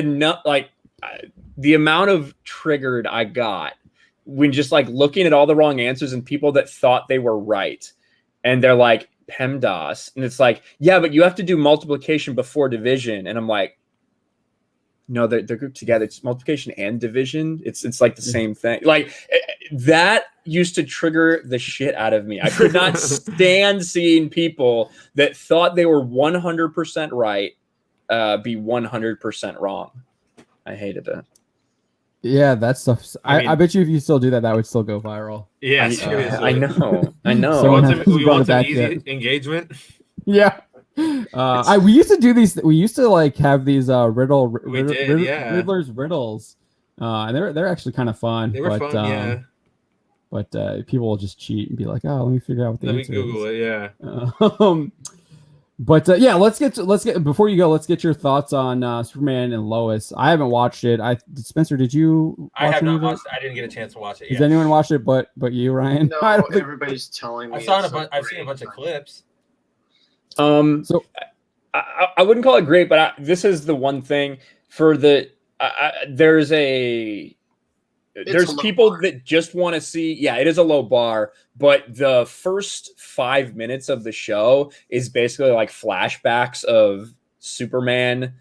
amount of triggered I got when just like looking at all the wrong answers and people that thought they were right, and they're like PEMDAS, and it's like, yeah, but you have to do multiplication before division, and I'm like, no, they're grouped together. It's multiplication and division. It's like the same thing. Like that used to trigger the shit out of me. I could not stand seeing people that thought they were 100% right be 100% wrong. I hated it. Yeah, that stuff. I bet you if you still do that, that would still go viral. Yeah, I know. We want some easy engagement. Yeah. We used to do these. We used to like have these Riddler's riddles, and they're actually kind of fun. They were fun, yeah. But people will just cheat and be like, "Oh, let me figure out what the answer is." Let me Google it. Yeah. But yeah, let's get before you go. Let's get your thoughts on Superman and Lois. I haven't watched it. Spencer, did you? I have not watched it. I didn't get a chance to watch it yet. Has anyone watched it? But you, Ryan? No, everybody's telling me. I've seen a bunch of clips. So I wouldn't call it great, but this is the one thing for the there's people that just want to see. Yeah, it is a low bar, but the first 5 minutes of the show is basically like flashbacks of Superman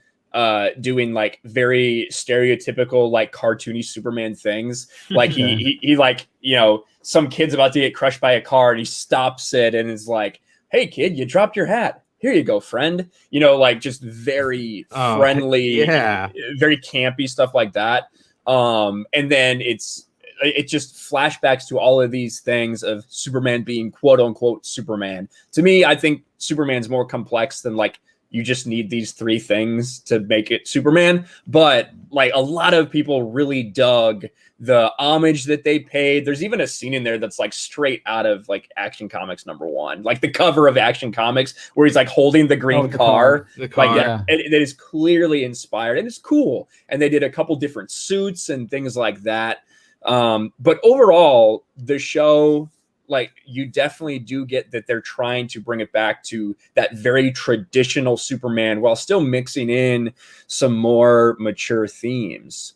doing like very stereotypical, like cartoony Superman things. Like he like, you know, some kid's about to get crushed by a car and he stops it and is like, "Hey kid, you dropped your hat. Here you go, friend." You know, like just very friendly, very campy stuff like that. And then it just flashbacks to all of these things of Superman being quote unquote Superman. To me, I think Superman's more complex than like, you just need these three things to make it Superman. But like a lot of people really dug the homage that they paid. There's even a scene in there that's like straight out of like Action Comics #1, like the cover of Action Comics where he's like holding the green car. Like that is clearly inspired and it's cool. And they did a couple different suits and things like that. But overall, the show, like, you definitely do get that they're trying to bring it back to that very traditional Superman while still mixing in some more mature themes.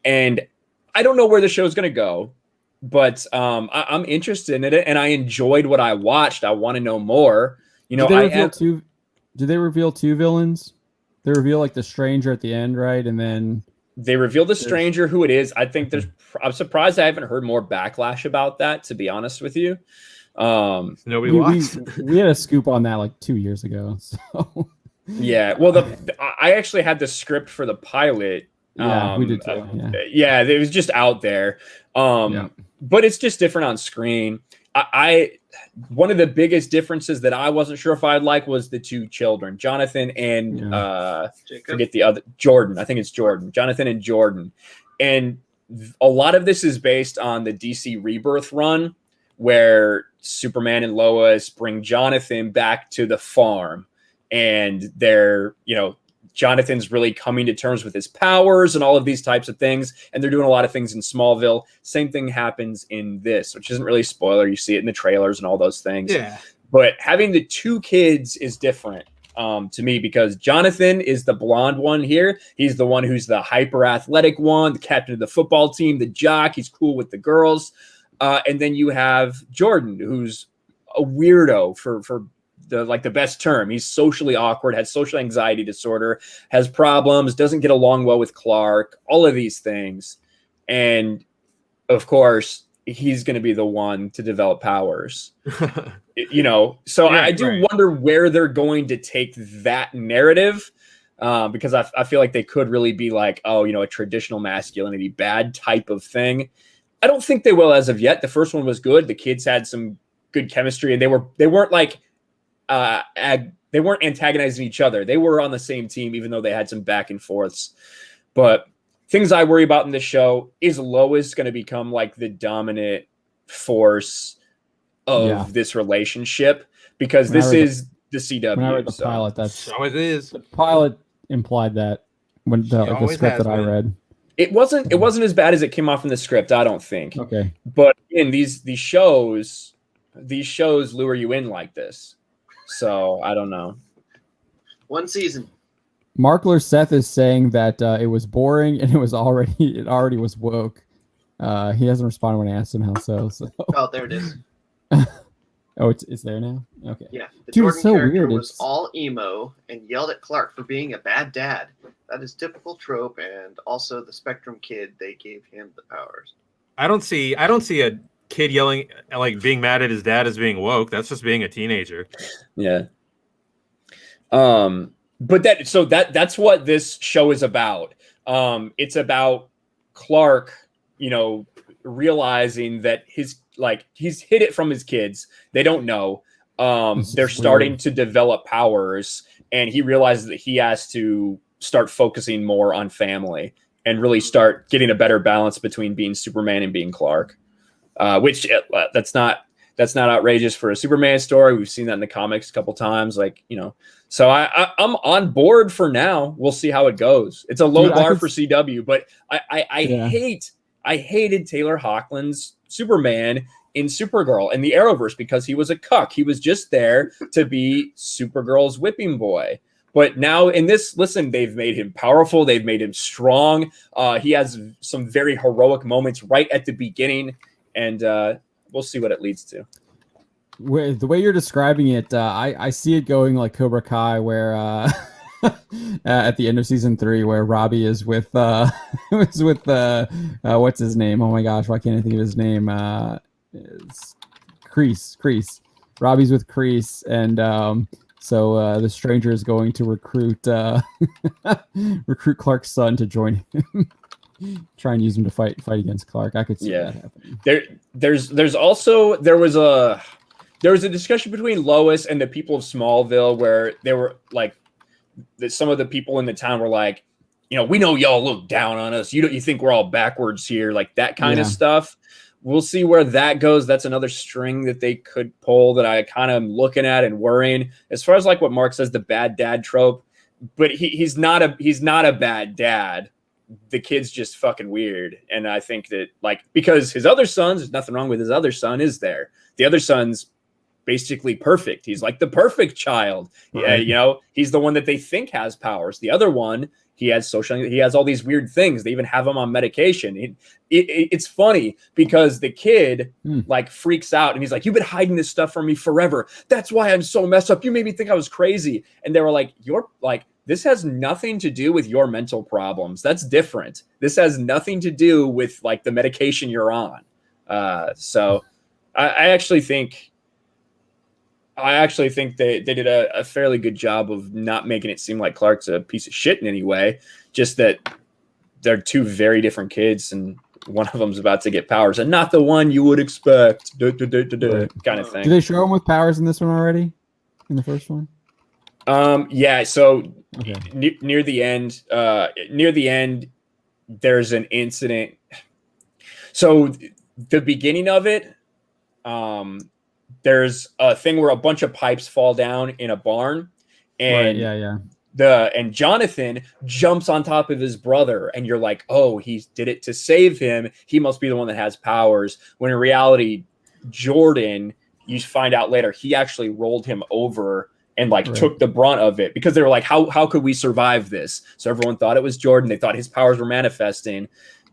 And I don't know where the show is going to go, but I'm interested in it and I enjoyed what I watched. I want to know more. You know, did they reveal two villains? They reveal like the stranger at the end, right? And then they reveal the stranger, who it is. I think I'm surprised I haven't heard more backlash about that, to be honest with you. Nobody watched. We had a scoop on that like 2 years ago. So yeah, well, I actually had the script for the pilot. Yeah, we did too. Yeah, it was just out there. But it's just different on screen. One of the biggest differences that I wasn't sure if I'd like was the two children, Jonathan and forget the other, Jordan. I think it's Jordan. Jonathan and Jordan. And a lot of this is based on the DC Rebirth run where Superman and Lois bring Jonathan back to the farm and they're, you know, Jonathan's really coming to terms with his powers and all of these types of things. And they're doing a lot of things in Smallville. Same thing happens in this, which isn't really a spoiler. You see it in the trailers and all those things. Yeah. But having the two kids is different to me because Jonathan is the blonde one here. He's the one who's the hyper athletic one, the captain of the football team, the jock. He's cool with the girls. And then you have Jordan, who's a weirdo for the best term. He's socially awkward, has social anxiety disorder, has problems, doesn't get along well with Clark, all of these things. And of course, he's going to be the one to develop powers. You know, so I do wonder where they're going to take that narrative because I feel like they could really be like, oh, you know, a traditional masculinity bad type of thing. I don't think they will as of yet. The first one was good. The kids had some good chemistry and they weren't like, they weren't antagonizing each other. They were on the same team, even though they had some back and forths. But things I worry about in this show is Lois going to become like the dominant force of this relationship because this is the CW. When I read the pilot, that's how it is. The pilot implied that when the script that I read. It wasn't as bad as it came off in the script, I don't think. Okay. But in these shows lure you in like this. So I don't know. One season. Markler Seth is saying that it was boring and it already was woke. He hasn't responded when I asked him how so. Oh, there it is. Oh, it's there now? Okay. Yeah. The Dude, Jordan it's so character weird. was all emo and yelled at Clark for being a bad dad. That is typical trope, and also the Spectrum kid, they gave him the powers. I don't see a kid yelling, like being mad at his dad as being woke. That's just being a teenager. Yeah. But that's what this show is about. It's about Clark, you know, realizing that he's hid it from his kids. They don't know. They're starting to develop powers, and he realizes that he has to start focusing more on family and really start getting a better balance between being Superman and being Clark. Which that's not outrageous for a Superman story. We've seen that in the comics a couple times, like, you know. So I'm on board for now. We'll see how it goes. It's a low bar for CW, but I hated Taylor Hoechlin's Superman in Supergirl in the Arrowverse because he was a cuck. He was just there to be Supergirl's whipping boy. But now in this, listen, they've made him powerful. They've made him strong. He has some very heroic moments right at the beginning. And we'll see what it leads to. The way you're describing it, I see it going like Cobra Kai, where at the end of season 3 where Robbie is with what's his name? Oh my gosh, why can't I think of his name? It's Kreese. Robbie's with Kreese, and so the stranger is going to recruit Clark's son to join him. Try and use him to fight against Clark. I could see that happening. There was a discussion between Lois and the people of Smallville where they were like, some of the people in the town were like, we know y'all look down on us. You think we're all backwards here, like that kind of stuff. We'll see where that goes. That's another string that they could pull that I kind of am looking at and worrying. As far as like what Mark says, the bad dad trope, but he's not a bad dad. The kid's just fucking weird. And I think that because his other sons, there's nothing wrong with his other son, is there? The other son's basically perfect. He's like the perfect child. Right. Yeah, he's the one that they think has powers. The other one, he has all these weird things. They even have him on medication. It's funny because the kid freaks out and he's like, "You've been hiding this stuff from me forever. That's why I'm so messed up. You made me think I was crazy." And they were like, "This has nothing to do with your mental problems. That's different. This has nothing to do with the medication you're on." So I actually think they did a fairly good job of not making it seem like Clark's a piece of shit in any way. Just that they're two very different kids, and one of them's about to get powers, and not the one you would expect. Kind of thing. Do they show him with powers in this one already? In the first one? Yeah. So near the end, there's an incident. So the beginning of it, there's a thing where a bunch of pipes fall down in a barn, and and Jonathan jumps on top of his brother, and you're like, "Oh, he did it to save him. He must be the one that has powers." When in reality, Jordan, you find out later, he actually rolled him over and took the brunt of it, because they were like, how could we survive this? So everyone thought it was Jordan. They thought his powers were manifesting.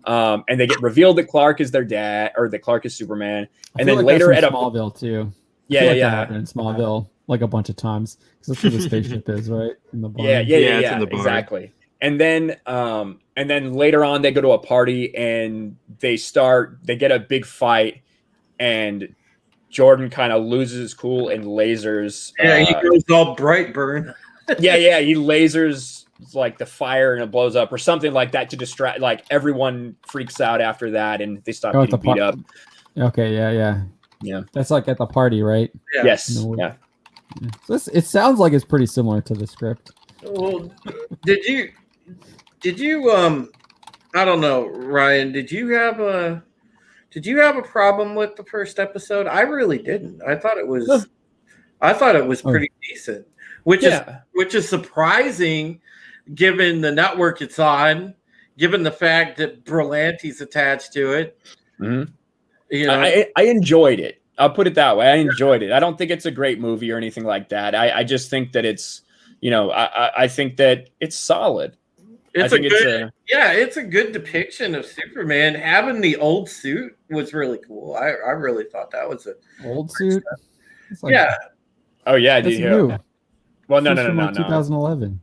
And they get revealed that Clark is their dad, or that Clark is Superman. And then later at Smallville too. That happened in Smallville a bunch of times, because that's where the spaceship is, right? In the barn. Yeah, it's in the barn. Exactly. And then later on, they go to a party and they get a big fight, and Jordan kind of loses his cool and lasers. Yeah, he goes all Brightburn. He lasers the fire and it blows up or something like that to distract. Everyone freaks out after that, and they stop getting beat up. Okay, yeah. That's at the party, right? Yeah. Yes. Yeah. So it sounds like it's pretty similar to the script. Well, did you? I don't know, Ryan. Did you have a problem with the first episode? I really didn't. I thought it was pretty decent, which is surprising given the network it's on, given the fact that Berlanti's attached to it. Mm-hmm. I enjoyed it. I'll put it that way. I enjoyed it. I don't think it's a great movie or anything like that. I just think that it's, I think that it's solid. It's a good depiction of Superman. Having the old suit was really cool. I really thought that was an old suit. Oh yeah, dude. New. Well, no. 2011.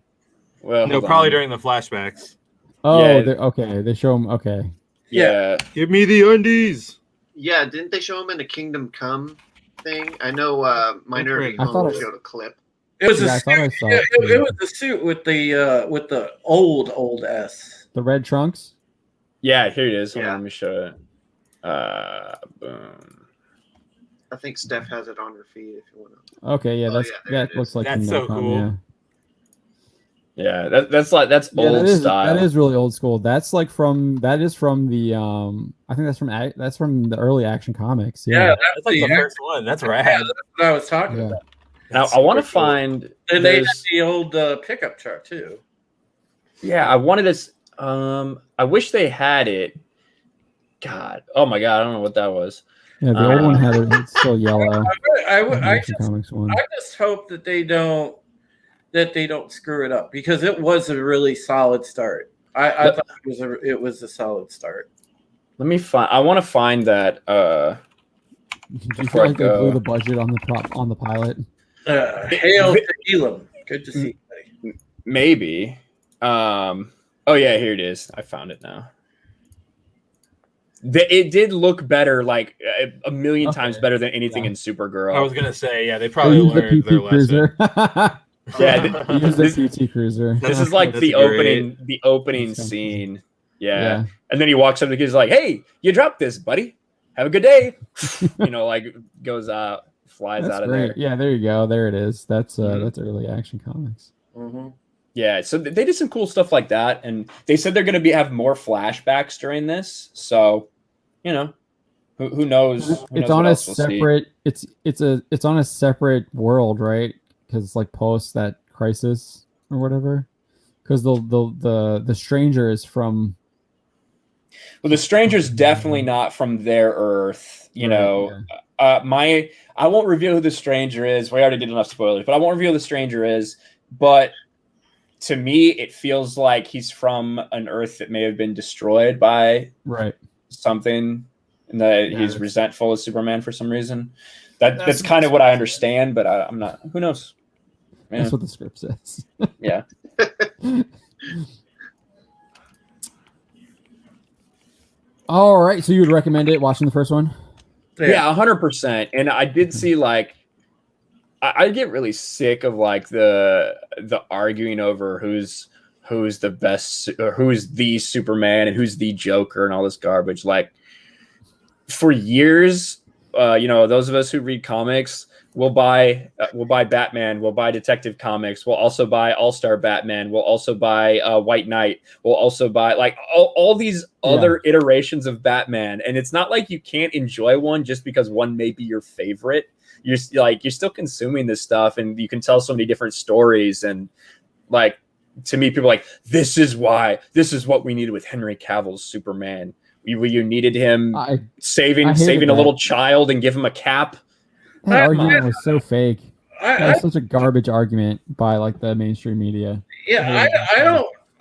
Well, no, probably during the flashbacks. Oh, okay. They show him. Okay. Yeah. Give me the undies. Yeah, didn't they show him in a Kingdom Come thing? I know Minority Home showed a clip. It was a suit. It was the suit with the old S. The red trunks? Yeah, here it is. Hold on, let me show it. Boom. I think Steph has it on her feed if you want to. Okay, that looks like that's so cool. Yeah, that's old style. That is really old school. That is from the I think that's from the early Action Comics. Yeah, that's the first one. That's rad. Yeah, that's what I was talking about. Now I want to find. And they had the old pickup truck too. Yeah, I wanted this. I wish they had it. God, oh my God, I don't know what that was. Yeah, the old one had it. It's still yellow. I just hope that they don't screw it up, because it was a really solid start. I thought it was a solid start. Let me find. I want to find that. Do you feel like they blew the budget on the pilot? Hail to Elam. Good to see you, buddy. Maybe. Oh yeah, here it is. I found it now. It did look better, like a million times better than anything in Supergirl. I was gonna say, yeah, they probably learned their lesson. Yeah, use the PT Cruiser. This is like the opening scene. Yeah. And then he walks up to the kid, like, "Hey, you dropped this, buddy. Have a good day." Like goes out, flies out of there. Yeah, there you go. There it is. That's early Action Comics. Mm-hmm. Yeah, so they did some cool stuff like that, and they said they're going to have more flashbacks during this. So, who knows? It's on a separate. It's on a separate world, right? Because it's like post that crisis or whatever. Because the stranger is from. Well, the stranger's definitely not from their Earth. I won't reveal who the stranger is. We already did enough spoilers, but I won't reveal who the stranger is. But to me, it feels like he's from an Earth that may have been destroyed by something, and that he's resentful of Superman for some reason. That's kind of what I understand, but I'm not. Who knows? Man. That's what the script says. Yeah. All right, so you would recommend it? Watching the first one? Yeah, 100%. And I did see I get really sick of the arguing over who's the best, or who's the Superman and who's the Joker and all this garbage. Like, for years, those of us who read comics, we'll buy Batman, we'll buy Detective Comics, we'll also buy All-Star Batman, we'll also buy White Knight, we'll also buy all these other iterations of Batman. And it's not like you can't enjoy one just because one may be your favorite. You're still consuming this stuff, and you can tell so many different stories. And to me, people are like, this is what we needed with Henry Cavill's Superman. You needed him saving a little child and give him a cap. That argument was so fake. That was such a garbage argument by the mainstream media. Yeah,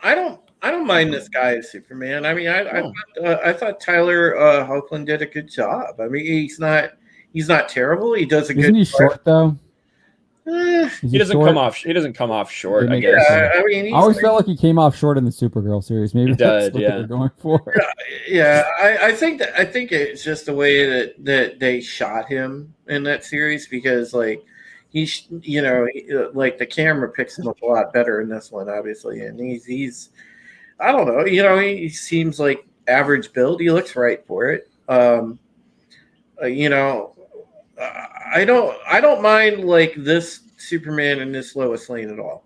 I don't mind this guy as Superman. I mean, I thought Tyler Hoechlin did a good job. I mean, he's not terrible. He does a good. Isn't he short though? He doesn't come off short. I guess. I always felt like he came off short in the Supergirl series. Maybe that's what they're going for. Yeah. I think it's just the way that they shot him in that series, because the camera picks him up a lot better in this one, obviously, and he's I don't know, he seems like average build. He looks right for it. I don't mind this Superman and this Lois Lane at all.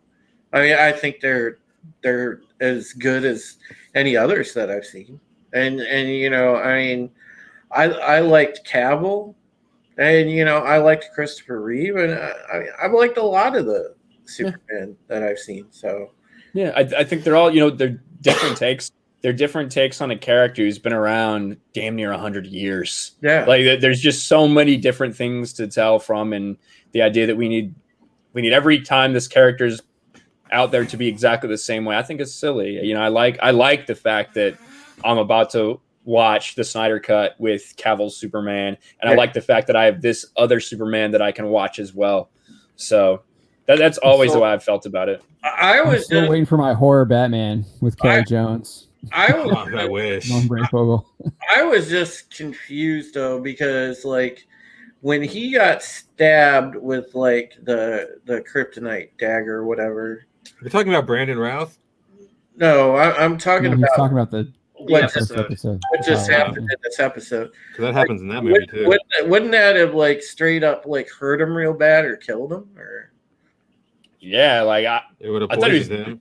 I mean, I think they're as good as any others that I've seen. And I mean, I liked Cavill, and I liked Christopher Reeve, and I've liked a lot of the Superman that I've seen. So yeah, I think they're all they're different takes. They're different takes on a character who's been around damn near 100 years. Yeah. There's just so many different things to tell from, and the idea that we need every time this character's out there to be exactly the same way, I think it's silly. I like the fact that I'm about to watch the Snyder Cut with Cavill's Superman, and I like the fact that I have this other Superman that I can watch as well. So that's always the way I've felt about it. I'm still waiting for my horror Batman with Kelly Jones. I wish. I was just confused though, because when he got stabbed with the kryptonite dagger or whatever. You're talking about Brandon Routh? No, I'm talking about. He's talking about what just happened in this episode. Because that happens in that movie too. Wouldn't that have straight up hurt him real bad or killed him? Or yeah, it would have poisoned him.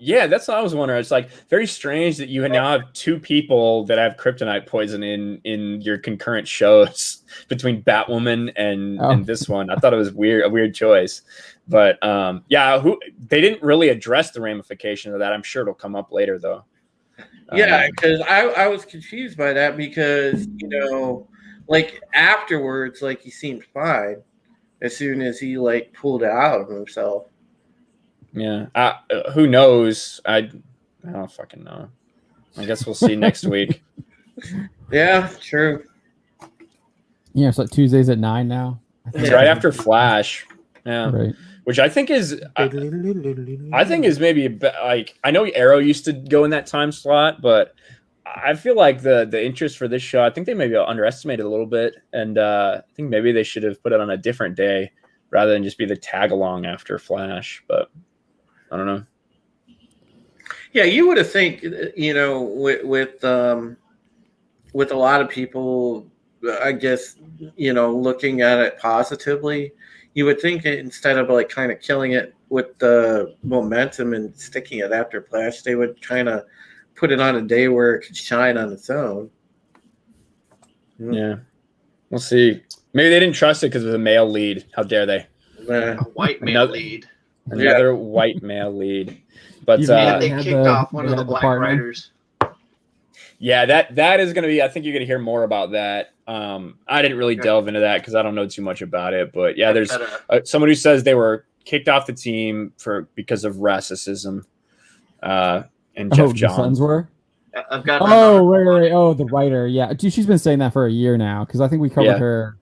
Yeah, that's what I was wondering. It's very strange that you now have two people that have kryptonite poison in your concurrent shows between Batwoman and this one. I thought it was a weird choice, but they didn't really address the ramifications of that. I'm sure it'll come up later though. Yeah, because I was confused by that, because afterwards, he seemed fine as soon as he pulled it out of himself. Yeah, who knows? I don't fucking know. I guess we'll see next week. Yeah, true. Yeah, it's Tuesdays at 9 now. It's right after Flash. Yeah, right. which I think is maybe like, I know Arrow used to go in that time slot, but I feel like the interest for this show, I think they maybe underestimated a little bit, and I think maybe they should have put it on a different day rather than just be the tag along after Flash. But I don't know. Yeah, you would have think, with a lot of people, I guess, looking at it positively, you would think instead of like kind of killing it with the momentum and sticking it after Flash, they would kind of put it on a day where it could shine on its own. Yeah, we'll see. Maybe they didn't trust it because it was a male lead. How dare they? A white male lead. Another white male lead. But they kicked off one of the black writers. Yeah, that is going to be. I think you're going to hear more about that. I didn't really delve into that because I don't know too much about it. But yeah, there's someone who says they were kicked off the team because of racism. And Jeff Johns. The Suns were. I've got. Right. Oh, the writer. Yeah, dude, she's been saying that for a year now because I think we covered her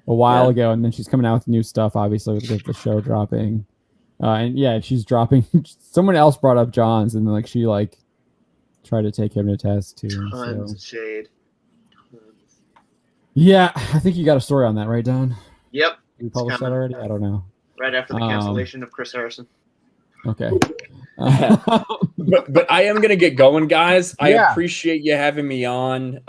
a while ago, and then she's coming out with new stuff, obviously with the show dropping. And yeah, she's dropping. Someone else brought up Johns, and then like she tried to take him to test too. Tons of shade. Yeah, I think you got a story on that, right, Don? Yep. You published that already? I don't know. Right after the cancellation of Chris Harrison. Okay. But I am gonna get going, guys. I appreciate you having me on.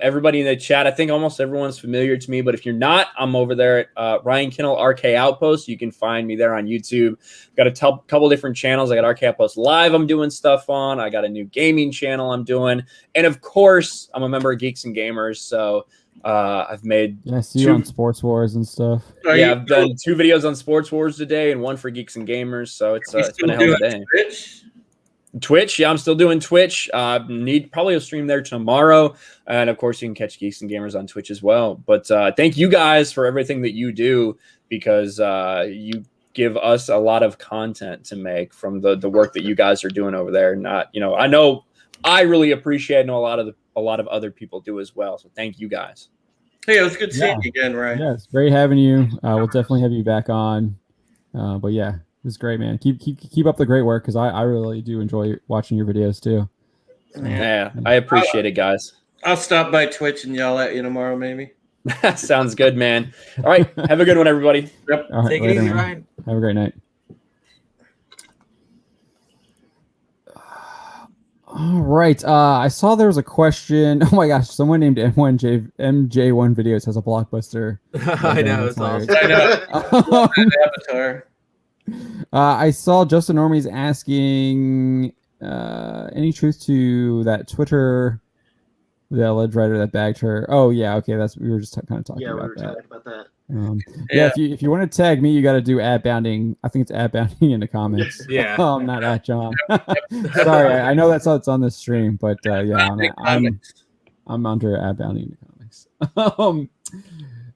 Everybody in the chat, I think almost everyone's familiar to me, but if you're not, I'm over there at Ryan Kinel RK Outpost. You can find me there on YouTube. Got a couple different channels. I got RK Outpost Live I'm doing stuff on. I got a new gaming channel I'm doing, and of course I'm a member of Geeks and Gamers, so I've made I see you on Sports Wars and stuff. I've done 2 videos on Sports Wars today and 1 for Geeks and Gamers, so it's been a hell of a day. Twitch, yeah, I'm still doing Twitch. Need probably a stream there tomorrow, and of course you can catch Geeks and Gamers on Twitch as well. But thank you guys for everything that you do, because you give us a lot of content to make from the work that you guys are doing over there. I know I really appreciate it. I know a lot of other people do as well. So thank you guys. Hey, it was good seeing you again, Ryan. Yeah, it's great having you. We'll definitely have you back on. But yeah, it was great, man. Keep up the great work, because I really do enjoy watching your videos too. So, yeah, I appreciate it, guys. I'll stop by Twitch and yell at you tomorrow, maybe. Sounds good, man. All right, have a good one, everybody. Yep. All right, Take it easy, Ryan. Have a great night. All right. I saw there was a question. Oh my gosh, someone named MJ1 Videos has a Blockbuster. I know. It's awesome. Avatar. I saw Justin Normie's asking any truth to that Twitter, the alleged writer that bagged her. Oh yeah, okay. We were just kind of talking about that. Talking about that. If you want to tag me, you got to do @bounding. I think it's @bounding in the comments. Yeah. Not @John. Sorry, I know that's how it's on this stream, but I'm under @bounding in the comics.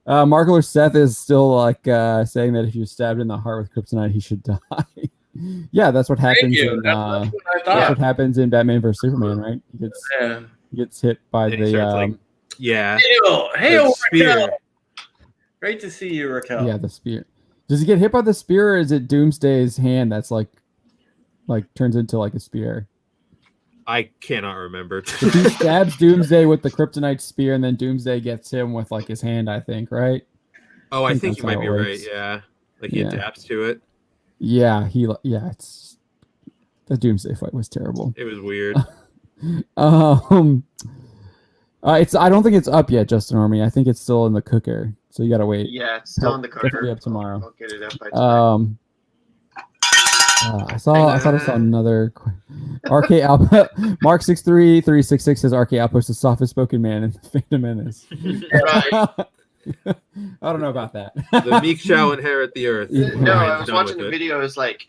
Markler Seth is still saying that if you're stabbed in the heart with kryptonite, he should die. Yeah, that's what happens. That's what happens in Batman vs Superman, right? He gets hit by the Hail, spear. Great to see you, Raquel. Yeah, the spear. Does he get hit by the spear, or is it Doomsday's hand that's like turns into like a spear? I cannot remember. If he stabs Doomsday with the kryptonite spear, and then Doomsday gets him with like his hand, I think, right? Oh, I think you might be right. Yeah, like he adapts to it. Yeah, it's the Doomsday fight was terrible. It was weird. I don't think it's up yet, Justin Army. I think it's still in the cooker, so you gotta wait. Yeah, it's still in the cooker. It'll be up tomorrow. I'll get it up by tonight. I thought I saw another RK Outpost. Mark 63366 says RK Outpost is softest spoken man in the Phantom Menace. Right. I don't know about that. The meek shall inherit the earth. No, I was watching the video. It was like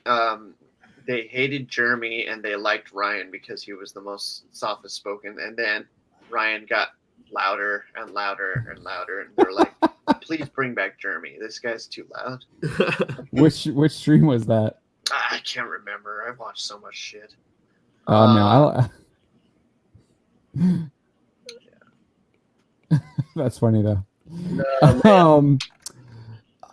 they hated Jeremy and they liked Ryan because he was the most softest spoken, and then Ryan got louder and louder and louder, and they're like, "Please bring back Jeremy. This guy's too loud." Which stream was that? I can't remember. I've watched so much shit. Oh no! That's funny though.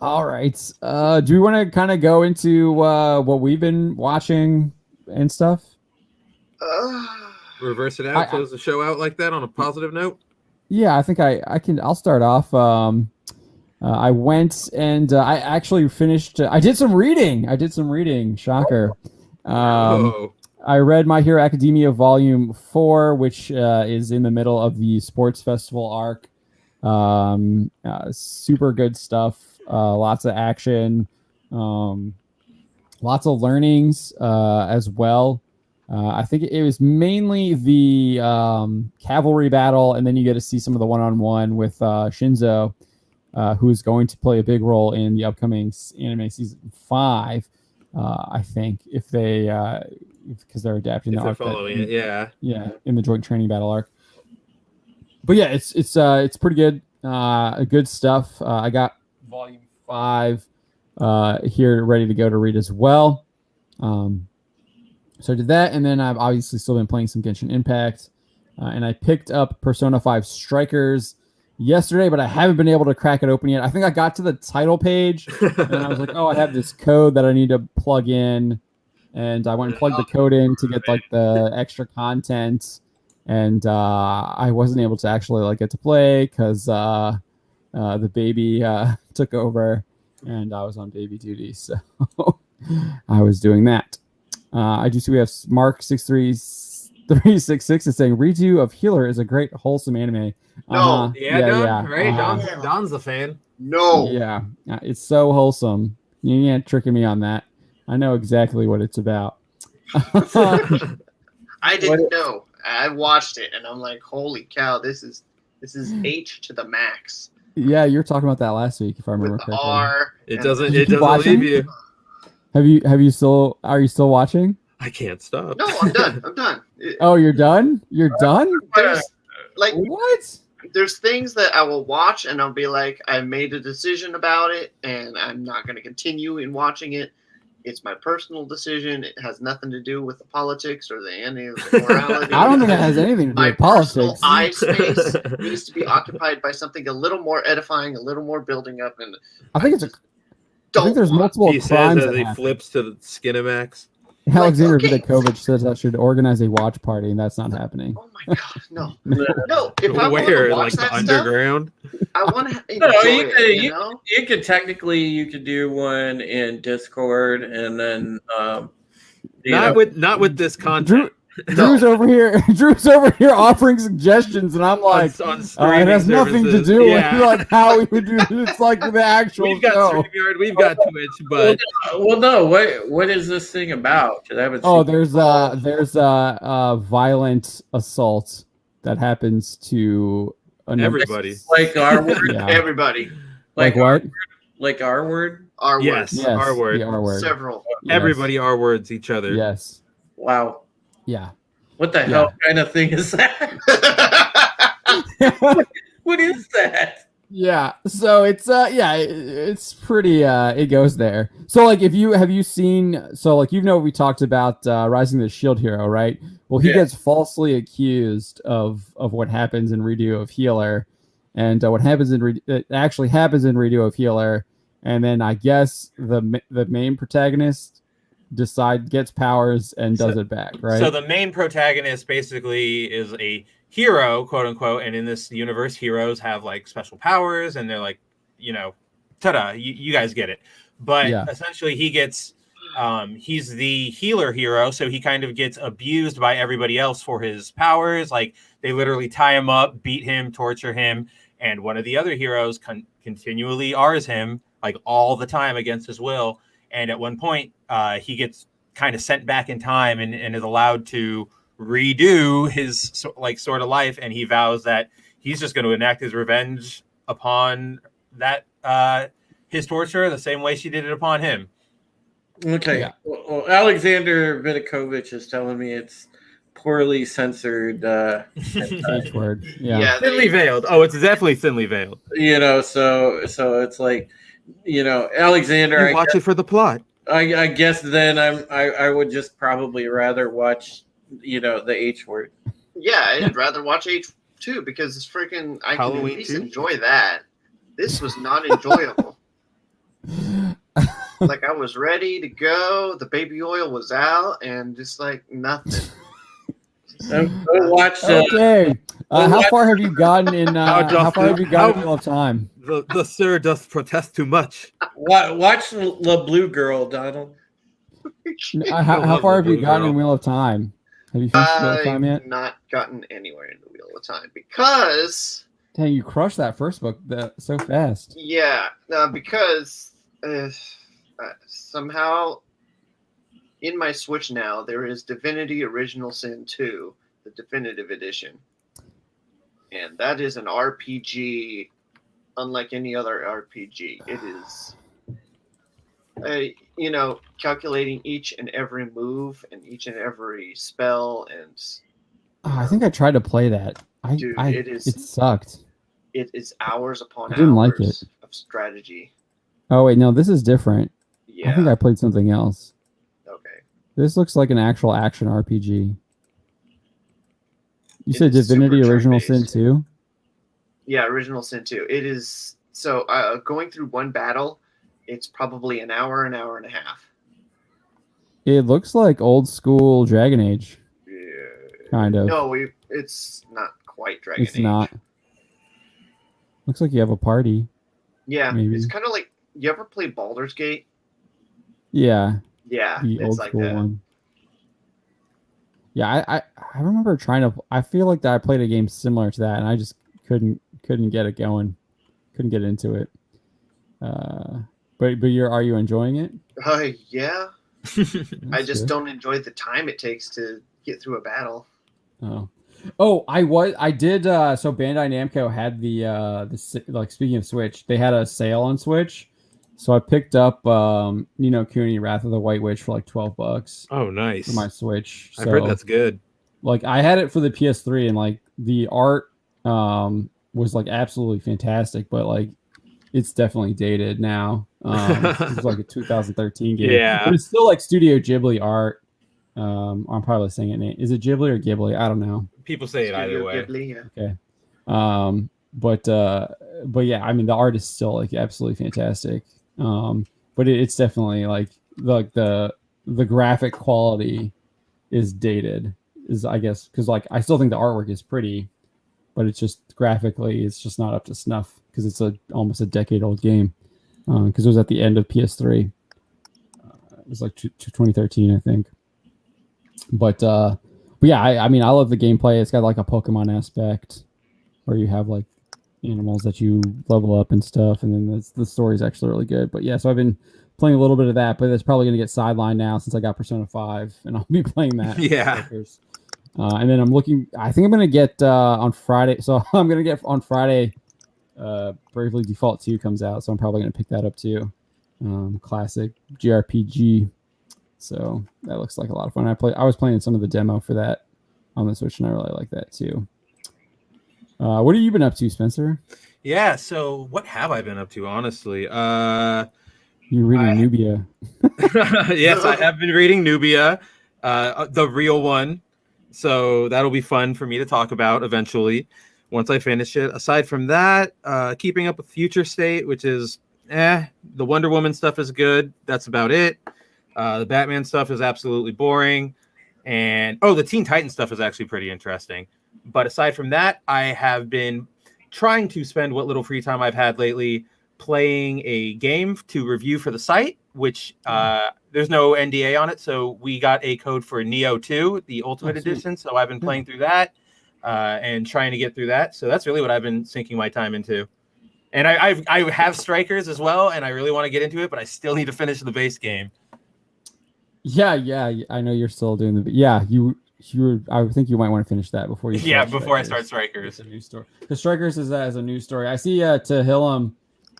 All right. Do we want to kind of go into what we've been watching and stuff? Reverse it out, close the show out like that on a positive note. Yeah, I think I can. I'll start off. I went and I actually finished. I did some reading. Shocker. I read My Hero Academia Volume 4, which is in the middle of the sports festival arc. Super good stuff. Lots of action. Lots of learnings as well. I think it was mainly the cavalry battle, and then you get to see some of the one-on-one with Shinzo, who is going to play a big role in the upcoming anime season 5. I think if they because they're adapting the arc, following it, yeah, in the joint training battle arc. But yeah, it's pretty good. Good stuff. I got volume 5 here ready to go to read as well. So I did that, and then I've obviously still been playing some Genshin Impact, and I picked up Persona 5 Strikers yesterday, but I haven't been able to crack it open yet. I think I got to the title page, and I was like, oh, I have this code that I need to plug in, and I went and plugged the code in to get like the extra content, and I wasn't able to actually get to play because the baby took over, and I was on baby duty, so I was doing that. I do see we have Mark 63366 is saying redo of Healer is a great wholesome anime. No, Don, right? Don's the fan. No. Yeah, it's so wholesome. You can't trick me on that. I know exactly what it's about. I didn't know. I watched it and I'm like, holy cow, this is H to the max. Yeah, you were talking about that last week, if I remember correctly. It doesn't leave you. Are you still watching? I can't stop. No, I'm done. Oh, you're done? You're done? What? There's things that I will watch and I'll be like, I made a decision about it and I'm not going to continue in watching it. It's my personal decision. It has nothing to do with the politics or any of the morality. I don't think it has anything to do with politics. My personal eye space needs to be occupied by something a little more edifying, a little more building up. And I think there's multiple he crimes. Says as he flips to the Skinamax. Alexander Vidakovich says I should organize a watch party, and that's not happening. Oh my god, no! If I want to Where, watch like that the underground? Stuff, I want to enjoy it. You could technically do one in Discord, and then not with this content. Drew's over here offering suggestions, and I'm like, on it has nothing to do with like how we would do it. It's like the actual We've got show. StreamYard, we've got Twitch, but no. What is this thing about? I haven't there's violent assault that happens to everybody. Like our word. Yeah. Everybody. Like what? Like our word. Our yes, words. our word. The R word. Several. Yes. Everybody R words each other. Yes. Wow. Yeah. What the hell kind of thing is that? What is that? Yeah. So it's it's pretty it goes there. So like we talked about Rising the Shield Hero, right? Well, he gets falsely accused of what happens in Redo of Healer, and what happens it actually happens in Redo of Healer, and then I guess the main protagonist gets powers and does it back, right? So the main protagonist basically is a hero, quote unquote, and in this universe, heroes have like special powers, and they're like, ta-da, you guys get it. But essentially, he gets, he's the healer hero, so he kind of gets abused by everybody else for his powers. Like they literally tie him up, beat him, torture him, and one of the other heroes continually R's him like all the time against his will. And at one point, he gets kind of sent back in time and is allowed to redo his sort of life. And he vows that he's just going to enact his revenge upon that his torturer the same way she did it upon him. Okay. Yeah. Well, Alexander Vidakovich is telling me it's poorly censored. H word. Yeah. Thinly veiled. Oh, it's definitely thinly veiled. So it's like. Alexander. You watch it for the plot. I guess then I would just probably rather watch, the H word. Yeah, I'd rather watch H too because it's freaking. I Halloween can at least enjoy that. This was not enjoyable. Like I was ready to go. The baby oil was out, and just like nothing. Go watch. Okay. How far have you gotten in? How How far have you gotten in how- Wheel of Time? The sir does protest too much. Watch the Blue Girl, Donald. How far have you Blue gotten in Girl. Wheel of Time? Have you finished Wheel of Time yet? I've not gotten anywhere in the Wheel of Time because Dang, you crushed that first book so fast. because somehow in my Switch now there is Divinity Original Sin 2, the definitive edition, and that is an RPG unlike any other RPG. It is calculating each and every move and each and every spell, and Oh, I think I tried to play that. Dude, it sucked. it is hours upon I didn't hours like it. of strategy. Oh wait, no, this is different. Yeah. I think I played something else. Okay. This looks like an actual action RPG. You It said is super Divinity Original Sin turn-based. 2? Yeah, Original Sin 2. It is so going through one battle, it's probably an hour and a half. It looks like old school Dragon Age, Yeah. kind of. No, it's not quite Dragon It's Age. not. Looks like you have a party. Yeah, maybe. it's kind of like, you ever play Baldur's Gate? Yeah, Yeah, the it's old like school that. one. Yeah, I remember trying to. I feel like that I played a game similar to that, and I just couldn't get it going. Couldn't get into it. But are you enjoying it? Yeah. I just don't enjoy the time it takes to get through a battle. Oh, I did. So Bandai Namco had like, speaking of Switch, they had a sale on Switch, so I picked up Kuni Wrath of the White Witch for like $12 Oh, nice. for my Switch. I've heard that's good. Like I had it for the PS3, and like the art was like absolutely fantastic, but like it's definitely dated now. It's like a 2013 game. Yeah. But it's still like Studio Ghibli art. I'm probably saying it. Is it Ghibli or Ghibli? I don't know. People say it either Studio way. Ghibli, yeah. Okay. But yeah, I mean the art is still like absolutely fantastic. But it's definitely like the graphic quality is dated. Is I guess because like I still think the artwork is pretty, but it's just graphically it's just not up to snuff because it's almost a decade old game. Because it was at the end of PS3. It was like 2013, I think. But yeah, I mean, I love the gameplay. It's got like a Pokemon aspect where you have like animals that you level up and stuff, and then the story's actually really good. But yeah, so I've been playing a little bit of that, but it's probably going to get sidelined now since I got Persona 5, and I'll be playing that. Yeah. And then I think I'm going to get on Friday. So I'm going to get on Friday. Bravely Default 2 comes out, so I'm probably going to pick that up too. Classic JRPG. So that looks like a lot of fun. I was playing some of the demo for that on the Switch, and I really like that too. What have you been up to, Spencer? Yeah, so what have I been up to, honestly? You reading Nubia? Yes, I have been reading Nubia, the real one. So that'll be fun for me to talk about eventually once I finish it. Aside from that, keeping up with Future State, which is the Wonder Woman stuff is good. That's about it. The Batman stuff is absolutely boring. And the Teen Titans stuff is actually pretty interesting. But aside from that, I have been trying to spend what little free time I've had lately playing a game to review for the site, which there's no NDA on it. So we got a code for Neo 2, the Ultimate Edition. So I've been playing through that and trying to get through that. So that's really what I've been sinking my time into. And I have Strikers as well, and I really want to get into it, but I still need to finish the base game. Yeah, I know you're still doing I think you might want to finish that before you. Before I start Strikers. It's a new story. The Strikers is a new story. I see Tahillam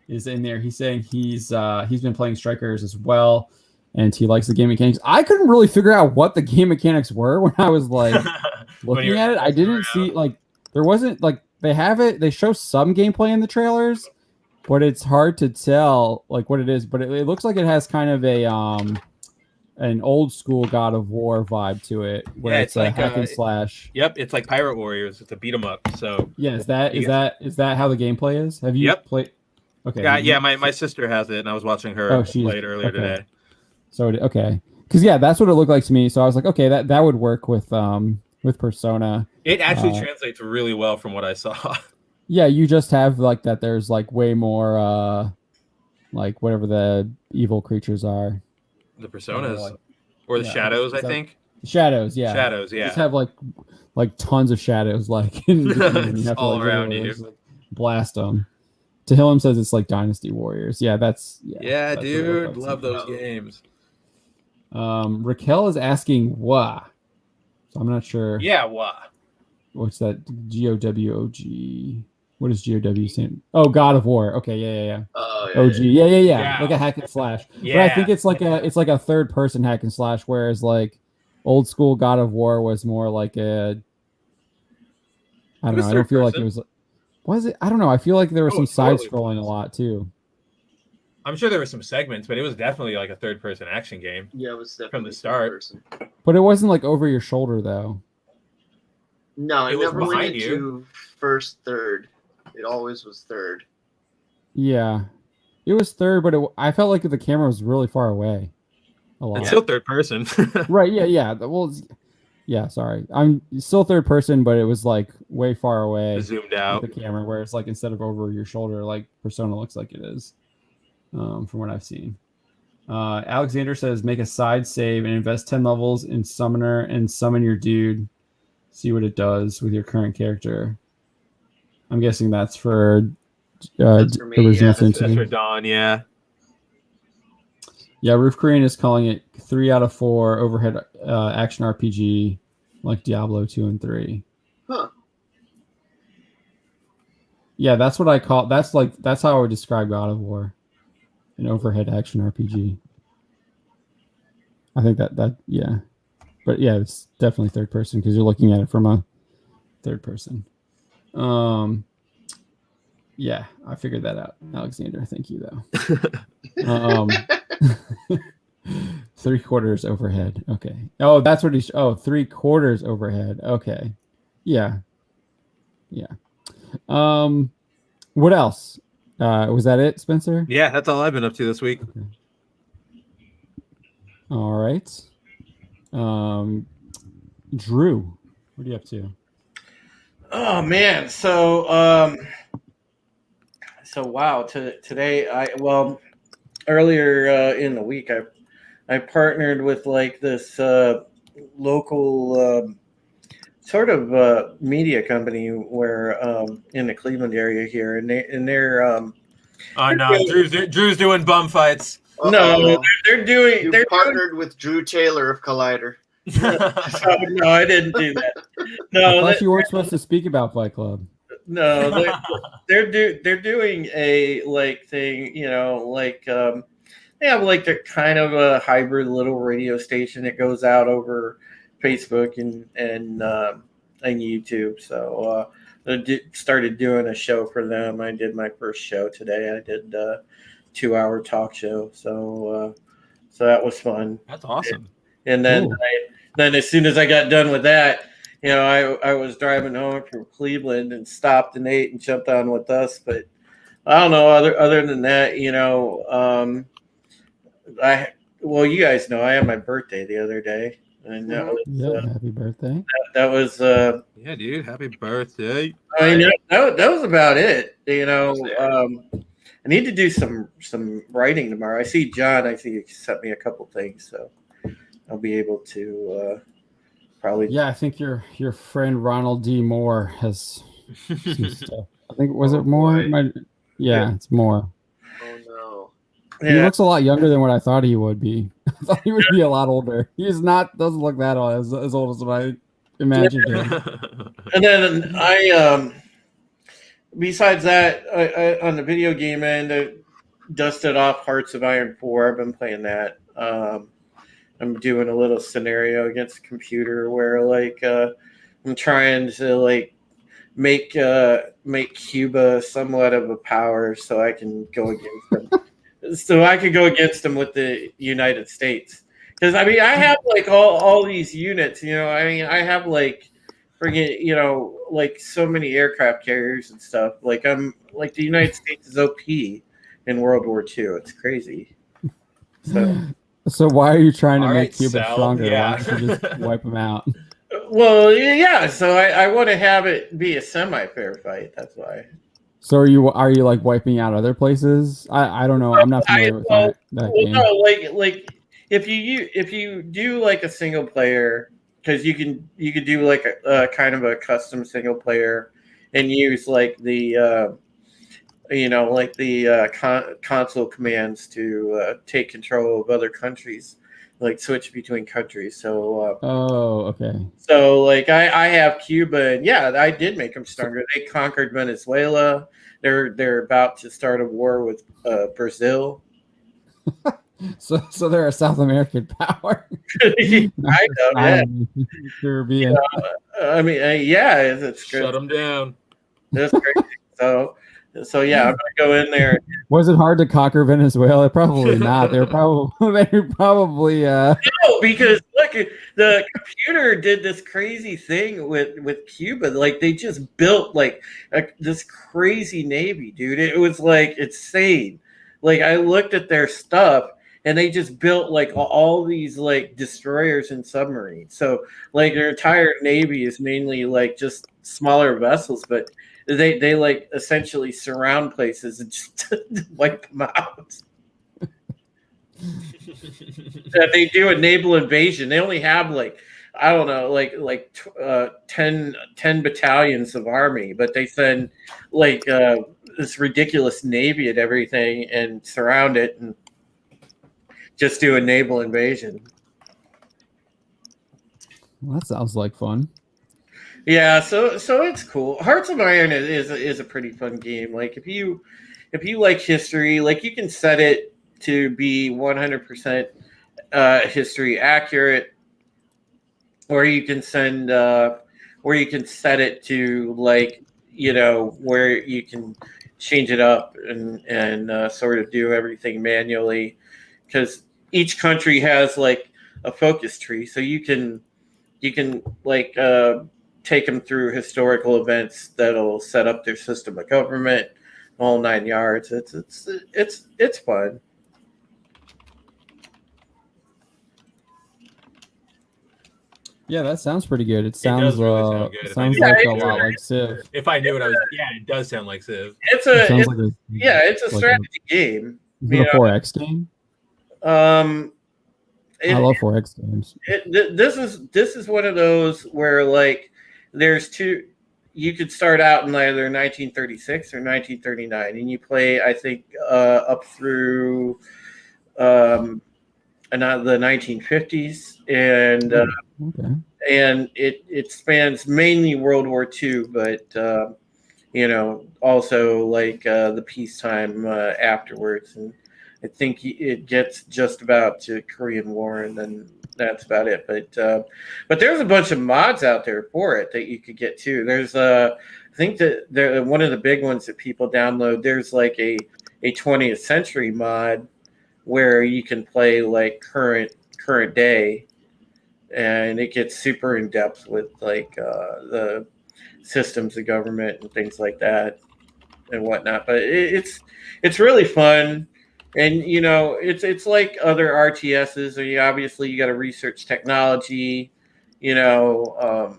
is in there. He's saying he's been playing Strikers as well, and he likes the game mechanics. I couldn't really figure out what the game mechanics were when I was like looking at it. I didn't see like there wasn't like they have it. They show some gameplay in the trailers, but it's hard to tell like what it is. But it looks like it has kind of an old school God of War vibe to it, where it's like hack and slash. Yep, it's like Pirate Warriors. It's a beat 'em up. So yeah, is that how the gameplay is? Have you played? Okay. Yeah. My sister has it, and I was watching her play it earlier today. So okay, because that's what it looked like to me. So I was like, okay, that would work with Persona. It actually translates really well from what I saw. Yeah, you just have like that. There's like way more like whatever the evil creatures are. The personas or the shadows, I think. Shadows, yeah. Shadows, yeah. You just have like tons of shadows, like in you have to, all like, around you. just, like, blast them. Tehillim says it's like Dynasty Warriors. Yeah, that's yeah, that's dude, love those games. Raquel is asking why, so I'm not sure. Yeah, why? What's that? GOWOG. What does GOW stand? Oh, God of War. Okay, yeah. Oh, OG. Yeah. Yeah. Like a hack and slash. Yeah. But I think it's like a third person hack and slash, whereas like old school God of War was more like a. I don't know. I don't feel like it was. Was it? I don't know. I feel like there was some side scrolling a lot too. I'm sure there were some segments, but it was definitely like a third person action game. Yeah, it was definitely from the start. person. But it wasn't like over your shoulder though. No, It it was never went behind into first, third. It always was third. Yeah, it was third, but I felt like the camera was really far away. A lot. It's still third person. Right? Yeah. Well, yeah. Sorry, I'm still third person, but it was like way far away. Zoomed out. With the camera, where it's like instead of over your shoulder, like Persona looks like it is, from what I've seen. Alexander says, make a side save and invest 10 levels in Summoner and summon your dude. See what it does with your current character. I'm guessing that's for That's for me, original yeah. Sin That's 2. for Dawn, yeah. Yeah, Roof Korean is calling it 3 out of 4 overhead action RPG like Diablo 2 and 3. Huh. Yeah, that's what I call. That's how I would describe God of War, an overhead action RPG. I think that yeah, but yeah, it's definitely third person because you're looking at it from a third person. Yeah, I figured that out, Alexander. Thank you though. 3/4 overhead. Okay. Oh, that's what he's. Oh, 3/4 overhead. Okay. Yeah. What else? Was that it, Spencer? Yeah, that's all I've been up to this week. Okay. All right. Drew, what are you up to? Oh man, so wow. Today, earlier in the week, I partnered with like this local sort of media company where in the Cleveland area here, and they're Oh no, Drew's doing bum fights. no, they're doing. You partnered with Drew Taylor of Collider. No, I didn't do that. No, I thought you weren't supposed to speak about Fight Club. No, they're doing a like thing, like they have like they're kind of a hybrid little radio station that goes out over Facebook and YouTube. So I started doing a show for them. I did my first show today. I did a 2-hour talk show. So that was fun. That's awesome. And then then as soon as I got done with that, I was driving home from Cleveland and stopped and ate and jumped on with us. But I don't know. Other than that, you guys know I had my birthday the other day, and that was, happy birthday. That was yeah, dude. Happy birthday. I mean, that was about it. I need to do some writing tomorrow. I see John. I think he sent me a couple things, so I'll be able to probably. Yeah, I think your friend Ronald D. Moore has some stuff. I think was it Moore? Yeah, it's Moore. Oh no. He looks a lot younger than what I thought he would be. I thought he would be a lot older. He's not. Doesn't look that old, as old as what I imagined him. And then I besides that, I on the video game end, I dusted off Hearts of Iron 4. I've been playing that. I'm doing a little scenario against the computer where like I'm trying to like make Cuba somewhat of a power so I can go against them. So I could go against them with the United States. Because I mean I have like all these units, I mean I have like like so many aircraft carriers and stuff. Like I'm like the United States is OP. in World War II. It's crazy. So why are you trying to All make right, Cuba Sal, stronger? yeah. Why don't you just wipe them out? Well, yeah. So I want to have it be a semi-fair fight. That's why. So are you like wiping out other places? I don't know. I'm not familiar with that game. No, like if you do like a single player, because you could do like a kind of a custom single player and use like the console commands to take control of other countries, like switch between countries. So Okay. so like I have Cuba, and yeah, I did make them stronger. They conquered Venezuela. They're about to start a war with Brazil. So they're a South American power. I know, yeah. Caribbean. I mean, yeah, it's good. Shut them down. That's crazy. So yeah, I'm gonna go in there. Was it hard to conquer Venezuela? Probably not. They're probably No, because look, the computer did this crazy thing with Cuba. Like they just built like this crazy navy, dude. It was like insane. Like I looked at their stuff, and they just built like all these like destroyers and submarines. So like their entire navy is mainly like just smaller vessels, but they like essentially surround places and just wipe them out. They do a naval invasion. They only have like I don't know, like 10 battalions of army, but they send like this ridiculous navy and everything and surround it and just do a naval invasion. Well, that sounds like fun. Yeah, so it's cool. Hearts of Iron is a pretty fun game. Like if you like history, like you can set it to be 100% history accurate, or you can set it to like where you can change it up and sort of do everything manually, because each country has like a focus tree, so you can like take them through historical events that'll set up their system of government, all 9 yards. It's fun. Yeah, that sounds pretty good. It sounds really sound good. sounds Yeah, like a lot like Civ. If I knew what I was, it does sound like Civ. It's a strategy game. Is it a 4X game? I love 4X games. This is one of those where like there's two. You could start out in either 1936 or 1939, and you play I think up through the 1950s, and and it spans mainly World War II, but also like the peacetime afterwards, and I think it gets just about to Korean War, and then that's about it. But there's a bunch of mods out there for it that you could get too. There's I think that one of the big ones that people download. There's like a 20th century mod where you can play like current day, and it gets super in depth with like the systems of government and things like that and whatnot. But it's really fun. And it's like other RTSs. So obviously you got to research technology. You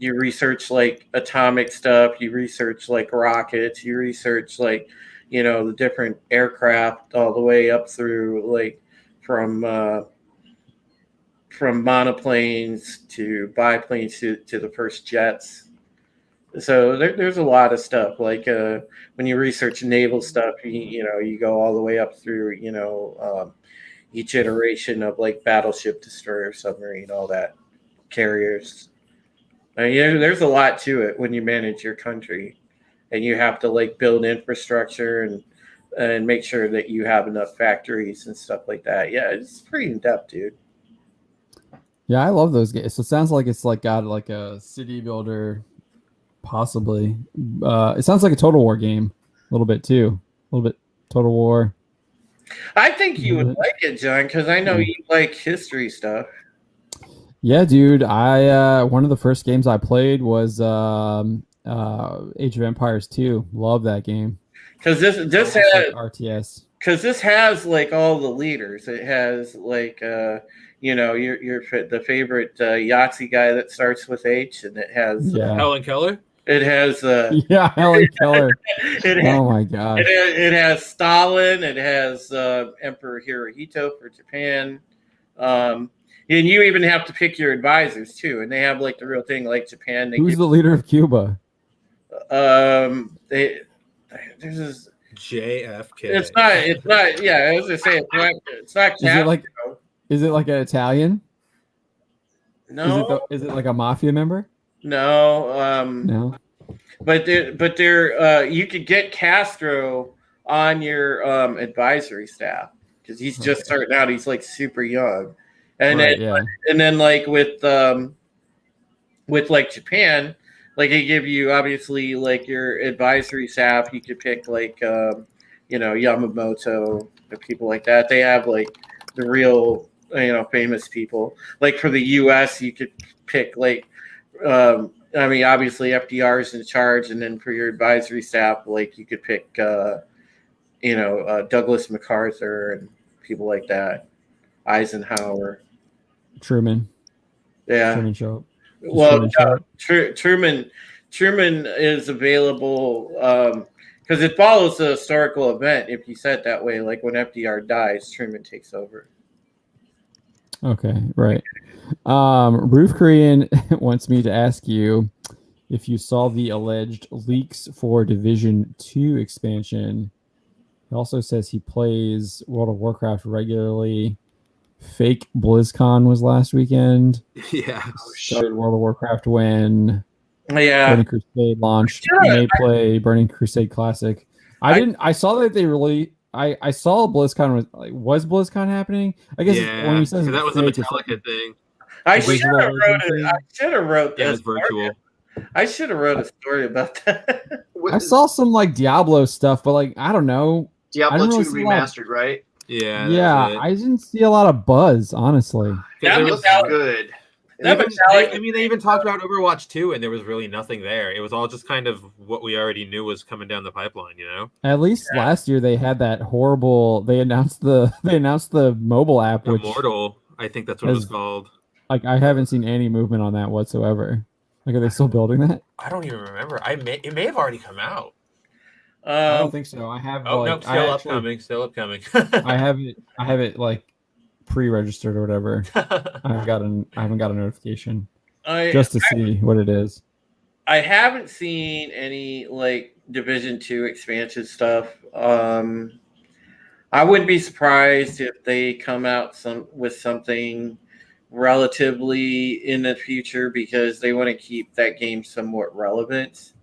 research like atomic stuff. You research like rockets. You research like the different aircraft all the way up through like from monoplanes to biplanes to the first jets. So there's a lot of stuff. Like when you research naval stuff, you go all the way up through each iteration of like battleship, destroyer, submarine, all that, carriers. I mean, there's a lot to it when you manage your country, and you have to like build infrastructure and make sure that you have enough factories and stuff like that. Yeah, it's pretty in depth, dude. Yeah, I love those games. So it sounds like it's like got like a city builder. Possibly. It sounds like a Total War game a little bit too. A little bit Total War. I think you would like it, John, because I know you like history stuff. Yeah, dude. I one of the first games I played was Age of Empires 2. Love that game. Because this It's has like RTS. because this has like all the leaders. It has like your the favorite Yahtzee guy that starts with H, and it has Yeah. Helen Keller. it has Yeah, Helen Keller. it has, Oh my gosh. it has Stalin. It has Emperor Hirohito for Japan. And you even have to pick your advisors too, and they have like the real thing, like Japan. Who's the leader of Cuba? There's this. JFK. It's not. Yeah, as I say, it's not. Is it like an Italian? No. Is it like a mafia member? No. No. But they're you could get Castro on your advisory staff because he's just starting out. He's like super young, and then like with like Japan, like they give you obviously like your advisory staff. You could pick like Yamamoto and people like that. They have like the real famous people. Like for the U.S., you could pick like. Obviously FDR is in charge, and then for your advisory staff, like you could pick, Douglas MacArthur and people like that, Eisenhower, Truman. Yeah. Truman show up. Well, Truman is available because it follows the historical event. If you said it that way, like when FDR dies, Truman takes over. Okay, right. Roof Korean wants me to ask you if you saw the alleged leaks for Division 2 expansion. He also says he plays World of Warcraft regularly. Fake BlizzCon was last weekend. Yeah. Started World of Warcraft when Burning Crusade launched. You may play Burning Crusade Classic. I saw that they really... I saw BlizzCon was BlizzCon happening? I guess when he says that was a Metallica thing. I should have wrote that. Yeah, it's virtual. I should have wrote a story about that. I saw some like Diablo stuff, but like I don't know. Diablo 2 remastered, right? Yeah. Yeah, I didn't see a lot of buzz, honestly. That was good. They even talked about Overwatch 2, and there was really nothing there. It was all just kind of what we already knew was coming down the pipeline, At least last year they had that horrible. They announced the mobile app, which Immortal. I think that's what it was called. Like I haven't seen any movement on that whatsoever. Like, are they still building that? I don't even remember. It may have already come out. I don't think so. I have. Oh no, still upcoming. I have it like pre-registered or whatever. I haven't got a notification just to see what it is. I haven't seen any like Division 2 expansion stuff. I wouldn't be surprised if they come out with something relatively in the future because they want to keep that game somewhat relevant.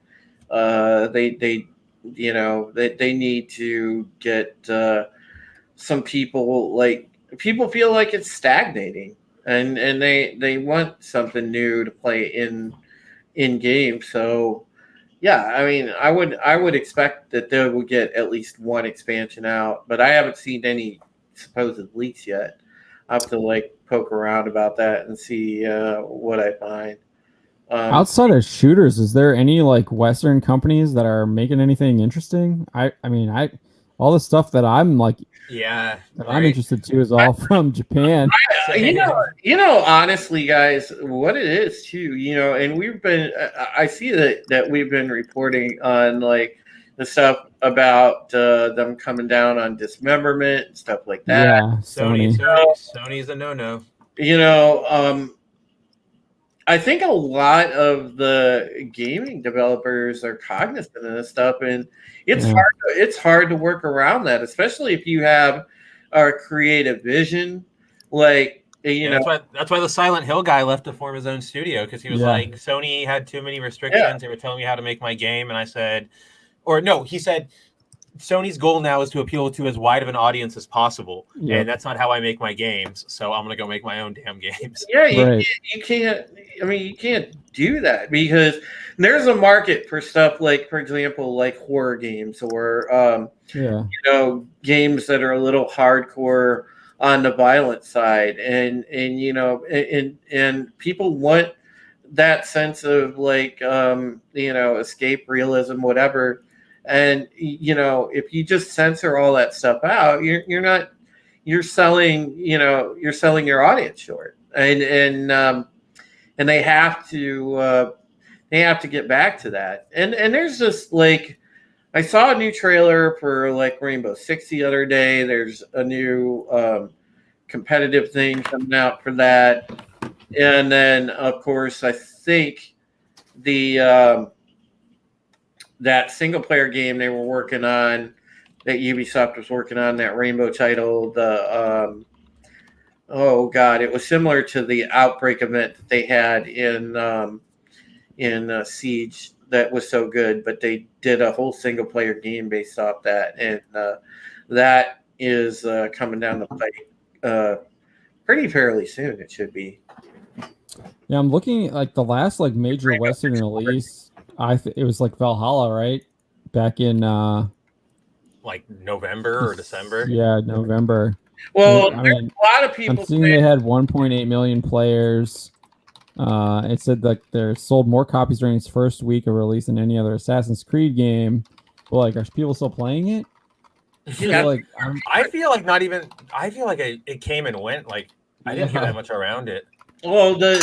They need to get some people, like people feel like it's stagnating and they want something new to play in game. So yeah, I mean, I would expect that they will get at least one expansion out, but I haven't seen any supposed leaks yet. I have to like poke around about that and see what I find. Outside of shooters, is there any like Western companies that are making anything interesting? I mean, all the stuff that I'm like, I'm interested to is all from Japan. Honestly, guys, what it is too, and I see that we've been reporting on like the stuff about them coming down on dismemberment and stuff like that. Yeah, Sony's a no-no. I think a lot of the gaming developers are cognizant of this stuff, and it's hard to work around that, especially if you have a creative vision. Like that's why the Silent Hill guy left to form his own studio, because he was like, Sony had too many restrictions. They were telling me how to make my game, and I said, he said, Sony's goal now is to appeal to as wide of an audience as possible, and that's not how I make my games. So I'm gonna go make my own damn games. Yeah, you can't. I mean, you can't do that because there's a market for stuff like, for example, like horror games or games that are a little hardcore on the violent side, and people want that sense of like escape realism, whatever. And if you just censor all that stuff out, you're selling your audience short, and they have to get back to that. And there's just like, I saw a new trailer for like Rainbow Six the other day. There's a new competitive thing coming out for that. And then, of course, I think the that single player game they were working on, that Ubisoft was working on, that Rainbow title, it was similar to the Outbreak event that they had in Siege that was so good, but they did a whole single player game based off that, and that is coming down the pipe pretty fairly soon. It should be. Yeah, I'm looking like the last like major Western release. It was like Valhalla, right? Back in like November or December. Yeah, November. Well, I there's mean, a lot of people. I'm seeing they had 1.8 million players. It said that they sold more copies during its first week of release than any other Assassin's Creed game. But like, are people still playing it? Yeah. I feel like it came and went. Like I didn't hear that much around it. Well, the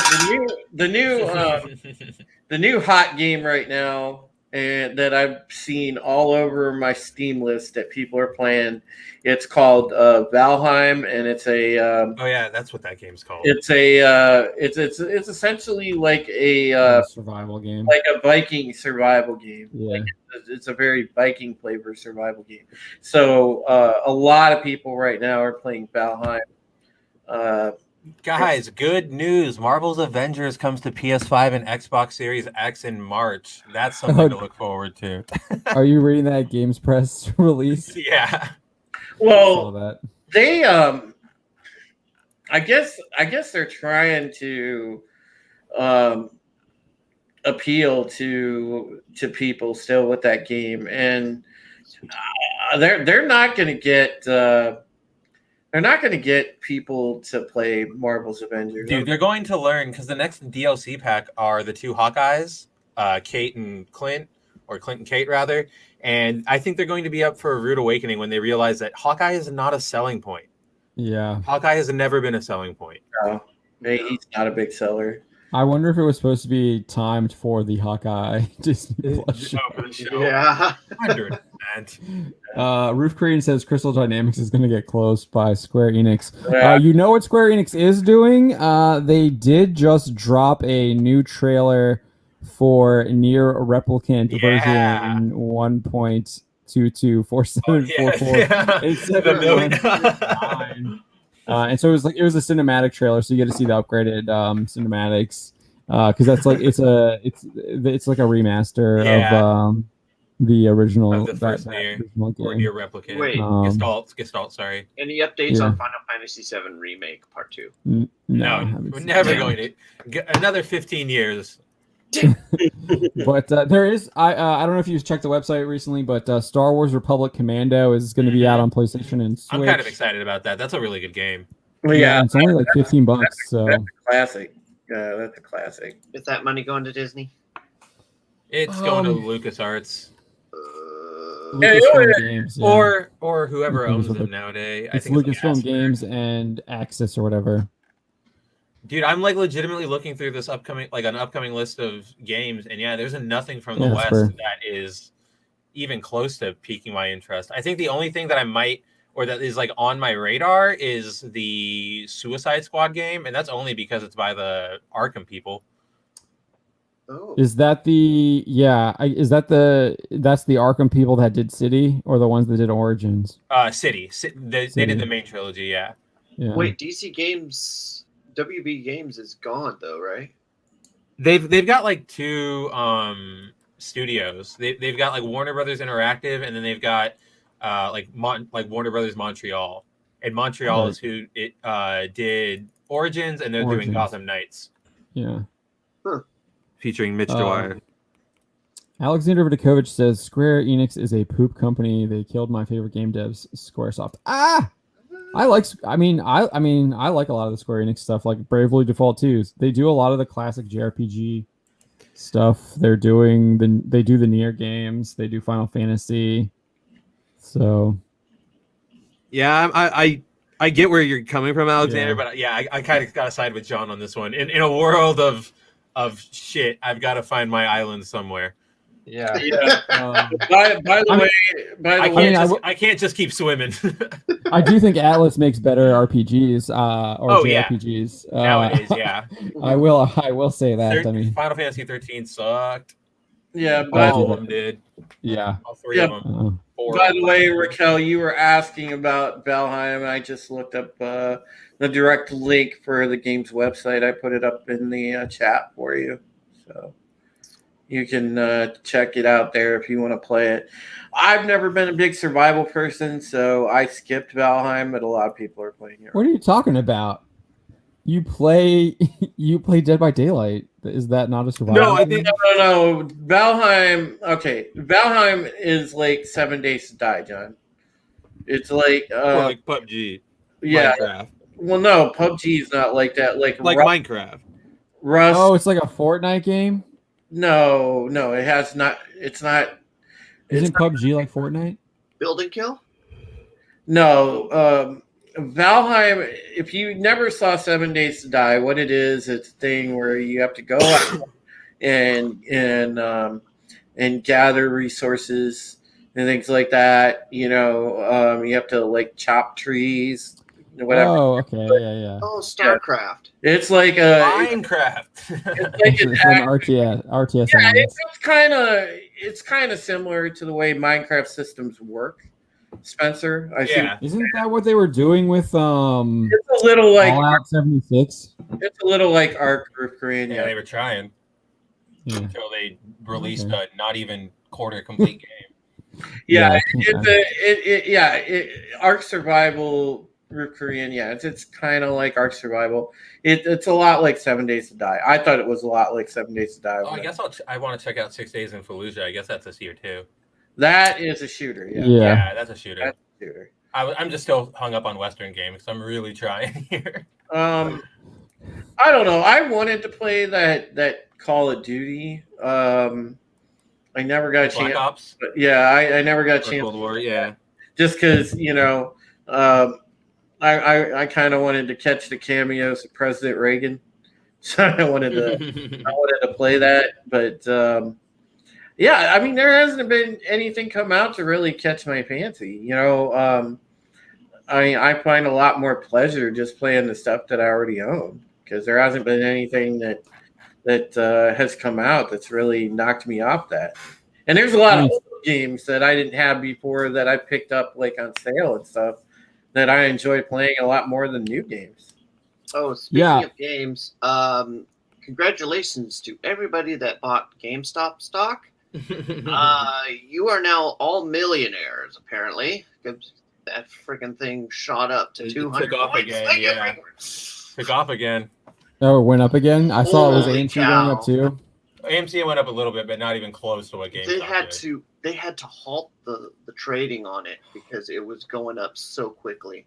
new hot game right now, and that I've seen all over my Steam list that people are playing, it's called Valheim, and it's a oh yeah, that's what that game's called. It's it's essentially like a survival game, like a Viking survival game. Yeah, like it's a very Viking flavor survival game. So a lot of people right now are playing Valheim. Guys, good news. Marvel's Avengers comes to PS5 and Xbox Series X in March. That's something to look forward to. Are you reading that Games Press release? Yeah. Well, they I guess they're trying to appeal to people still with that game, and they're not going to get they're not going to get people to play Marvel's Avengers. Dude, they're going to learn, because the next DLC pack are the two Hawkeyes, Kate and Clint, or Clint and Kate, rather. And I think they're going to be up for a rude awakening when they realize that Hawkeye is not a selling point. Yeah. Hawkeye has never been a selling point. No, he's not a big seller. I wonder if it was supposed to be timed for the Hawkeye Disney Plus show. Yeah. 100%. Roof Crane says Crystal Dynamics is going to get closed by Square Enix. Yeah. You know what Square Enix is doing? They did just drop a new trailer for Nier Replicant version 1.224744. And so it was a cinematic trailer, so you get to see the upgraded cinematics, because that's like it's like a remaster of the original of the first Nier Replicant. Wait, Gestalt, sorry. Any updates on Final Fantasy VII Remake Part 2? No, we're never going to get another 15 years. But there is I don't know if you've checked the website recently, but Star Wars Republic Commando is going to be out on PlayStation and Switch. I'm kind of excited about that. That's a really good game. Well, yeah, it's only like $15. So that's a classic. That's a classic. Is that money going to Disney? It's going to LucasArts. Lucasfilm Games, or whoever owns them nowadays. It's Lucasfilm Games and Axis or whatever. Dude, I'm like legitimately looking through this upcoming list of games, and yeah, there's nothing from the West that is even close to piquing my interest. I think the only thing that I might, or that is like on my radar, is the Suicide Squad game, and that's only because it's by the Arkham people. Oh. Is that the that's the Arkham people that did City, or the ones that did Origins? City. They did the main trilogy, yeah. Wait, DC Games, WB Games is gone though, right? They've got like two studios. They've got like Warner Brothers Interactive, and then they've got like Warner Brothers Montreal. And Montreal is who did Origins, and they're doing Gotham Knights. Yeah. Featuring Mitch Dwyer. Alexander Vidakovich says Square Enix is a poop company. They killed my favorite game devs, Squaresoft. I like a lot of the Square Enix stuff, like Bravely Default 2. They do a lot of the classic JRPG stuff. They're doing they do the Nier games. They do Final Fantasy. So Yeah, I get where you're coming from, Alexander, Yeah. but yeah, I kind of got to side with John on this one. In a world of shit, I've got to find my island somewhere. Yeah. um, By the I mean- way, I can't just keep swimming. I do think Atlas makes better RPGs or Oh, yeah. JRPGs. Nowadays, yeah. I will say that. I mean, Final Fantasy 13 sucked. yeah, All of them did. yeah. All three of them. Four by of the them. way, Raquel, you were asking about Valheim. I just looked up the direct link for the game's website. I put it up in the chat for you, so you can check it out there if you want to play it. I've never been a big survival person, so I skipped Valheim, but a lot of people are playing it. What are you talking about? You play Dead by Daylight. Is that not a survival? No, I game? think No. Valheim. Okay, Valheim is like 7 Days to Die, John. It's like, more like PUBG. yeah. Minecraft. Well, no, PUBG is not like that. Like Minecraft. Rust. Oh, it's like a Fortnite game. No, it has not. It's not. Isn't PUBG like Fortnite? Build and kill? No, Valheim. If you never saw 7 Days to Die, what it is, it's a thing where you have to go out and gather resources and things like that. You know, you have to like chop trees, whatever. Oh, okay, yeah. Oh, StarCraft. It's like a Minecraft. it's like It's an RTS. yeah, element. it's kind of similar to the way Minecraft systems work. Spencer, I think Yeah. Isn't that what they were doing with it's a little like Fallout 76? it's a little like Ark of Korean. Yeah, they were trying Yeah. until they released Okay. a not even quarter complete game. Yeah, Yeah. Ark Survival Root Korean. Yeah, it's kind of like Ark Survival. It's a lot like 7 Days to Die. I thought it was a lot like 7 Days to Die. Oh, I guess I want to check out 6 Days in Fallujah. I guess that's a tier 2. That is a shooter. Yeah, Yeah. That's a shooter. That's a shooter. I'm just still hung up on Western games. I'm really trying here. I don't know. I wanted to play that Call of Duty. I never got a chance. Black Ops, But yeah, I never got a or chance. Cold War. Yeah. Just because I kind of wanted to catch the cameos of President Reagan, so I wanted to play that. But yeah, I mean, there hasn't been anything come out to really catch my fancy. You know, I find a lot more pleasure just playing the stuff that I already own because there hasn't been anything that has come out that's really knocked me off that. And there's a lot of old games that I didn't have before that I picked up like on sale and stuff that I enjoy playing a lot more than new games. Oh, speaking of games, congratulations to everybody that bought GameStop stock. You are now all millionaires, apparently. That freaking thing shot up to It 200 took off points. again, yeah. Took off again. Oh, it went up again. I saw it was Holy AMC going up too. AMC went up a little bit, but not even close to what GameStop They had to halt the trading on it because it was going up so quickly.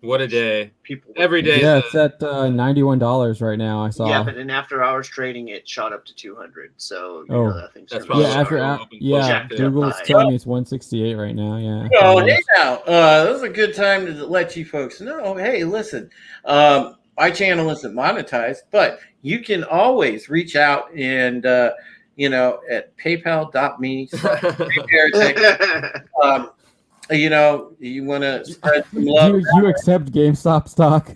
What a day! People Every day. Yeah, it's at $91 right now. I saw. Yeah, but in after hours trading, it shot up to 200. So you know that thing's that's gonna probably yeah, start Google's high. telling me it's 168 right now. Yeah. Oh, hey now, this is a good time to let you folks know. Hey, listen, my channel isn't monetized, but you can always reach out and at paypal.me. You want to spread some love. Do you accept GameStop stock?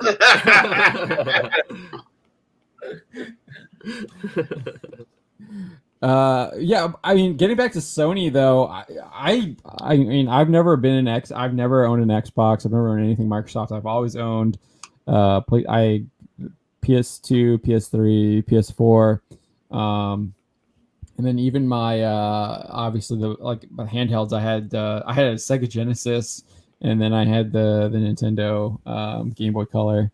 Yeah, I mean, getting back to Sony though, I mean, I've never owned an Xbox. I've never owned anything Microsoft. I've always owned PS2, PS3, PS4, and then even my obviously my handhelds. I had a Sega Genesis, and then I had the Nintendo Game Boy Color,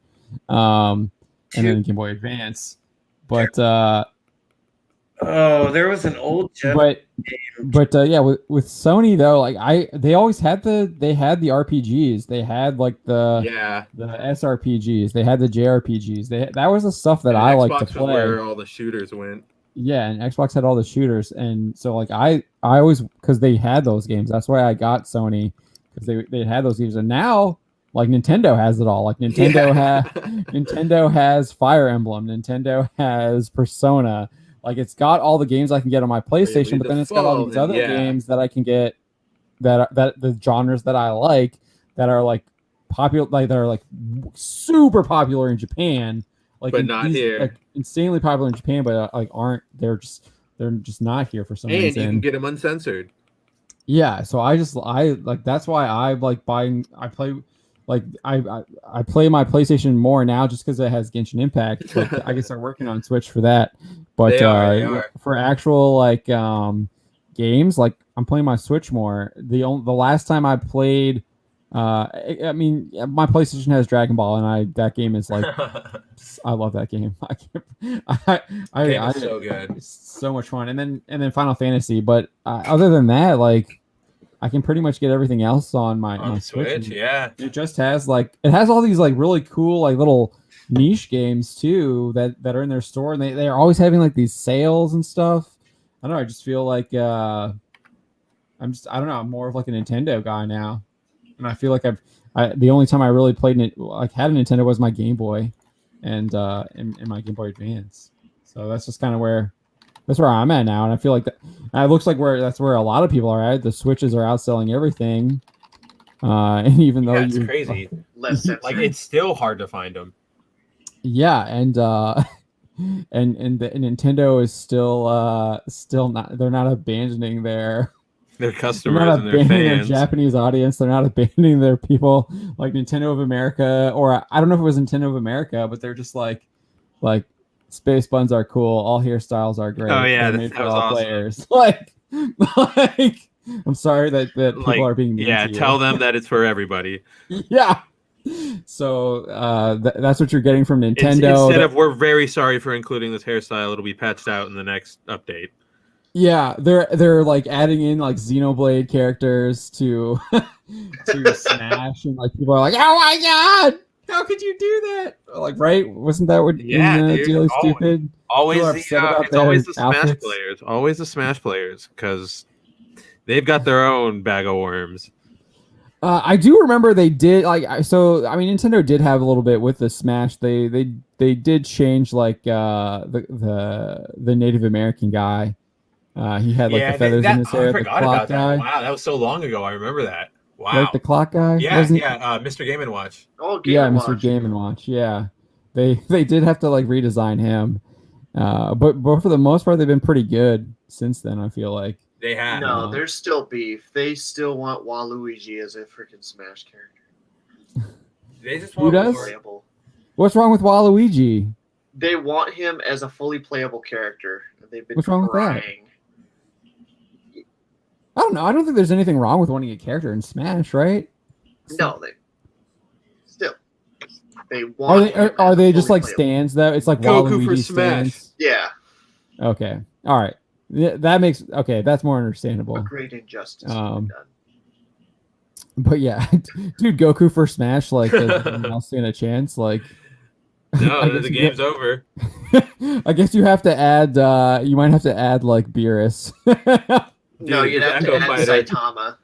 and then Game Boy Advance. But Oh, there was an old Jedi but yeah, with Sony though, like they always had the RPGs. They had like the SRPGs. They had the JRPGs. That was the stuff that I like to Xbox play. was where all the shooters went. Yeah, and Xbox had all the shooters, and so like I always, because they had those games. That's why I got Sony, because they had those games, and now like Nintendo has it all. Like Nintendo has Fire Emblem. Nintendo has Persona. Like it's got all the games I can get on my PlayStation, but then it's got all these other games that I can get that the genres that I like that are like popular, like that are like super popular in Japan. Like but not here. Like insanely popular in Japan, but like they're just not here for some reason. And you can get them uncensored. Yeah, so I like that's why I like buying. I play my PlayStation more now just because it has Genshin Impact. But I guess they're working on Switch for that. But they are. For actual like games, like I'm playing my Switch more. The last time I played. I mean, my PlayStation has Dragon Ball, and that game is like, I love that game. It's so good, it's so much fun. And then Final Fantasy, but other than that, like, I can pretty much get everything else on my Switch. Yeah, it just has it has all these like really cool like little niche games too that are in their store, and they are always having like these sales and stuff. I don't know. I just feel like I don't know. I'm more of like a Nintendo guy now. And I feel like the only time I really played it, like had a Nintendo, was my Game Boy, and my Game Boy Advance. So that's just kind of where I'm at now, and I feel like it looks like that's where a lot of people are at. The Switches are outselling everything, and even though it's crazy, like it's still hard to find them. Yeah, and Nintendo is still not. They're not abandoning their customers and their fans. Their Japanese audience. They're not abandoning their people. Like Nintendo of America, or I don't know if it was Nintendo of America, but they're just like space buns are cool. All hairstyles are great. Oh yeah, that was all awesome. Players. Like I'm sorry that people are being mean to you. Tell them that it's for everybody. Yeah. So that's what you're getting from Nintendo. Instead of "we're very sorry for including this hairstyle," it'll be patched out in the next update. Yeah, they're like adding in like Xenoblade characters to Smash, and like people are like, "Oh my god, how could you do that?" Like, right? Wasn't that what? Dude, stupid. Always it's always the Smash players. Always the Smash players, because they've got their own bag of worms. I do remember they did Nintendo did have a little bit with the Smash. They did change like the Native American guy. He had like the feathers in his hair. I forgot about that. Wow, that was so long ago. I remember that. Wow, like the clock guy. Yeah, Mr. Game & Watch. Oh, Mr. Game & Watch. Yeah, they did have to like redesign him, but for the most part, they've been pretty good since then. I feel like they have. No, there's still beef. They still want Waluigi as a freaking Smash character. They just want playable. What's wrong with Waluigi? They want him as a fully playable character. They've been What's wrong with that? I don't know. I don't think there's anything wrong with wanting a character in Smash, right? No, they want. Are they just like stands though? It's like Goku Waluigi for Smash. Stands. Yeah. Okay. All right. That makes that's more understandable. A great injustice. Done. But yeah, dude, Goku for Smash, like, does anyone else stand a chance? Like, no, the game's over. I guess you have to add. You might have to add like Beerus. No, you'd have to add Saitama.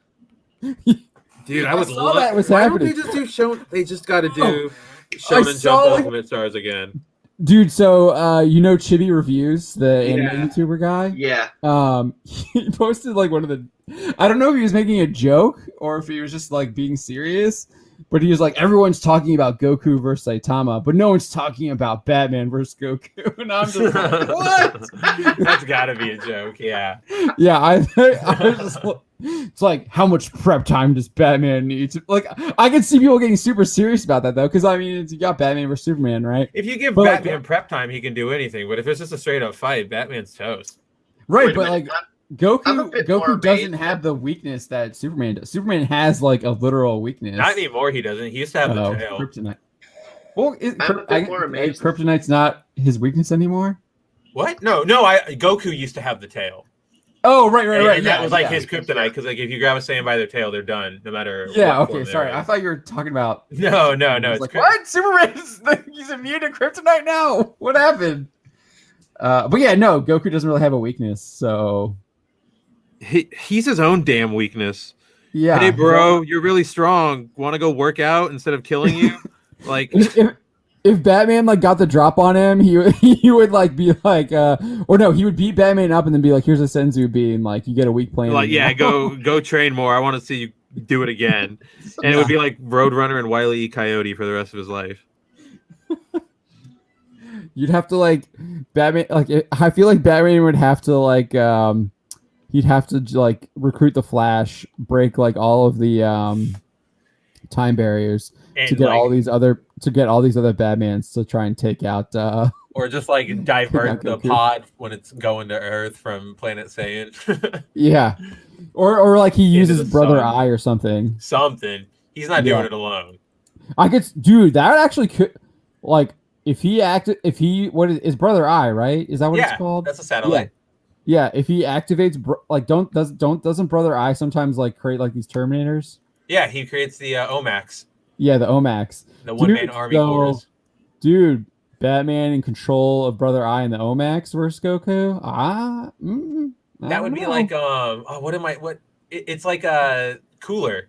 Dude, I would love that was Why happening. don't they just do They just got to do Shonen Jump Ultimate Stars again. Dude, so Chibi Reviews, the anime YouTuber guy? Yeah. He posted like one of the, I don't know if he was making a joke or if he was just like being serious, but he was like, everyone's talking about Goku versus Saitama, but no one's talking about Batman versus Goku. And I'm just like, what? That's gotta be a joke, yeah. Yeah, I was just it's like, how much prep time does Batman need to, like, I can see people getting super serious about that though, because I mean, you got Batman versus Superman, right? If you give Batman prep time, he can do anything, but if it's just a straight up fight, Batman's toast. Right, but like Goku doesn't have the weakness that Superman does. Superman has like a literal weakness. Not anymore, he doesn't. He used to have the tail. Kryptonite. Well, Kryptonite's not his weakness anymore? What? No. Goku used to have the tail. Oh, right. And that was like his kryptonite, because like if you grab a Saiyan by their tail, they're done, no matter. Yeah. what Okay. form Sorry, they're in. I thought you were talking about. No. I was like, what? Superman? He's immune to kryptonite now. What happened? But yeah, no. Goku doesn't really have a weakness, so He's his own damn weakness. yeah. Hey, bro, you're really strong. Want to go work out instead of killing you? Like, if Batman like got the drop on him, he would like be like, or no, he would beat Batman up and then be like, "Here's a Senzu beam, like you get a weak plan." like, yeah, go train more. I want to see you do it again. And it would be like Roadrunner and Wile E. Coyote for the rest of his life. You'd have to like Batman. Like I feel like Batman would have to like he'd have to like recruit the Flash, break like all of the time barriers And, to get like, all these other Batmans to try and take out. or just like divert the Goku. pod when it's going to Earth from Planet Saiyan. Yeah, or like he uses the Brother sun. Eye or something. Something. He's not doing it alone. I could, dude. That actually could, like, if he what is Brother Eye, right? Is that what it's called? That's a satellite. Yeah. If he activates, like, doesn't Brother Eye sometimes like create like these Terminators? Yeah, he creates the Omax, Yeah, the Omax. the one-man army corps. Dude, Batman in control of Brother Eye and the Omax versus Goku. That would be like it's like a Cooler.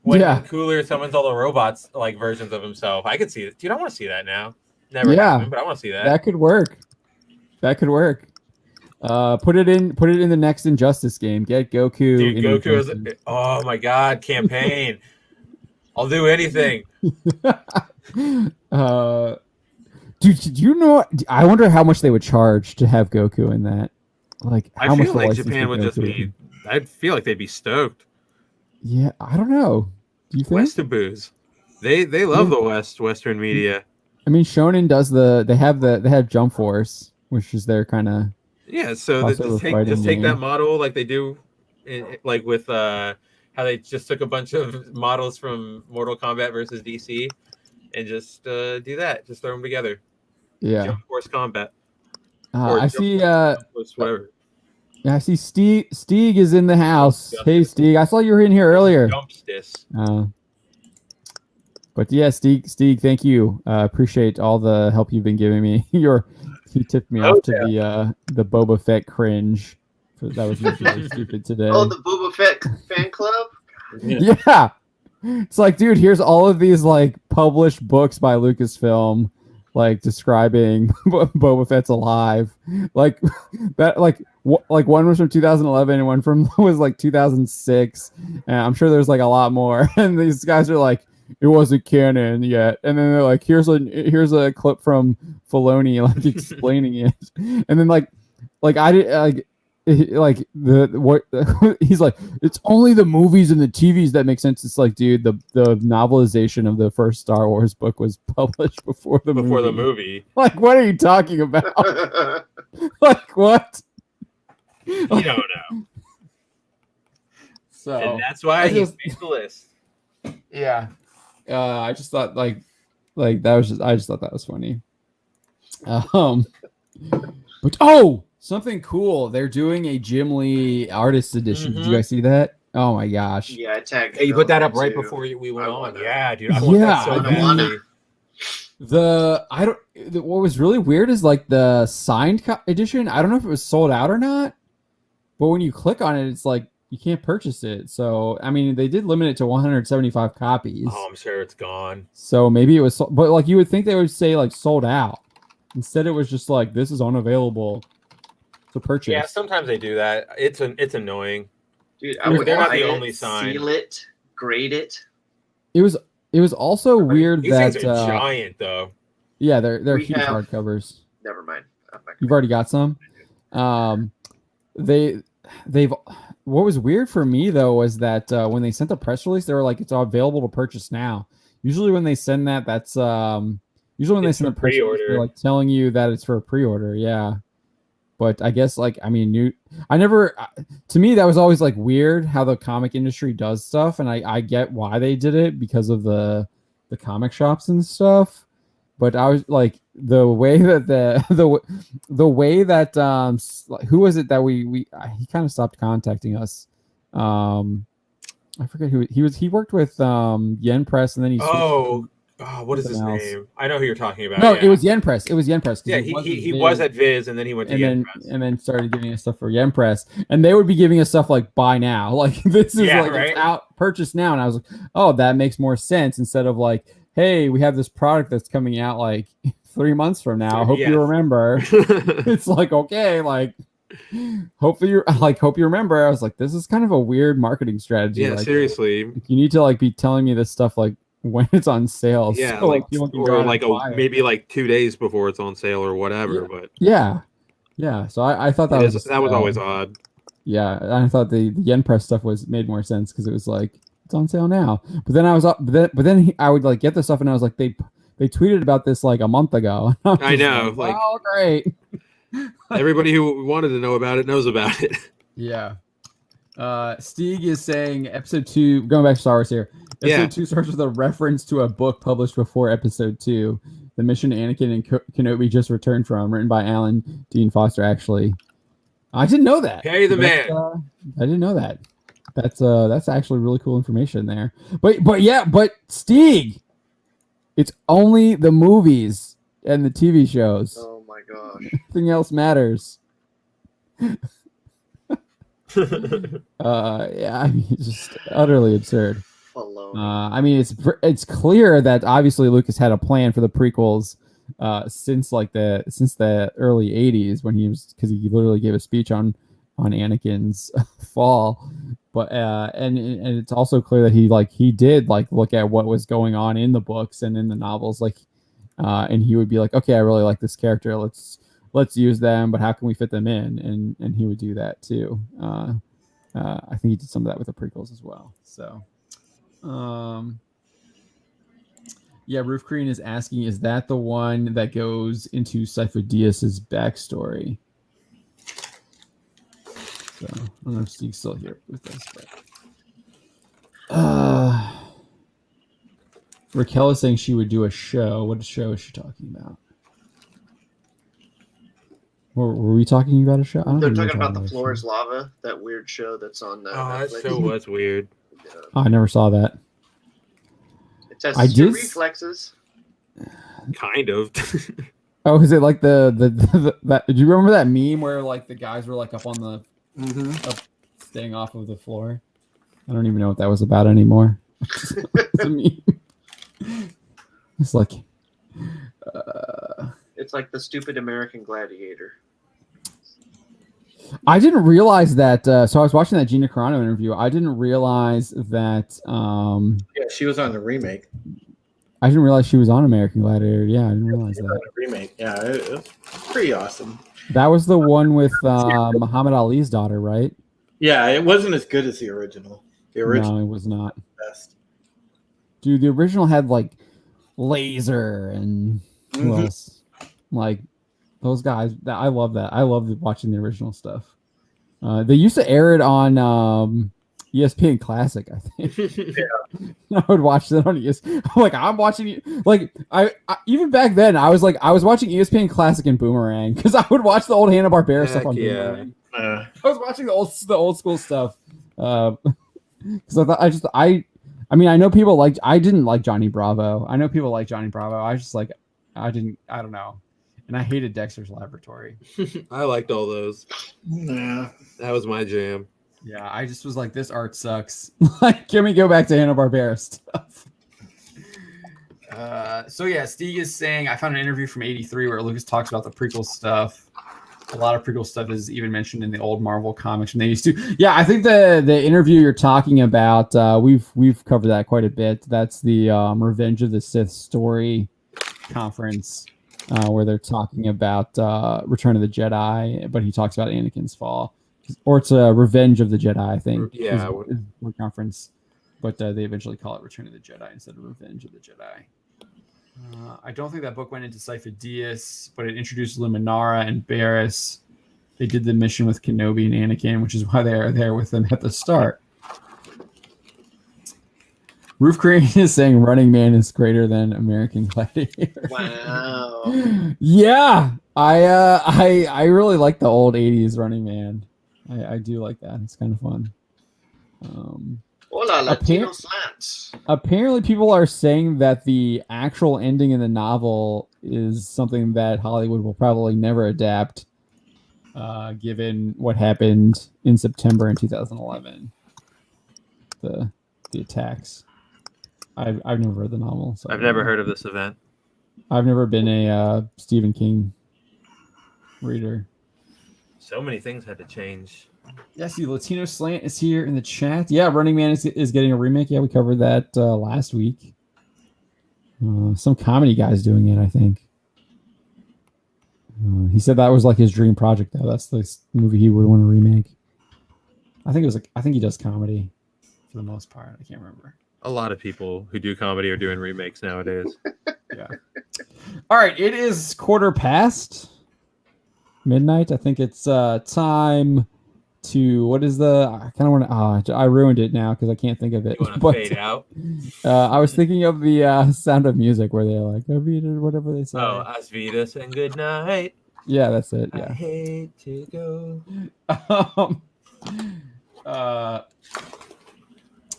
When Cooler summons all the robots like versions of himself. I could see it. Dude, I want to see that now. Never happened, but I want to see that. That could work. Put it in the next Injustice game. Get Goku. Dude, in Goku is Injustice. oh my god, campaign. I'll do anything. Dude, do you know? I wonder how much they would charge to have Goku in that. Like, how I much feel the like license Japan for would just Goku? be. I feel like they'd be stoked. Yeah, I don't know. Do you think? Westaboos. They love the Western media. I mean, Shonen does they have Jump Force, which is their kind of Yeah, so crossover just take game. that model like they do, like with how they just took a bunch of models from Mortal Kombat versus DC, and just do that. Just throw them together. Yeah. Jump Force Combat. I see. Whatever. Yeah, I see. Stieg is in the house. Hey, Stieg, I saw you were in here earlier. Jumpstis. But yeah, Stieg, thank you. Appreciate all the help you've been giving me. You tipped me off to the Boba Fett cringe. That was really stupid today. Oh, the Boba Fett fan club? Yeah. It's like, dude, here's all of these like published books by Lucasfilm, like describing Boba Fett's alive. Like that, like one was from 2011 and one was like 2006. And I'm sure there's like a lot more. And these guys are like, it wasn't canon yet. And then they're like, here's a clip from Filoni like explaining it. And then like I did he's like, it's only the movies and the TVs that make sense. It's like, dude, the novelization of the first Star Wars book was published before the movie. Like, what are you talking about? Like, what? You don't know. So and that's why he made the list. Yeah. I just thought like that was I just thought that was funny. But something cool. They're doing a Jim Lee artist edition. Did you guys see that? Oh my gosh. Yeah, I tagged. Hey, you put that up right too. before we went I on. want that. Yeah, dude. I want that so I badly. What was really weird is like the signed edition. I don't know if it was sold out or not, but when you click on it, it's like you can't purchase it. So I mean, they did limit it to 175 copies. Oh, I'm sure it's gone. So maybe it was, but like you would think they would say like sold out. Instead, it was just like this is unavailable to purchase. Yeah, sometimes they do that. It's annoying. Dude, I would They're not buy the it, only sign. seal it, grade it. It was also weird These that things are giant though. Yeah, they're We huge have- hardcovers. Never mind. You've already got some. They've. What was weird for me though was that when they sent the press release, they were like, "It's available to purchase now." Usually, when they send that, that's usually when It's they send for a press release, pre-order. they're like telling you that it's for a pre-order. Yeah, but I guess like I mean, I never. To me, that was always like weird how the comic industry does stuff, and I get why they did it because of the comic shops and stuff. but I was like the way that the way that who was it that he kind of stopped contacting us. I forget who he was. He worked with Yen Press, and then he what is his name? I know who you're talking about. No, it was Yen Press. It was Yen Press. Yeah, he was at Viz, and then he went to Yen Press, and then started giving us stuff for Yen Press, and they would be giving us stuff like buy now, like this is it's out, purchase now, and I was like, oh, that makes more sense instead of like, hey, we have this product that's coming out like 3 months from now. Hope you remember. It's like, okay, like. Hope you remember. I was like, this is kind of a weird marketing strategy. Yeah, like, seriously. You need to like be telling me this stuff like when it's on sale. Yeah, so, like people can or like maybe like 2 days before it's on sale or whatever. Yeah. But yeah. So I thought that was always odd. Yeah, I thought the Yen Press stuff made more sense because it was like it's on sale now. But then I was I would like get the stuff and I was like they tweeted about this like a month ago. I know, like oh great. Everybody who wanted to know about it knows about it. Yeah. Stieg is saying episode 2, going back to Star Wars here. Episode 2 starts with a reference to a book published before episode 2. The mission Anakin and Kenobi just returned from, written by Alan Dean Foster, actually. I didn't know that. Pay the man. I didn't know that. That's actually really cool information there. But Stieg, it's only the movies and the TV shows. Oh my gosh. Nothing else matters. Yeah, I mean, it's just utterly absurd. I mean, it's clear that obviously Lucas had a plan for the prequels since the early '80s when because he literally gave a speech on Anakin's fall. But and it's also clear that he did look at what was going on in the books and in the novels, and he would be like, okay, I really like this character, let's use them, but how can we fit them in? And he would do that too. I think he did some of that with the prequels as well. So, yeah, Roof Green is asking, is that the one that goes into Sifo Dyas's backstory? So, I don't know if Steve's still here with us, but Raquel is saying she would do a show. What show is she talking about? Were we talking about a show? They're talking about The Floor is Lava, that weird show that's on Netflix. That show was weird. I never saw that. It tests your reflexes. Kind of. Oh, is it like that? Do you remember that meme where like the guys were like up on the up, staying off of the floor? I don't even know what that was about anymore. It's a meme. It's like it's like the stupid American Gladiator. I didn't realize that. So I was watching that Gina Carano interview. I didn't realize that. Yeah, she was on the remake. I didn't realize she was on American Gladiator. Yeah, I didn't realize that. Remake. Yeah, it was pretty awesome. That was the one with Muhammad Ali's daughter, right? Yeah, it wasn't as good as the original. No, it was not. Best. Dude, the original had like Laser and who else? Like those guys. I love that. I love watching the original stuff. They used to air it on ESPN Classic, I think. Yeah. I would watch that on ESPN. I'm watching it. Like I even back then, I was watching ESPN Classic and Boomerang because I would watch the old Hanna-Barbera stuff on Boomerang. I was watching the old school stuff. Because I know people I didn't like Johnny Bravo. I know people like Johnny Bravo. I just I don't know. And I hated Dexter's Laboratory. I liked all those. Yeah. That was my jam. Yeah, I just was like, this art sucks. Can we go back to Hanna-Barbera stuff? So yeah, Stieg is saying, I found an interview from '83 where Lucas talks about the prequel stuff. A lot of prequel stuff is even mentioned in the old Marvel comics when they used to. Yeah, I think the interview you're talking about, we've covered that quite a bit. That's the Revenge of the Sith story conference where they're talking about Return of the Jedi, but he talks about Anakin's fall. Or it's Revenge of the Jedi, I think. Yeah. Is one conference. But they eventually call it Return of the Jedi instead of Revenge of the Jedi. I don't think that book went into Sifo Dyas, but it introduced Luminara and Barriss. They did the mission with Kenobi and Anakin, which is why they are there with them at the start. Roof Crane is saying Running Man is greater than American Gladiator. Wow. Yeah, I really like the old '80s Running Man. I do like that. It's kind of fun. Hola, Latino slants. Apparently, people are saying that the actual ending in the novel is something that Hollywood will probably never adapt, given what happened in September in 2011. The attacks. I've never read the novel. So I've never heard of this event. I've never been a Stephen King reader. So many things had to change. Yes, the Latino Slant is here in the chat. Yeah, Running Man is getting a remake. Yeah, we covered that last week. Some comedy guy's doing it, I think. He said that was like his dream project, though. That's the movie he would want to remake. I think he does comedy for the most part. I can't remember. A lot of people who do comedy are doing remakes nowadays. Yeah. All right, it is 1:15 midnight. I think it's time to what is the? I kind of want to. I ruined it now because I can't think of it. You want to fade out? I was thinking of the Sound of Music where they're like "Avita," whatever they say. Oh, Asvidas and good night. Yeah, that's it. Yeah. I hate to go.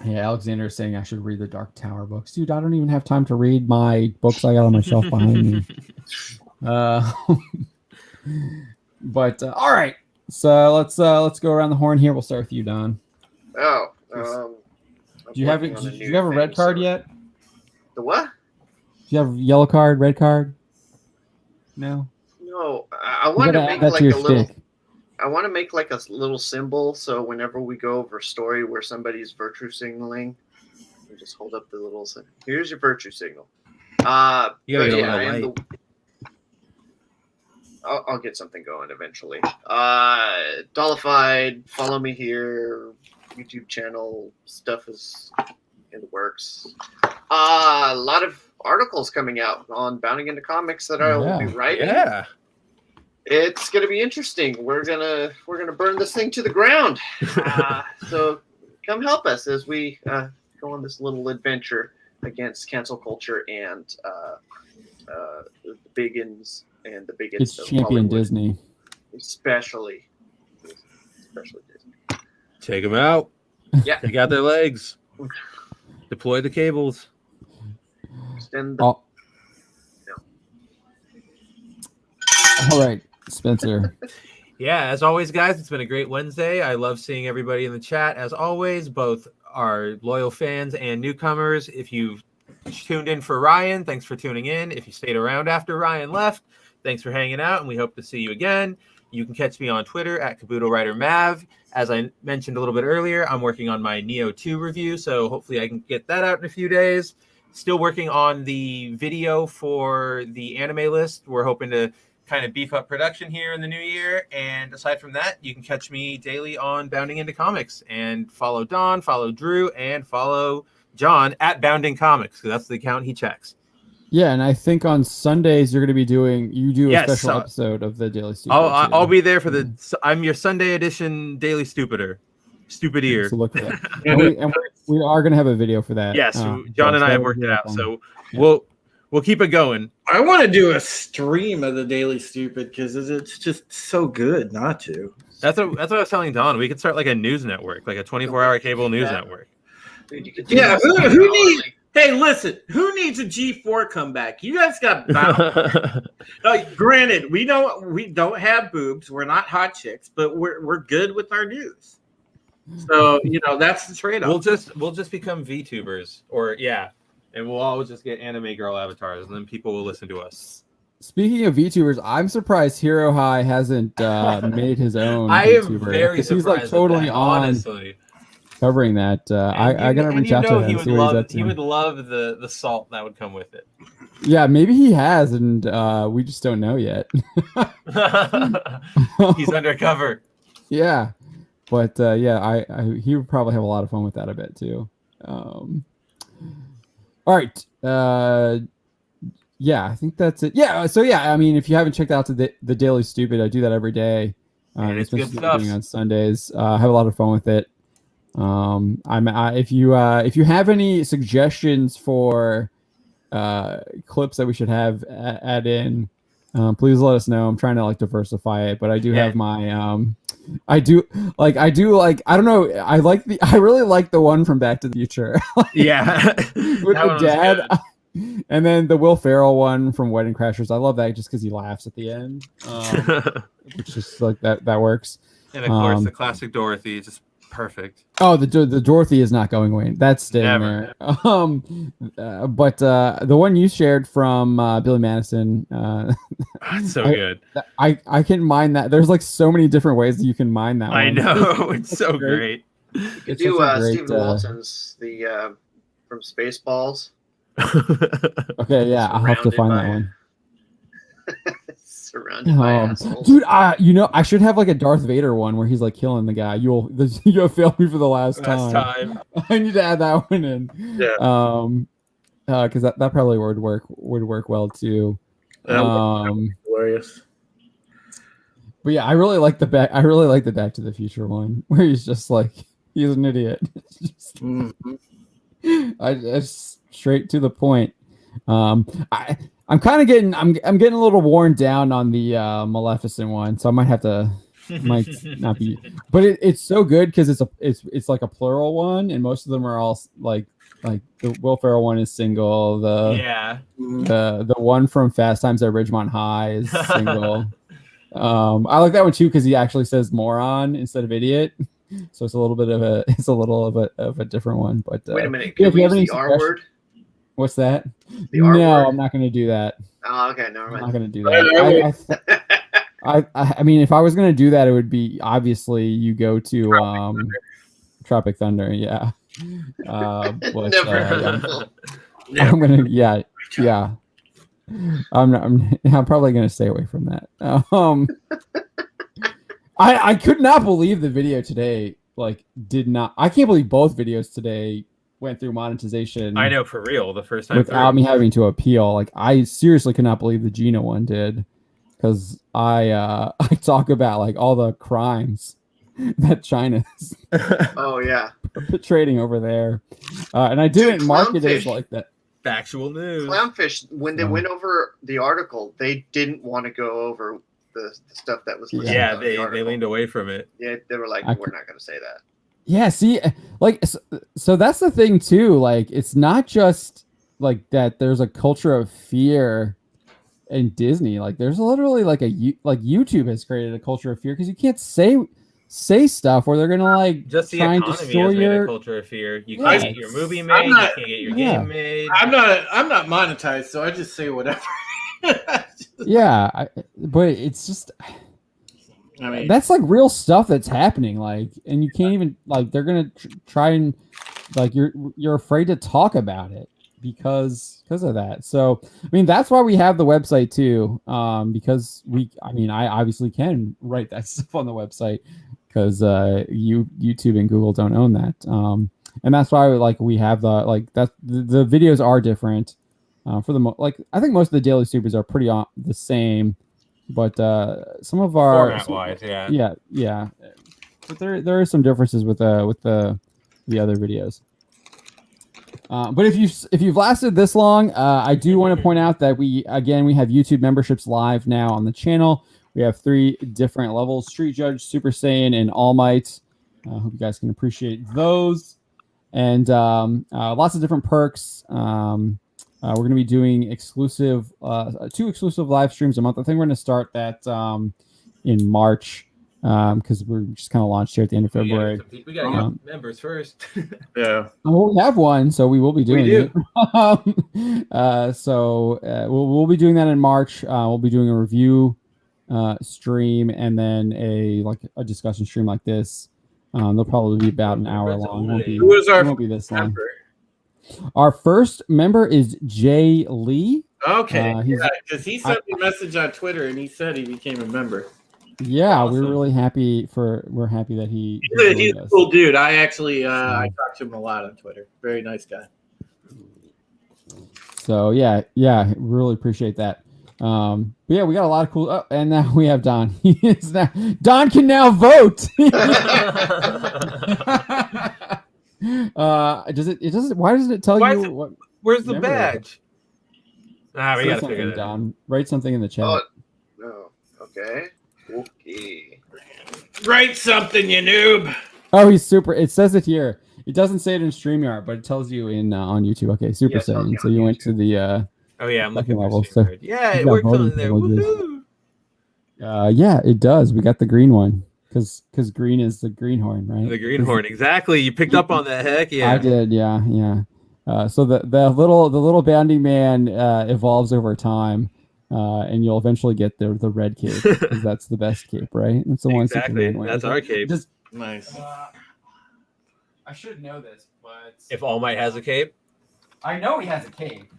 Yeah, Alexander is saying I should read the Dark Tower books. Dude, I don't even have time to read my books I got on my shelf behind me. But all right, so let's go around the horn here. We'll start with you, Don. Oh, Do you have it? Do you have a red card yet? The what? Do you have a yellow card, red card? No. No, I want to make like a little. I want to make like a little symbol so whenever we go over a story where somebody's virtue signaling, we just hold up the little. Here's your virtue signal. You gotta get a little light. I'll get something going eventually. Dollified, follow me here. YouTube channel stuff is in the works. A lot of articles coming out on Bounding into Comics that I will be writing. Yeah. It's gonna be interesting. We're gonna burn this thing to the ground. So come help us as we go on this little adventure against cancel culture and the biggins and the bigots. It's champion Disney, especially Disney. Take them out. Yeah, they got their legs. Deploy the cables. Extend the. All right. Spencer. Yeah, as always, guys, it's been a great Wednesday. I love seeing everybody in the chat, as always, both our loyal fans and newcomers. If you've tuned in for Ryan, thanks for tuning in. If you stayed around after Ryan left, thanks for hanging out, and we hope to see you again. You can catch me on Twitter at Kabuto Writer Mav. As I mentioned a little bit earlier, I'm working on my Neo 2 review, so hopefully I can get that out in a few days. Still working on the video for the anime list. We're hoping to kind of beef up production here in the new year. And aside from that, you can catch me daily on Bounding into Comics and follow Don, follow Drew, and follow John at Bounding Comics, because that's the account he checks. Yeah, and I think on Sundays you're going to be doing a special episode of the Daily Stupid. I'll be there for I'm your Sunday edition Daily Stupider. Stupideer. So look for that. and we are going to have a video for that. Yes, John and I have worked it out. So we'll keep it going. I want to do a stream of the Daily Stupid because it's just so good not to. That's what I was telling Don. We could start like a news network, like a 24-hour cable news network. Yeah, who needs? Hey, listen, who needs a G4 comeback? You guys got bound. Granted, we don't have boobs. We're not hot chicks, but we're good with our news. So that's the trade-off. We'll just become VTubers, and we'll always just get anime girl avatars, and then people will listen to us. Speaking of VTubers, I'm surprised Hero High hasn't made his own. I VTuber, am very surprised. He's like totally on. Honestly. Covering that. I gotta reach out to him. He would love the salt that would come with it. Yeah, maybe he has, and we just don't know yet. He's undercover. Yeah, but he would probably have a lot of fun with that. I bet too. All right. Yeah, I think that's it. Yeah. So I mean, if you haven't checked out the Daily Stupid, I do that every day. And it's good stuff. On Sundays. I have a lot of fun with it. If you have any suggestions for clips that we should have add in, please let us know. I'm trying to like diversify it, but I do have my I don't know. I really like the one from Back to the Future. Yeah. With the dad. And then the Will Ferrell one from Wedding Crashers. I love that just because he laughs at the end. Which is like that works. And of course the classic Dorothy is just perfect. Oh, the Dorothy is not going away. That's staying there. But the one you shared from Billy Madison, it's so good. I can mine that. There's like so many different ways that you can mine that. I know it's so great. You could do Stephen Walton's from Spaceballs. Okay, yeah, I'll have to find that one. Surrounded by assholes. Dude, I should have like a Darth Vader one where he's like killing the guy. You'll fail me for the last time. I need to add that one in. Yeah. Because that probably would work well too. Glorious. But yeah, I really like the Back to the Future one where he's just like he's an idiot. I just straight to the point. I'm kind of getting I'm getting a little worn down on the Maleficent one, so I might have to might not be, but it's so good because it's like a plural one, and most of them are all like the Will Ferrell one is single. The one from Fast Times at Ridgemont High is single. I like that one too because he actually says moron instead of idiot. So it's a little of a different one. But wait a minute, can we use the R word? What's that? The R word? I'm not going to do that. Oh, okay, never mind. I'm not going to do that. I mean, if I was going to do that, it would be obviously you go to Tropic Thunder. Yeah. Never heard of it. I'm gonna. Yeah. I'm probably gonna stay away from that. I could not believe the video today. I can't believe both videos today went through monetization. I know, for real, the first time without me having to appeal. Like, I seriously could not believe the Gina one did, because I talk about like all the crimes that China's perpetrating over there, and I didn't market it as like that. Factual news. Clownfish, when they went over the article, they didn't want to go over the stuff that was listed. Yeah, they leaned away from it. Yeah, they were like, we're not going to say that. Yeah, see, like, so that's the thing too. Like, it's not just like that. There's a culture of fear in Disney. Like, there's literally like YouTube has created a culture of fear because you can't say stuff where they're gonna like just the try and economy destroy has made your a culture of fear. You can't get your movie made. You can't get your game made. I'm not monetized, so I just say whatever. But it's just. I mean, that's like real stuff that's happening, like, and you can't even like they're gonna try and like you're afraid to talk about it because of that. So I mean that's why we have the website too, because I obviously can write that stuff on the website because YouTube and Google don't own that, and that's why we have the videos are different for the I think most of the Daily Supers are pretty the same. But some of our format-wise, yeah. But there are some differences with the other videos. But if you've lasted this long, I do want to point out that we have YouTube memberships live now on the channel. We have 3 different levels: Street Judge, Super Saiyan, and All Might. I hope you guys can appreciate those, and lots of different perks. We're going to be doing 2 exclusive live streams a month. I think we're going to start that in March because we're just kind of launched here at the end of February. We got to get members first. Yeah. Well, we have one, so we will be doing it. We'll be doing that in March. We'll be doing a review stream and then a discussion stream like this. They'll probably be about an hour long. Won't be this long. Our first member is Jay Lee. Okay, because he sent me a message on Twitter and he said he became a member. Yeah, awesome. We're happy that he's a cool dude. I actually I talk to him a lot on Twitter. Very nice guy. So yeah, really appreciate that. But yeah, we got a lot of cool. And now we have Don. Don can now vote. Does it? It doesn't. Why doesn't it tell Why you is it- what? Where's the Remember. badge? We Say gotta something figure that out. down. Write something in the chat. Oh, no. Okay. Okay. Write something, you noob. Oh, he's super. It says it here. It doesn't say it in StreamYard, but it tells you in on YouTube. Okay, Super Yeah, it tells Saiyan. you So on you went YouTube. to the Oh yeah, I'm looking second for level, Steam so Nerd. Yeah, you it got works voting on there. privileges. Woohoo! Yeah, it does. We got the green one because green is the greenhorn, right? The greenhorn, exactly. You picked up on that. Heck yeah! I did. Yeah. So the little bounding man evolves over time, and you'll eventually get the red cape because that's the best cape, right? That's the one Exactly. Superman wears. That's our cape. Just Nice. I should know this, but If All Might has a cape. I know he has a cape.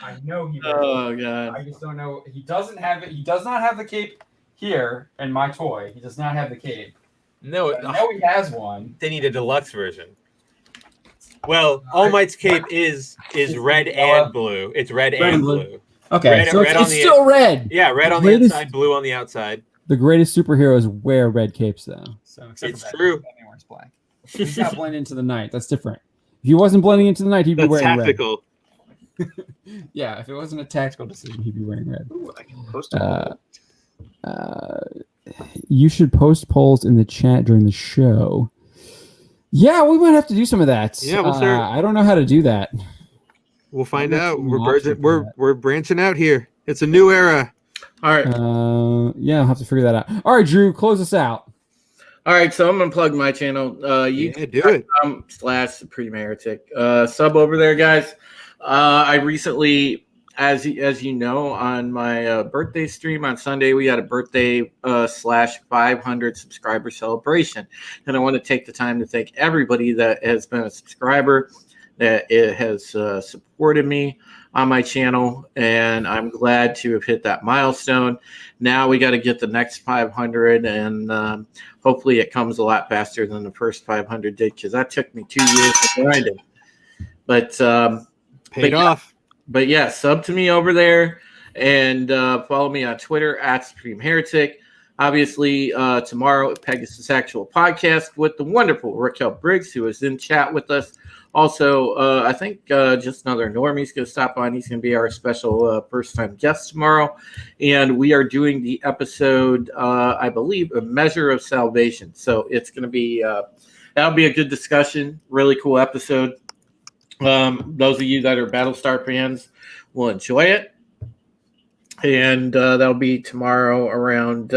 I know he does. Oh god. I just don't know. He doesn't have it. He does not have the cape here in my toy. He does not have the cape. No, I know he has one. they need a deluxe version. Well, All Might's cape is red and blue. It's red and blue. Okay, Red- so red on it's the- still red. Yeah, red on the Greatest- inside, blue on the outside. The greatest superheroes wear red capes, though. So It's true. Batman wears black. He's got blend into the night. That's different. If he wasn't blending into the night, he'd be That's wearing tactical. red. Yeah, if it wasn't a tactical decision, he'd be wearing red. Ooh, I can post a You should post polls in the chat during the show. Yeah, we might have to do some of that. Yeah, we'll start- I don't know how to do that. We'll find I'm not out. too We're option for that. we're branching out here. It's a new era. All right. Yeah, I'll have to figure that out. All right, Drew, close us out. All right, so I'm gonna plug my channel. Yeah, do it. / Supreme Heretic. Sub over there, guys. I recently, as you know, on my birthday stream on Sunday, we had a birthday / 500 subscriber celebration, and I want to take the time to thank everybody that has been a subscriber, that it has supported me on my channel, and I'm glad to have hit that milestone. Now we got to get the next 500, and hopefully it comes a lot faster than the first 500 did, because that took me 2 years to grind it. But Paid But- off. but yeah, sub to me over there, and follow me on Twitter at Supreme Heretic. Obviously, tomorrow at Pegasus Actual Podcast with the wonderful Raquel Briggs, who is in chat with us. Also, I think just another normie's going to stop on. He's going to be our special first-time guest tomorrow. And we are doing the episode, I believe, A Measure of Salvation. So it's going to be, that'll be a good discussion. Really cool episode. Those of you that are Battlestar fans will enjoy it. And that'll be tomorrow around,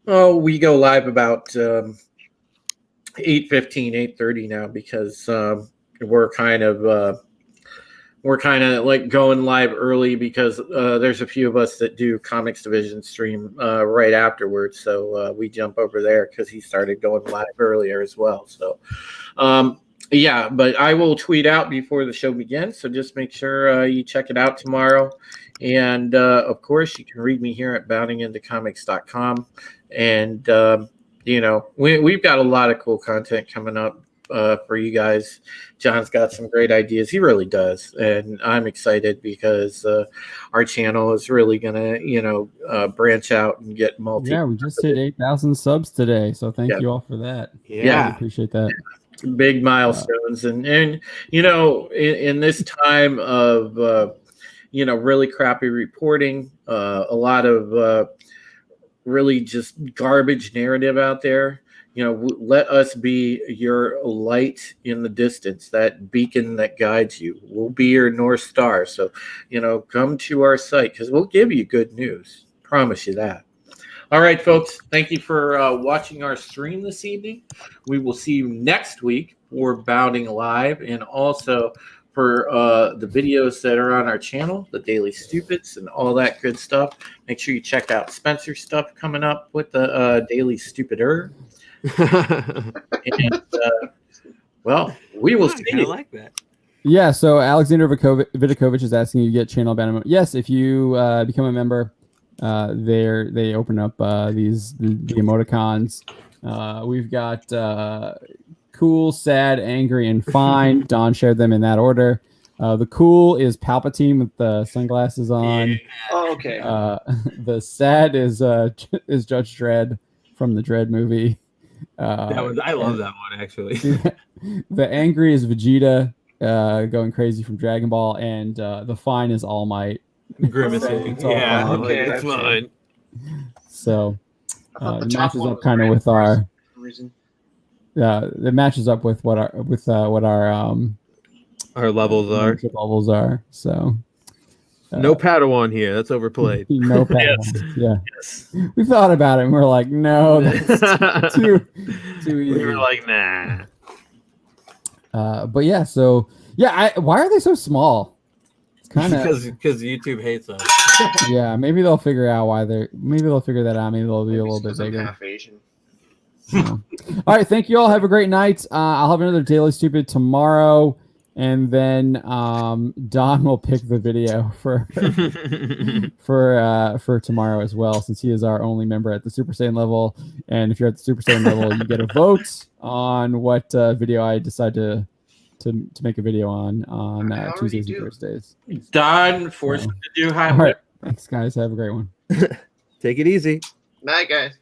we go live about 8:15, 8:30 now, because we're kind of like going live early, because there's a few of us that do Comics Division stream right afterwards. So we jump over there because he started going live earlier as well. So yeah, but I will tweet out before the show begins. So just make sure you check it out tomorrow. And of course, you can read me here at boundingintocomics.com. And you know, we've got a lot of cool content coming up for you guys. John's got some great ideas. He really does. And I'm excited because our channel is really going to, branch out and get multi. Yeah, we just hit 8,000 subs today, so thank Yeah. you all for that. Yeah. I appreciate that. Big milestones. And in this time of, really crappy reporting, a lot of really just garbage narrative out there. Let us be your light in the distance, that beacon that guides you. We'll be your North Star. So, come to our site, because we'll give you good news. Promise you that. All right, folks. Thank you for watching our stream this evening. We will see you next week for Bounding Live, and also for the videos that are on our channel, the Daily Stupids and all that good stuff. Make sure you check out Spencer's stuff coming up with the Daily Stupider. And well, we will see I you. like that. Yeah, so Alexander Vidakovich is asking you to get channel abandonment. Yes, if you become a member, they open up the emoticons. We've got cool, sad, angry, and fine. Don shared them in that order. The cool is Palpatine with the sunglasses on. Oh, okay. The sad is Judge Dredd from the Dredd movie. I love that one actually. The angry is Vegeta going crazy from Dragon Ball, and the fine is All Might. Grimacing. It's all Yeah, fine. like, it's fine. So I thought the it top matches one up was kind of red with for our. some reason. It matches up with what our Our levels are. membership levels are. So No Padawan here. That's overplayed. no Padawan. Yes. Yeah, Yes. we thought about it, and we're like, no, that's too easy. We were like, nah. But yeah, so yeah, why are they so small? It's kind of because YouTube hates us. yeah. Maybe they'll figure out why they're. Maybe they'll figure that out. Maybe they'll be a little bit Because I'm bigger. half Asian. So. All right, thank you all. Have a great night. I'll have another Daily Stupid tomorrow, and then Don will pick the video for for tomorrow as well, since he is our only member at the Super Saiyan level. And if you're at the Super Saiyan level, you get a vote on what video I decide to make a video on I already Tuesdays and do. Thursdays. Don forced So. him to do All highlight. right, thanks guys. Have a great one. Take it easy. Night, guys.